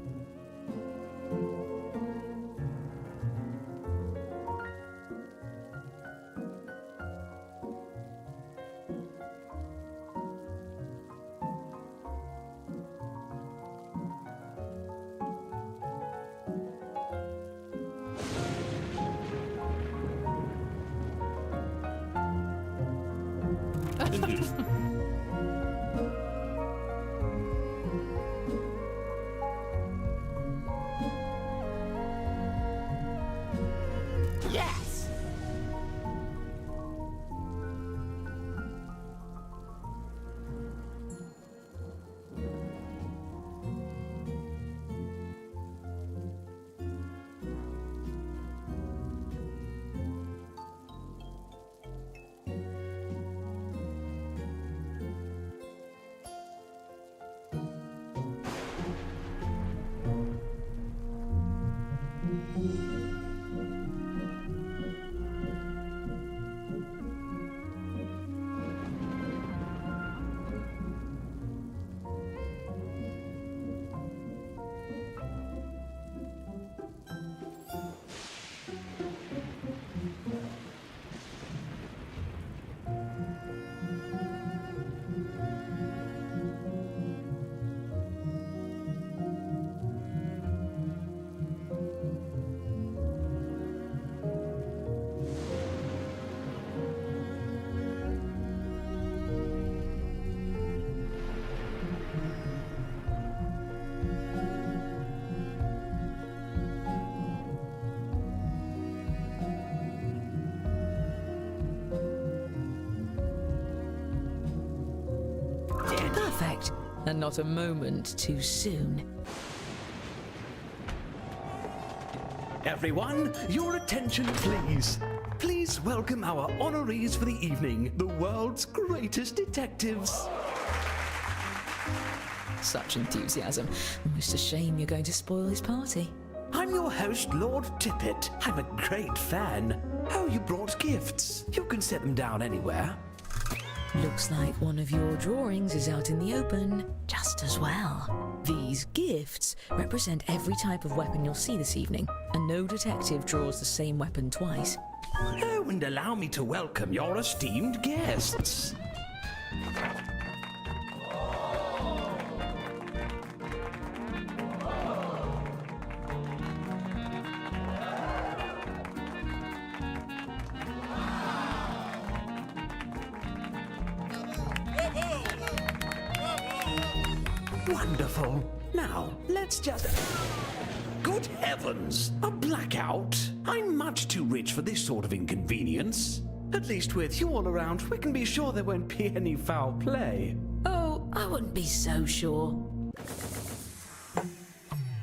Yes! Perfect, and not a moment too soon. Everyone, your attention please. Please welcome our honorees for the evening, the world's greatest detectives. Such enthusiasm. Almost a shame you're going to spoil his party. I'm your host, Lord Tippett. I'm a great fan. Oh, you brought gifts. You can set them down anywhere. Looks like one of your drawings is out in the open, just as well. These gifts represent every type of weapon you'll see this evening, and no detective draws the same weapon twice. Oh, and allow me to welcome your esteemed guests. Wonderful. Now, let's just... Good heavens! A blackout? I'm much too rich for this sort of inconvenience. At least with you all around, we can be sure there won't be any foul play. Oh, I wouldn't be so sure.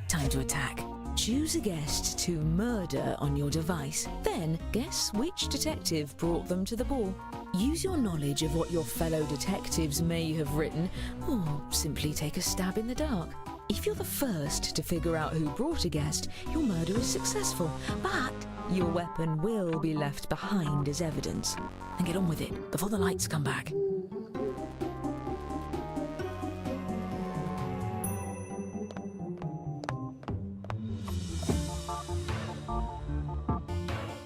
Time to attack. Choose a guest to murder on your device. Then guess which detective brought them to the ball. Use your knowledge of what your fellow detectives may have written, or simply take a stab in the dark. If you're the first to figure out who brought a guest, your murder is successful, but your weapon will be left behind as evidence. And get on with it before the lights come back.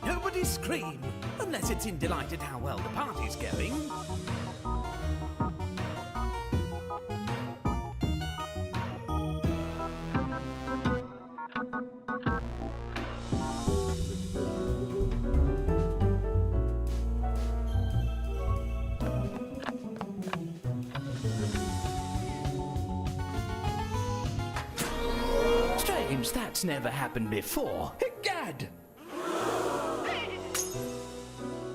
Nobody scream, unless it's in delight at how well the party's going. Strange, that's never happened before. Egad!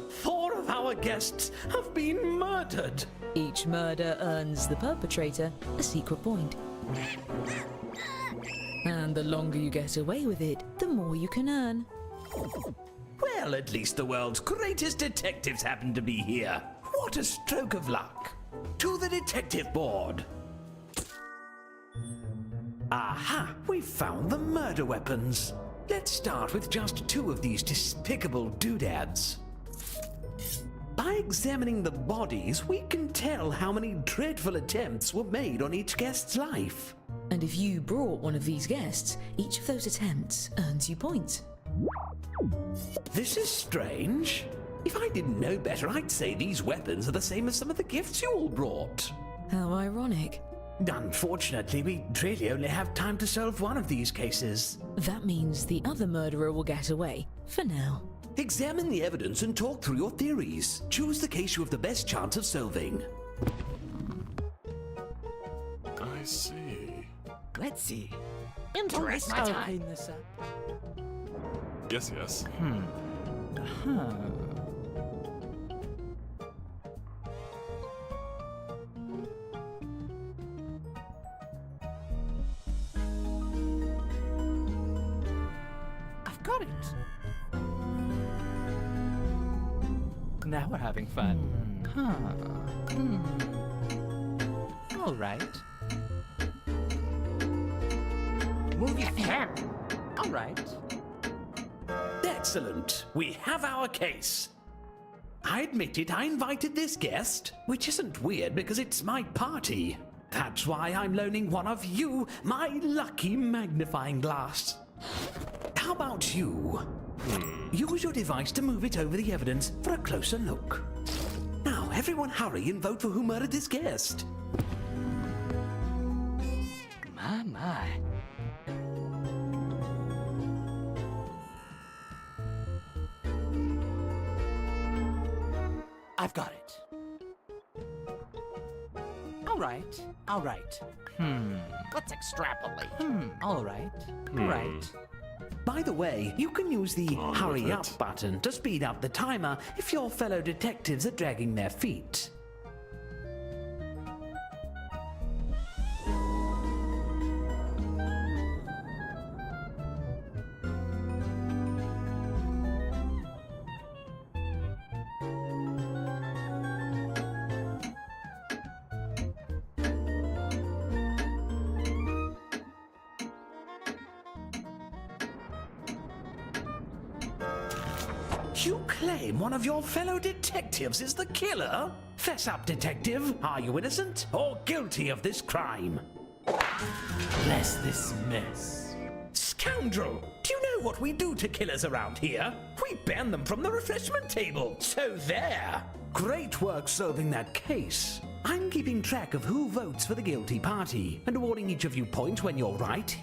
4 of our guests have been murdered. Each murder earns the perpetrator a secret point. And the longer you get away with it, the more you can earn. Well, at least the world's greatest detectives happen to be here. What a stroke of luck. To the detective board. Aha! We've found the murder weapons. Let's start with just 2 of these despicable doodads. By examining the bodies, we can tell how many dreadful attempts were made on each guest's life. And if you brought one of these guests, each of those attempts earns you points. This is strange. If I didn't know better, I'd say these weapons are the same as some of the gifts you all brought. How ironic. Unfortunately, we really only have time to solve one of these cases. That means the other murderer will get away, for now. Examine the evidence and talk through your theories. Choose the case you have the best chance of solving. I see. Let's see. Interesting. I'll clean this up. Yes, yes. I've got it. Now we're having fun. All right. Move your camera. All right. Excellent. We have our case. I admit it, I invited this guest, which isn't weird because it's my party. That's why I'm loaning one of you my lucky magnifying glass. How about you? Use your device to move it over the evidence for a closer look. Now, everyone hurry and vote for who murdered this guest. My. I've got it. All right. Let's extrapolate. All right. Right. By the way, you can use the On hurry with up it. button to speed up the timer if your fellow detectives are dragging their feet. You claim one of your fellow detectives is the killer? Fess up, detective. Are you innocent or guilty of this crime? Bless this mess. Scoundrel! Do you know what we do to killers around here? We ban them from the refreshment table. So there! Great work solving that case. I'm keeping track of who votes for the guilty party and awarding each of you points when you're right,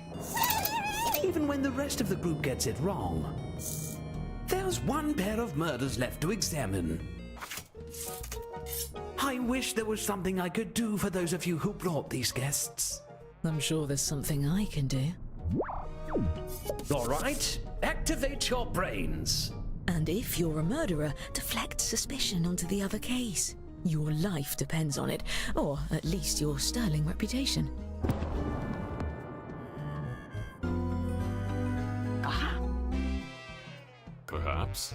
even when the rest of the group gets it wrong. There's one pair of murders left to examine. I wish there was something I could do for those of you who brought these guests. I'm sure there's something I can do. All right, activate your brains. And if you're a murderer, deflect suspicion onto the other case. Your life depends on it, or at least your sterling reputation. Perhaps.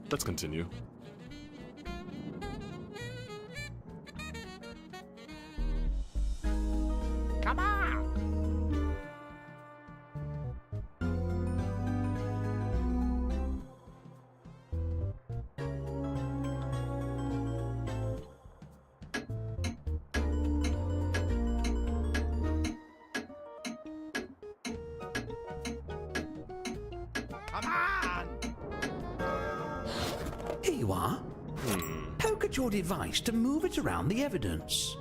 Let's continue. Come on. Come on. Here you are. Poke at your device to move it around the evidence.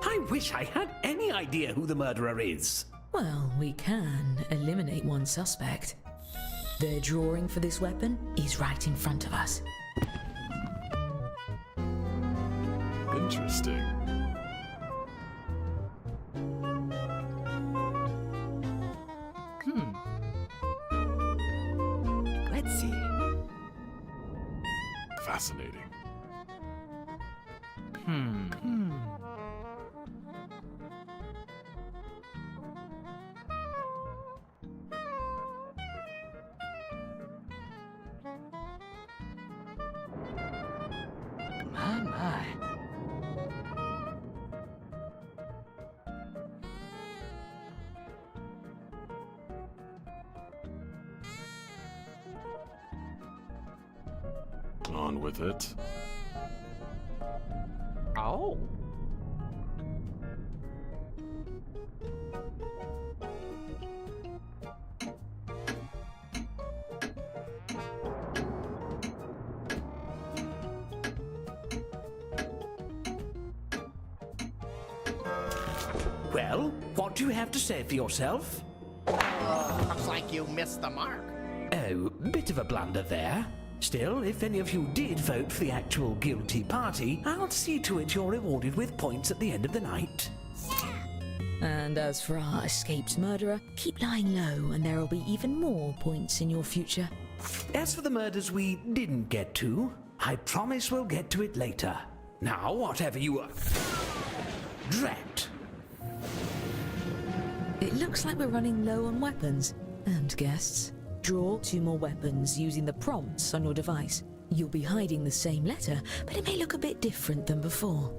I wish I had any idea who the murderer is. Well, we can eliminate one suspect. Their drawing for this weapon is right in front of us. Interesting. Let's see. Fascinating. my. On with it. Oh. Well, what do you have to say for yourself? Looks like you missed the mark. Oh, bit of a blunder there. Still, if any of you did vote for the actual guilty party, I'll see to it you're rewarded with points at the end of the night. And as for our escaped murderer, keep lying low and there will be even more points in your future. As for the murders we didn't get to, I promise we'll get to it later. Now, whatever you are... Drat. It looks like we're running low on weapons and guests. Draw 2 more weapons using the prompts on your device. You'll be hiding the same letter, but it may look a bit different than before.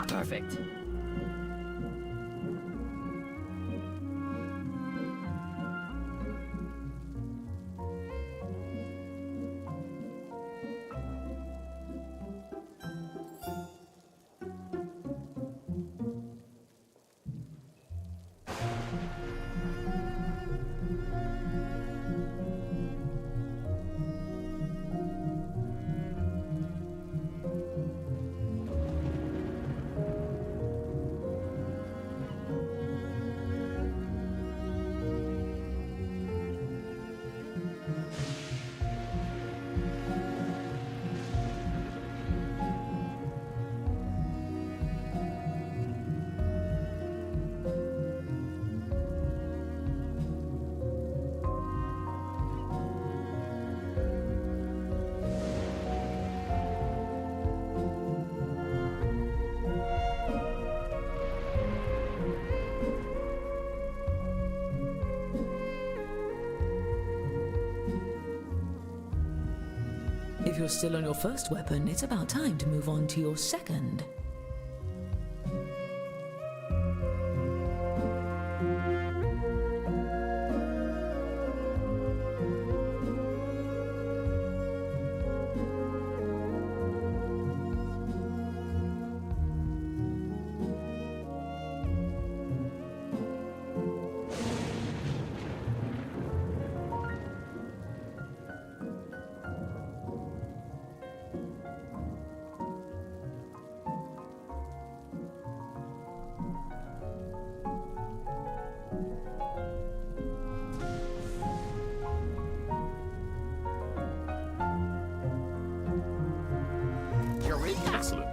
Perfect. If you're still on your first weapon, it's about time to move on to your second. Eureka! Excellent.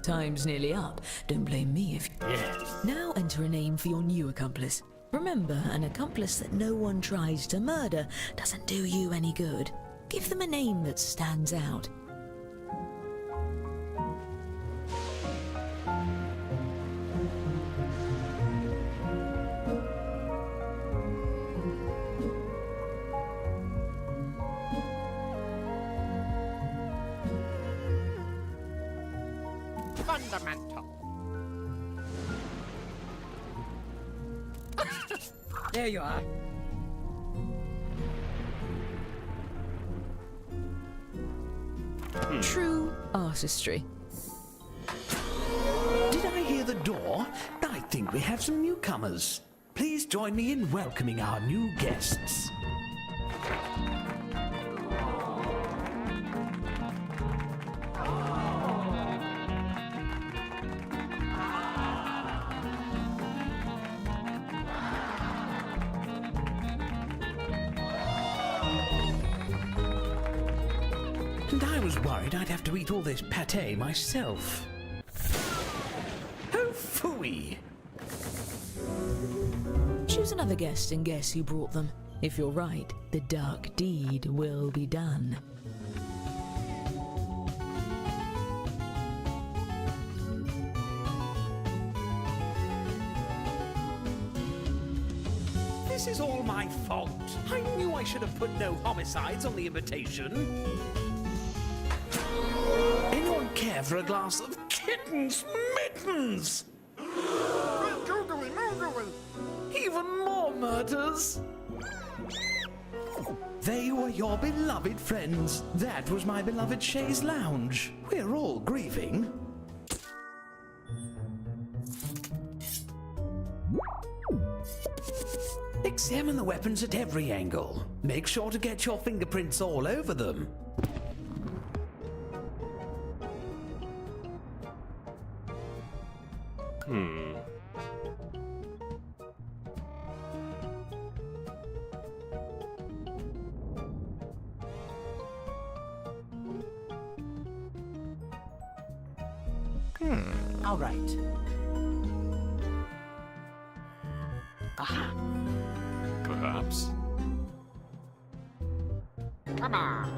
Time's nearly up. Don't blame me if... Now enter a name for your new accomplice. Remember, an accomplice that no one tries to murder doesn't do you any good. Give them a name that stands out. Fundamental. There you are. True artistry. Did I hear the door? I think we have some newcomers. Please join me in welcoming our new guests. And I was worried I'd have to eat all this pâté myself. Oh, phooey! Choose another guest and guess who brought them. If you're right, the dark deed will be done. This is all my fault. I knew I should have put no homicides on the invitation. Anyone care for a glass of kittens' mittens? Even more murders? They were your beloved friends. That was my beloved chaise lounge. We're all grieving. Examine the weapons at every angle. Make sure to get your fingerprints all over them. All right. Aha. Perhaps. Come on.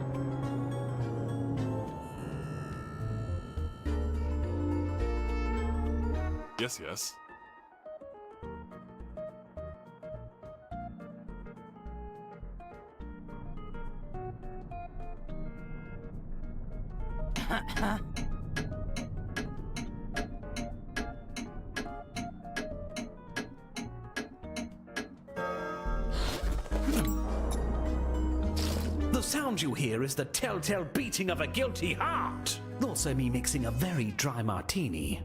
Yes, yes. The sound you hear is the telltale beating of a guilty heart. Also me mixing a very dry martini.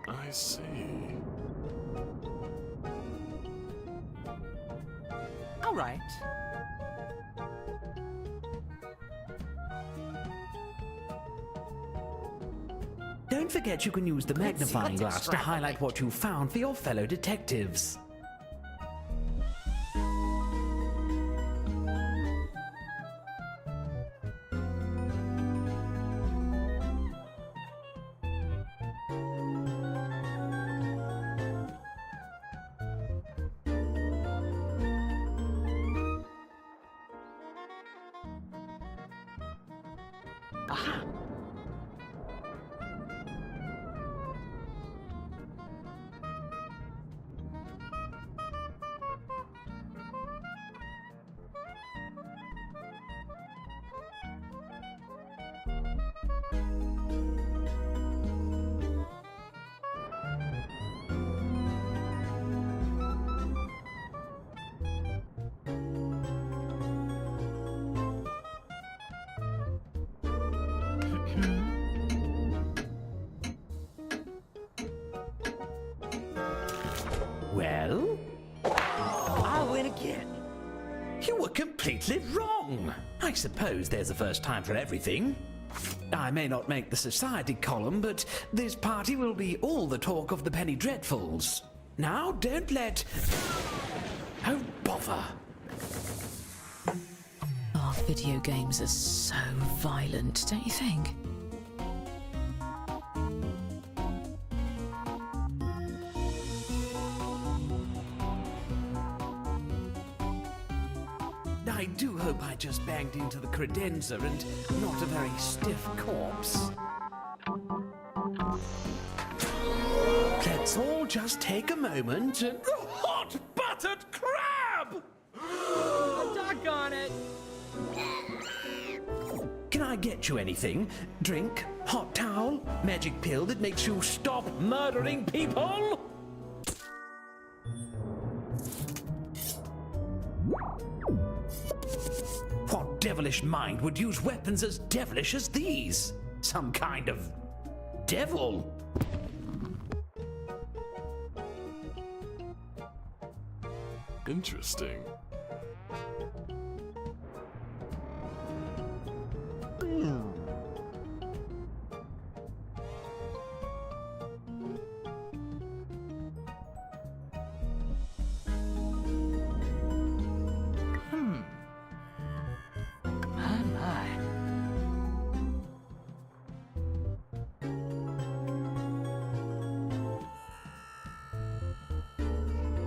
I see. All right. Don't forget you can use the magnifying let's glass to highlight what you found for your fellow detectives. Aha! Well? I win again. You were completely wrong. I suppose there's a first time for everything. I may not make the society column, but this party will be all the talk of the Penny Dreadfuls. Now, don't let... Oh, bother. Our video games are so violent, don't you think? I do hope I just banged into the credenza and not a very stiff corpse. Let's all just take a moment and... Hot buttered crab! Doggone it! Can I get you anything? Drink? Hot towel? Magic pill that makes you stop murdering people? What devilish mind would use weapons as devilish as these? Some kind of devil? Interesting.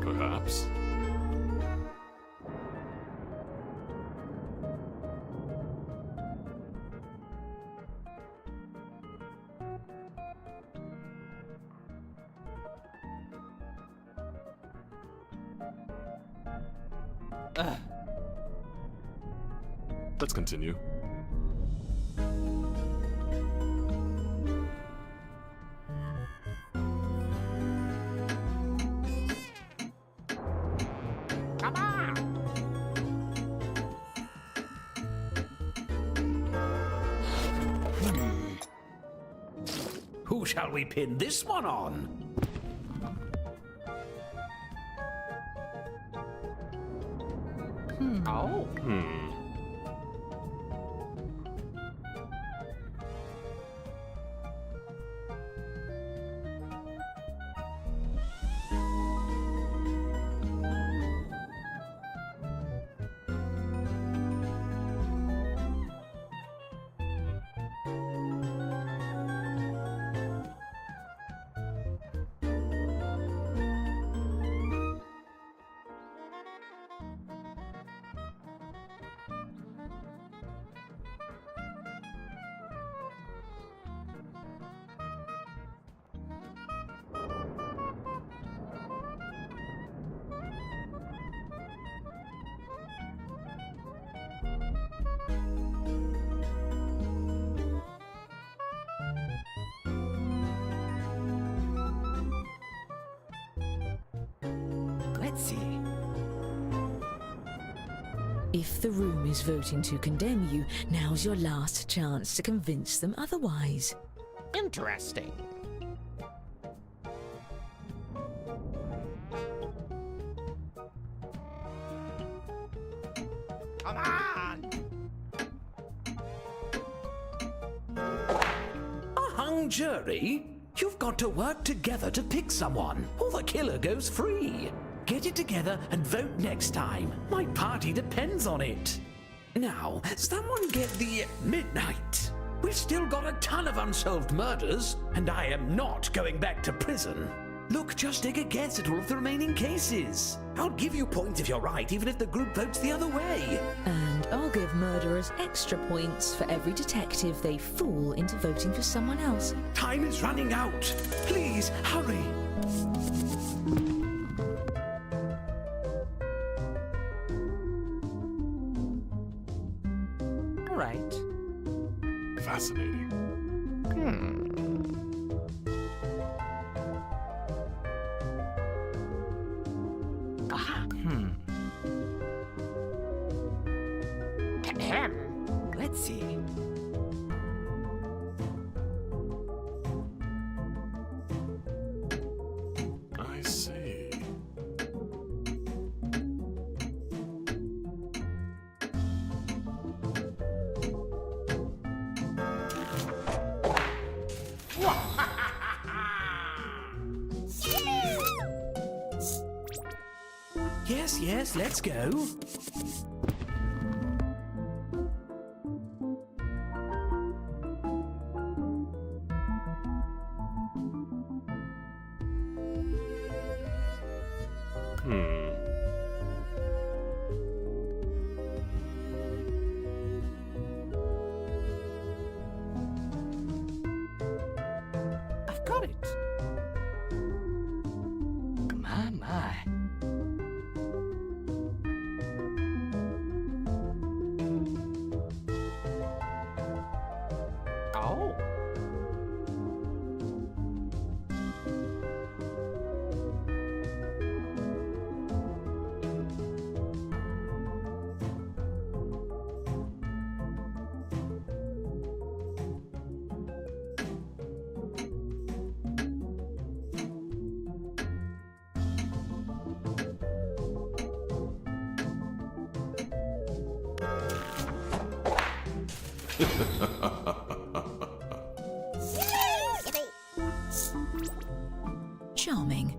Perhaps. Let's continue. Come on! Who shall we pin this one on? Oh. Let's see. If the room is voting to condemn you, now's your last chance to convince them otherwise. Interesting. Come on! A hung jury? You've got to work together to pick someone, or the killer goes free. Get it together and vote next time. My party depends on it. Now, someone get the midnight. We've still got a ton of unsolved murders, and I am not going back to prison. Look, just take a guess at all of the remaining cases. I'll give you points if you're right, even if the group votes the other way. And I'll give murderers extra points for every detective they fool into voting for someone else. Time is running out. Please, hurry. All right. Fascinating. Aha. Let's see. I see. Yes, let's go. I've got it. My. Oh. Charming.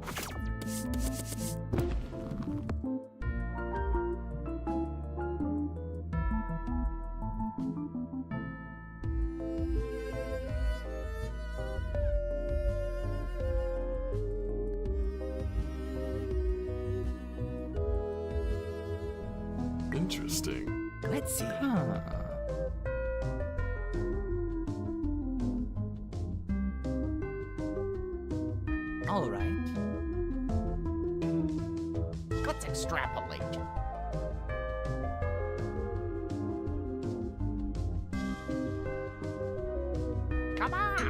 Interesting. Let's see. All right. Let's extrapolate. Come on!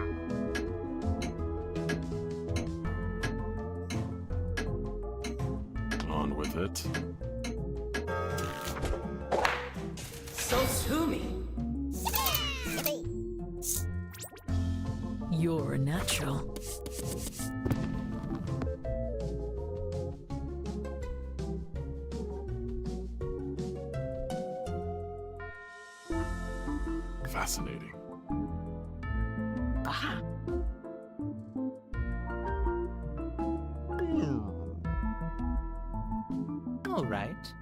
On with it. So sue me. You're a natural. Fascinating. Aha. All right.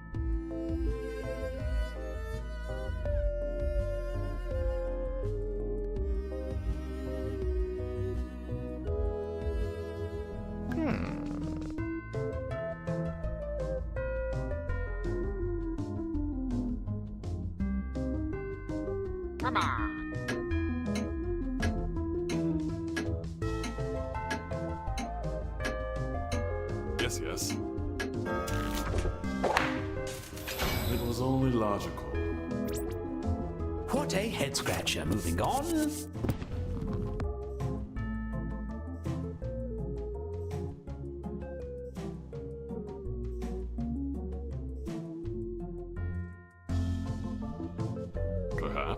Come on! Yes. It was only logical. What a head scratcher. Moving on.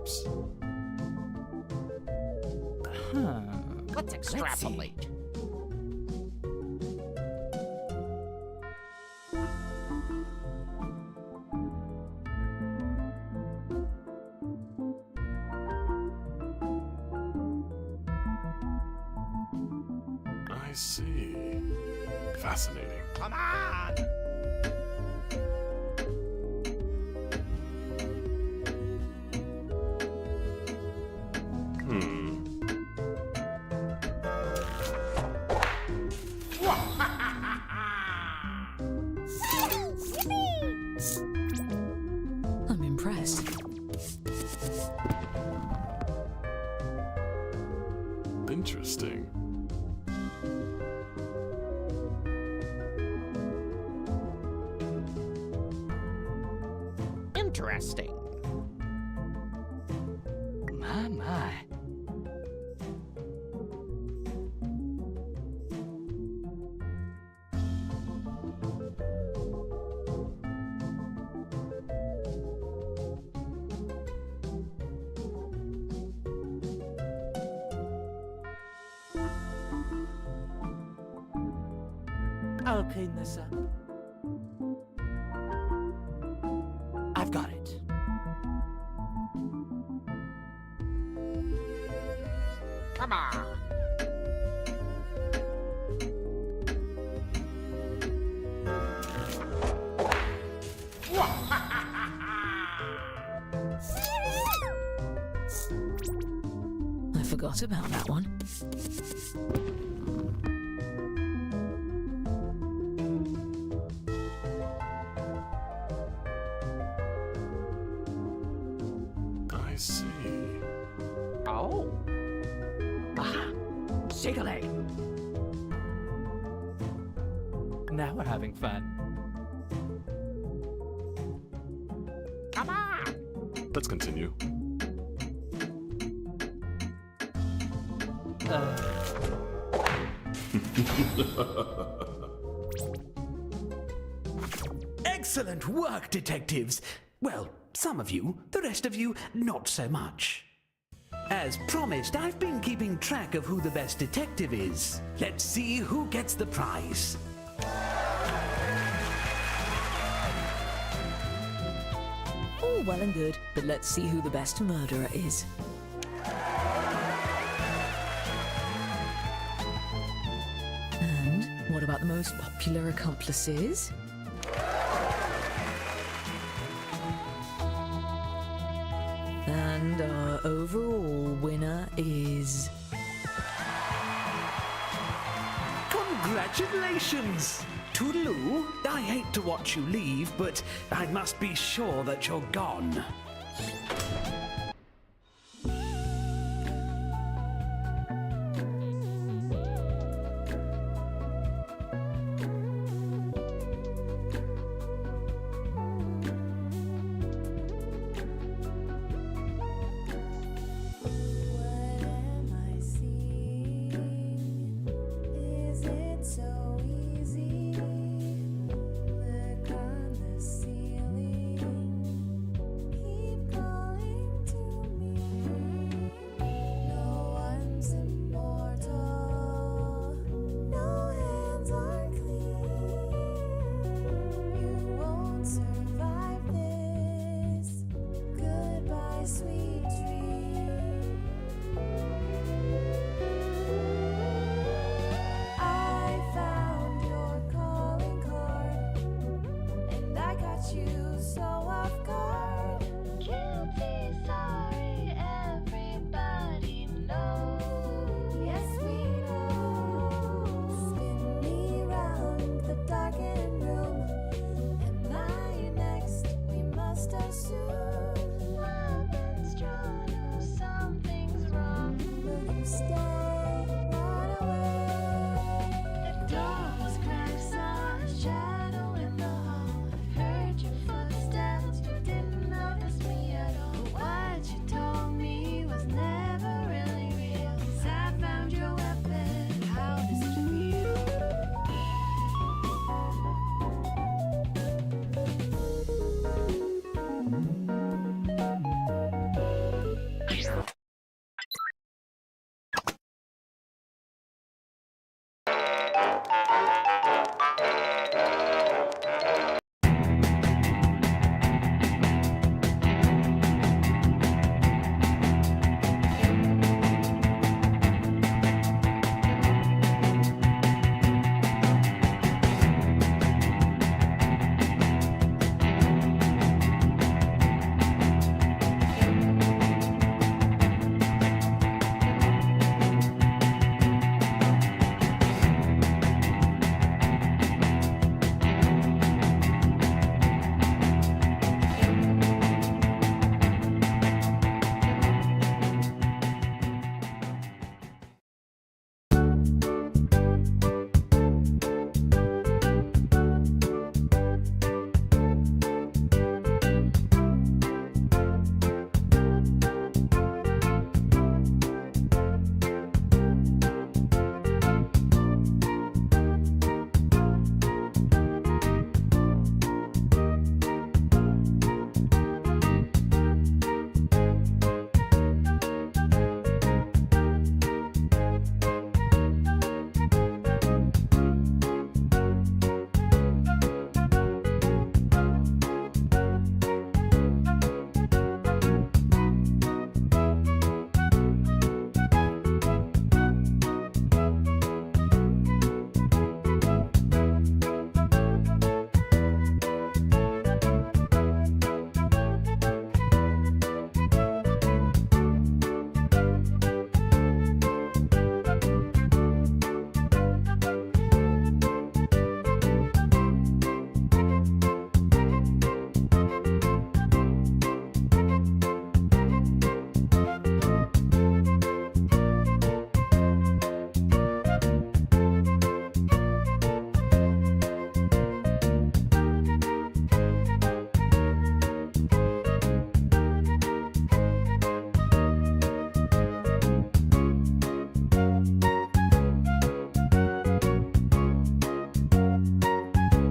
perhaps. Let's extrapolate. I see. Fascinating. Come on! I'm impressed. Interesting. Interesting. My. I'll clean this up. I've got it. Come on. I forgot about that one. I see. Oh. Aha. Jiggly. Now we're having fun. Come on! Let's continue. Excellent work, detectives. Well, some of you, the rest of you, not so much. As promised, I've been keeping track of who the best detective is. Let's see who gets the prize. All well and good, but let's see who the best murderer is. And what about the most popular accomplices? And our overall winner is... Congratulations! Toodaloo, I hate to watch you leave, but I must be sure that you're gone. You so off guard.